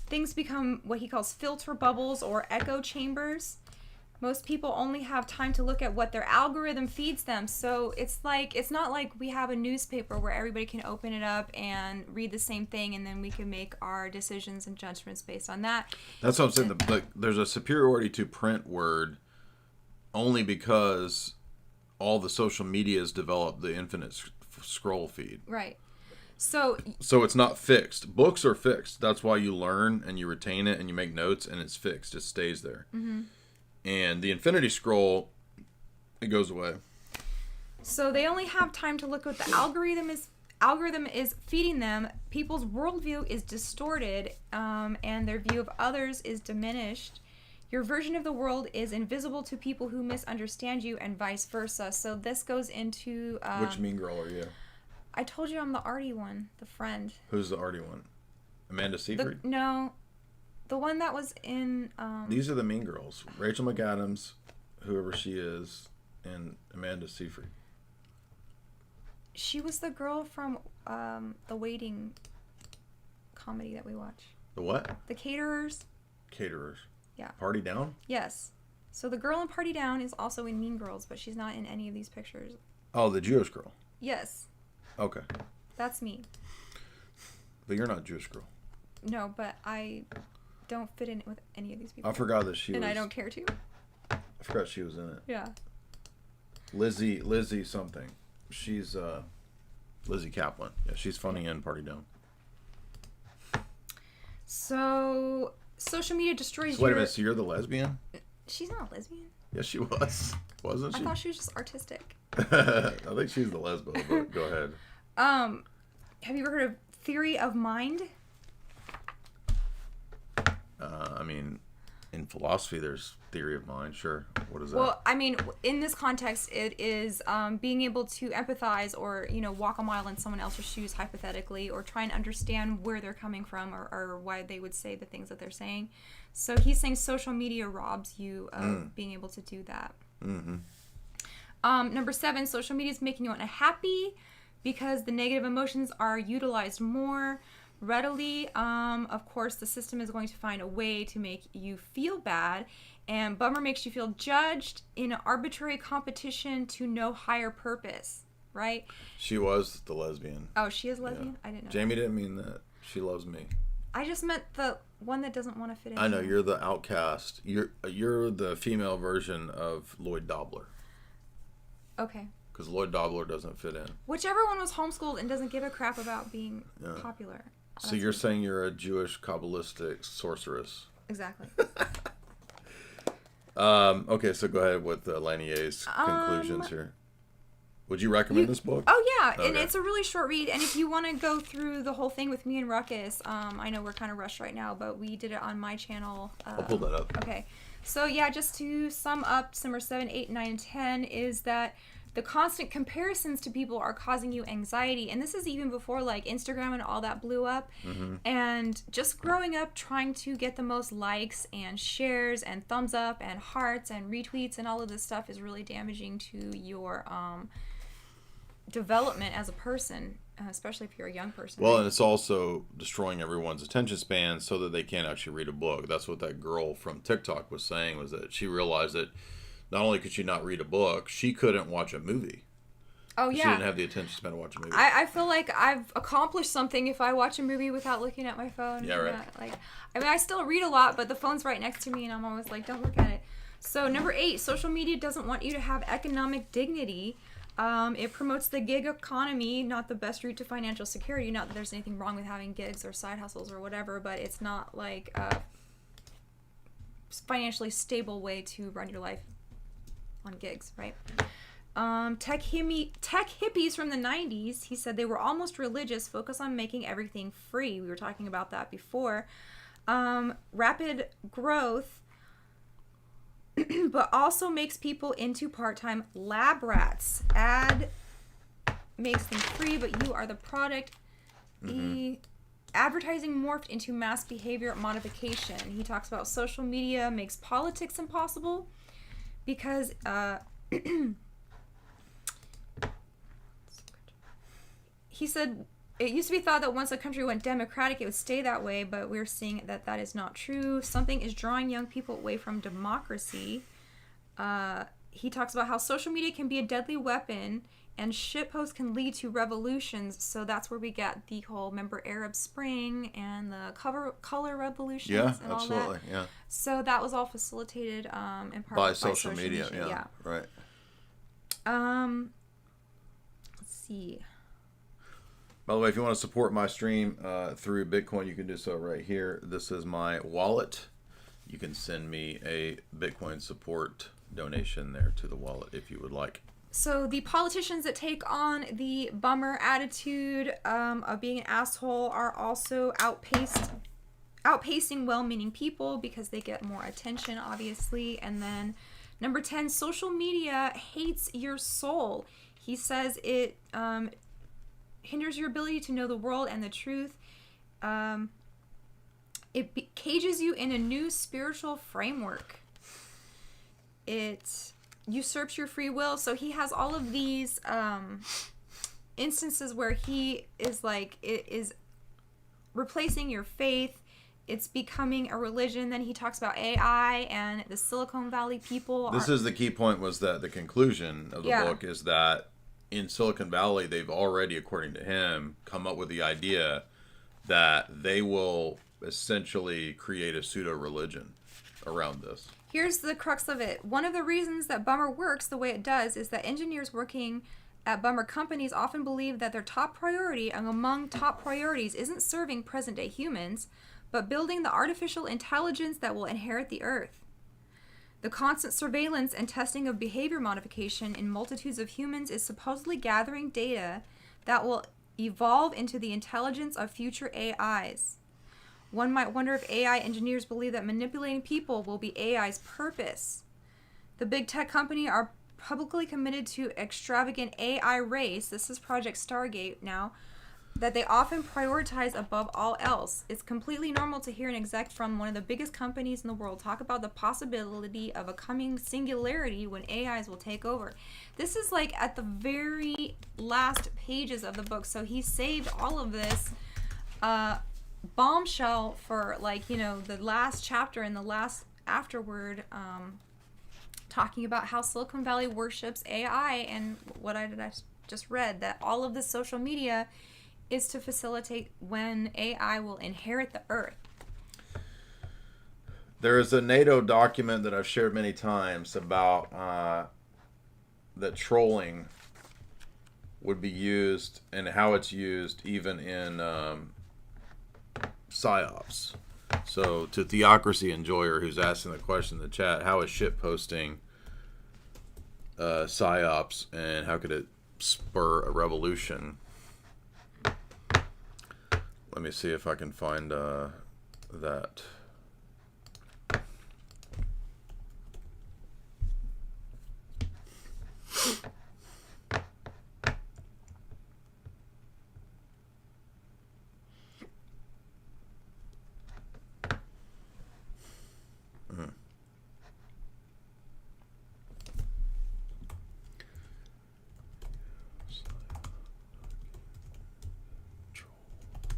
Things become what he calls filter bubbles or echo chambers. Most people only have time to look at what their algorithm feeds them. So it's not like we have a newspaper where everybody can open it up and read the same thing, and then we can make our decisions and judgments based on that. That's what I'm saying. There's a superiority to print word only because all the social media has developed the infinite scroll feed. Right. So it's not fixed. Books are fixed. That's why you learn and you retain it and you make notes, and it's fixed. It stays there. And the infinity scroll, it goes away. So they only have time to look at what the algorithm is feeding them. People's worldview is distorted, and their view of others is diminished. Your version of the world is invisible to people who misunderstand you, and vice versa. So this goes into Which mean girl are you? I told you I'm the arty one, the friend. Who's the arty one? Amanda Seyfried? No. The one that was in... These are the mean girls. Rachel McAdams, whoever she is, and Amanda Seyfried. She was the girl from the Waiting comedy that we watch. The what? The Caterers. Caterers. Yeah. Party Down? Yes. So the girl in Party Down is also in Mean Girls, but she's not in any of these pictures. Oh, the Jewish girl. Yes. Okay. That's me. But you're not a Jewish girl. No, but I don't fit in with any of these people. I forgot that she was... And I don't care to. I forgot she was in it. Yeah. Lizzie something. She's Lizzie Kaplan. Yeah, she's funny in Party Down. So social media destroys Wait a minute, so you're the lesbian? She's not a lesbian. Yes, she was. Wasn't she? I thought she was just artistic. I think she's the lesbo, but go ahead. Have you ever heard of theory of mind? I mean, In philosophy, there's theory of mind. Sure. What is that? Well, I mean, in this context, it is being able to empathize or, walk a mile in someone else's shoes, hypothetically, or try and understand where they're coming from or why they would say the things that they're saying. So he's saying social media robs you of being able to do that. Mm-hmm. Number 7, social media is making you unhappy because the negative emotions are utilized more readily. Of course, the system is going to find a way to make you feel bad, and bummer makes you feel judged in an arbitrary competition to no higher purpose, right? She was the lesbian. Oh, she is lesbian? Yeah. I didn't know. Jamie didn't mean that. She loves me. I just meant the one that doesn't want to fit in. I know, you're the outcast. You're the female version of Lloyd Dobler. Okay. Because Lloyd Dobler doesn't fit in. Whichever one was homeschooled and doesn't give a crap about being popular. So you're saying you're a Jewish Kabbalistic sorceress. Exactly. Okay, so go ahead with Lanier's conclusions here. Would you recommend this book? Oh, yeah. Okay. And it's a really short read. And if you want to go through the whole thing with me and Ruckus, I know we're kind of rushed right now, but we did it on my channel. I'll pull that up. Okay. So, yeah, just to sum up, number 7, 8, 9, and 10 is that the constant comparisons to people are causing you anxiety. And this is even before, like, Instagram and all that blew up. Mm-hmm. And just growing up trying to get the most likes and shares and thumbs up and hearts and retweets and all of this stuff is really damaging to your development as a person, especially if you're a young person. Well, and it's also destroying everyone's attention span so that they can't actually read a book. That's what that girl from TikTok was saying, was that she realized that not only could she not read a book, she couldn't watch a movie. Oh, yeah. She didn't have the attention span to watch a movie. I feel like I've accomplished something if I watch a movie without looking at my phone. Yeah, right. I still read a lot, but the phone's right next to me, and I'm always like, don't look at it. So, number 8, social media doesn't want you to have economic dignity. It promotes the gig economy, not the best route to financial security. Not that there's anything wrong with having gigs or side hustles or whatever, but it's not like a financially stable way to run your life on gigs, right? Tech hippies from the 90s, he said they were almost religious, focus on making everything free. We were talking about that before. Rapid growth, but also makes people into part-time lab rats. Ad makes them free, but you are the product. Mm-hmm. Advertising morphed into mass behavior modification. He talks about social media makes politics impossible because he said it used to be thought that once a country went democratic, it would stay that way, but we're seeing that that is not true. Something is drawing young people away from democracy. He talks about how social media can be a deadly weapon and shitposts can lead to revolutions. So that's where we get the whole, remember, Arab Spring and the color revolutions and all that. Absolutely, yeah. So that was all facilitated in part by social media. Yeah, right. Let's see. By the way, if you want to support my stream through Bitcoin, you can do so right here. This is my wallet. You can send me a Bitcoin support donation there to the wallet if you would like. So the politicians that take on the bummer attitude of being an asshole are also outpacing well-meaning people because they get more attention, obviously. And then number 10, social media hates your soul. He says it hinders your ability to know the world and the truth. It cages you in a new spiritual framework. It usurps your free will. So he has all of these instances where he is like, it is replacing your faith. It's becoming a religion. Then he talks about AI and the Silicon Valley people. This is the key point, was that the conclusion of the book is that in Silicon Valley, they've already, according to him, come up with the idea that they will essentially create a pseudo-religion around this. Here's the crux of it. One of the reasons that Bummer works the way it does is that engineers working at Bummer companies often believe that their top priority and among top priorities isn't serving present-day humans, but building the artificial intelligence that will inherit the earth. The constant surveillance and testing of behavior modification in multitudes of humans is supposedly gathering data that will evolve into the intelligence of future AIs. One might wonder if AI engineers believe that manipulating people will be AI's purpose. The big tech company are publicly committed to extravagant AI race. This is Project Stargate now. That they often prioritize above all else. It's completely normal to hear an exec from one of the biggest companies in the world talk about the possibility of a coming singularity when AIs will take over. This is like at the very last pages of the book. So he saved all of this bombshell for, like, you know, the last chapter and the last afterword, talking about how Silicon Valley worships AI, and what I just read, that all of this social media is to facilitate when AI will inherit the earth. There is a NATO document that I've shared many times about that trolling would be used and how it's used even in PSYOPs. So to Theocracy Enjoyer, who's asking the question in the chat, how is shit posting PSYOPs, and how could it spur a revolution? Let me see if I can find that.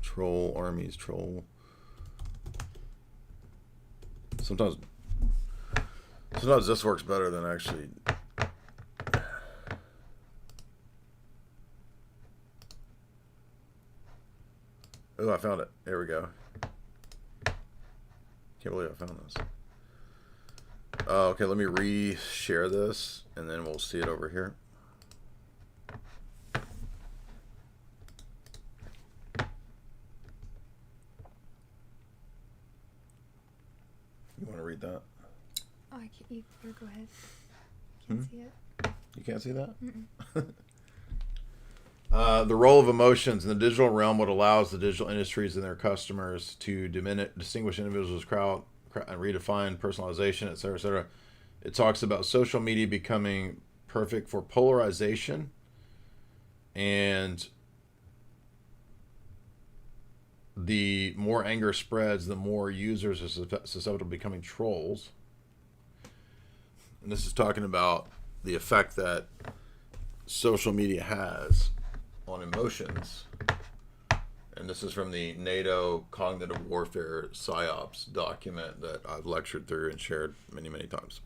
Troll armies, troll. Sometimes this works better than actually. Oh, I found it. There we go. Can't believe I found this. Okay, let me re-share this, and then we'll see it over here. You want to read that? Oh, I can't. You go ahead. Can't see it. You can't see that? The role of emotions in the digital realm, what allows the digital industries and their customers to distinguish individuals, crowd, and redefine personalization, etc., etc. It talks about social media becoming perfect for polarization, and the more anger spreads, the more users are susceptible to becoming trolls. And this is talking about the effect that social media has on emotions. And this is from the NATO Cognitive Warfare PSYOPs document that I've lectured through and shared many, many times.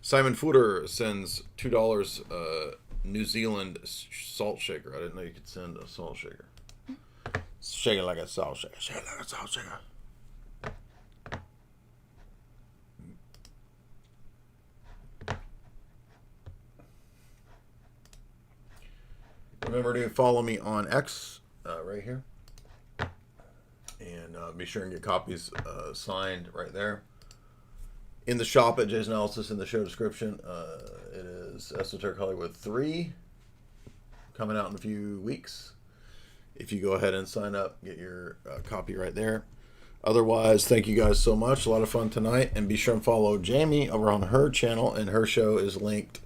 Simon Footer sends $2 New Zealand salt shaker. I didn't know you could send a salt shaker. Shake it like a salt shaker. Shake it like a salt shaker. Remember to follow me on X right here. And be sure and get copies signed right there. In the shop at Jay's Analysis in the show description. It is Esoteric Hollywood 3 coming out in a few weeks. If you go ahead and sign up, get your copy right there. Otherwise, thank you guys so much. A lot of fun tonight. And be sure and follow Jamie over on her channel. And her show is linked.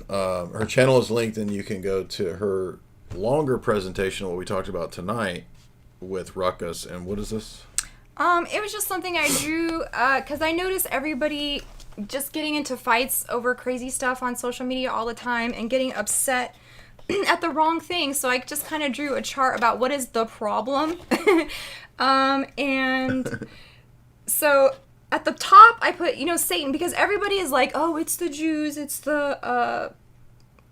Her channel is linked, and you can go to her longer presentation, what we talked about tonight with Ruckus. And what is this? It was just something I drew because I noticed everybody just getting into fights over crazy stuff on social media all the time and getting upset at the wrong thing. So I just kind of drew a chart about what is the problem. And so at the top I put, Satan, because everybody is like, oh, it's the Jews, it's the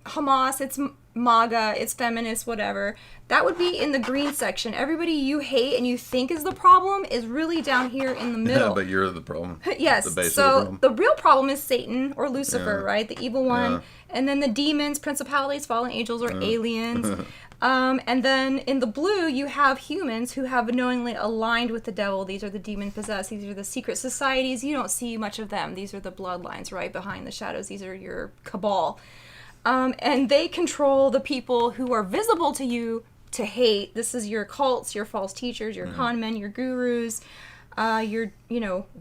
Hamas, it's MAGA, it's feminists, whatever. That would be in the green section. Everybody you hate and you think is the problem is really down here in the middle. Yeah, but you're the problem. Yes. The base so of the problem. The real problem is Satan or Lucifer, right? The evil one. Yeah. And then the demons, principalities, fallen angels, or aliens. And then in the blue, you have humans who have knowingly aligned with the devil. These are the demon possessed. These are the secret societies. You don't see much of them. These are the bloodlines, right? Behind the shadows. These are your cabal. And they control the people who are visible to you to hate. This is your cults, your false teachers, your con men, your gurus, your,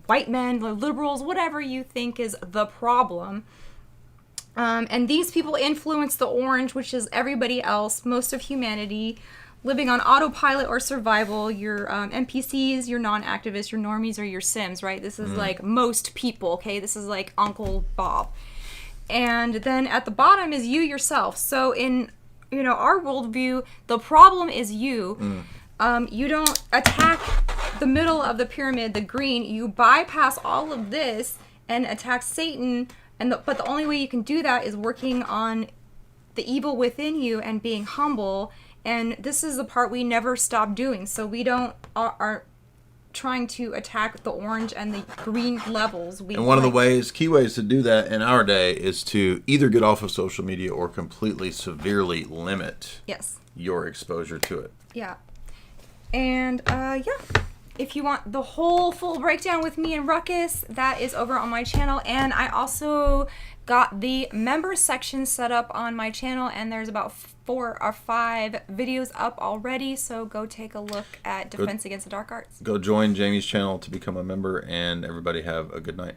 white men, the liberals, whatever you think is the problem. And these people influence the orange, which is everybody else, most of humanity, living on autopilot or survival. Your NPCs, your non-activists, your normies, or your Sims, right? This is like most people, okay? This is like Uncle Bob. And then at the bottom is you yourself. So in, our worldview, the problem is you. You don't attack the middle of the pyramid, the green. You bypass all of this and attack Satan. But the only way you can do that is working on the evil within you and being humble. And this is the part we never stop doing. So we are trying to attack the orange and the green levels. And one of the key ways to do that in our day is to either get off of social media or completely severely limit your exposure to it. Yeah. And if you want the whole full breakdown with me and Ruckus, that is over on my channel. And I also got the member section set up on my channel, and there's about 4 or 5 videos up already. So go take a look at Defense Against the Dark Arts. Go join Jamie's channel to become a member, and everybody have a good night.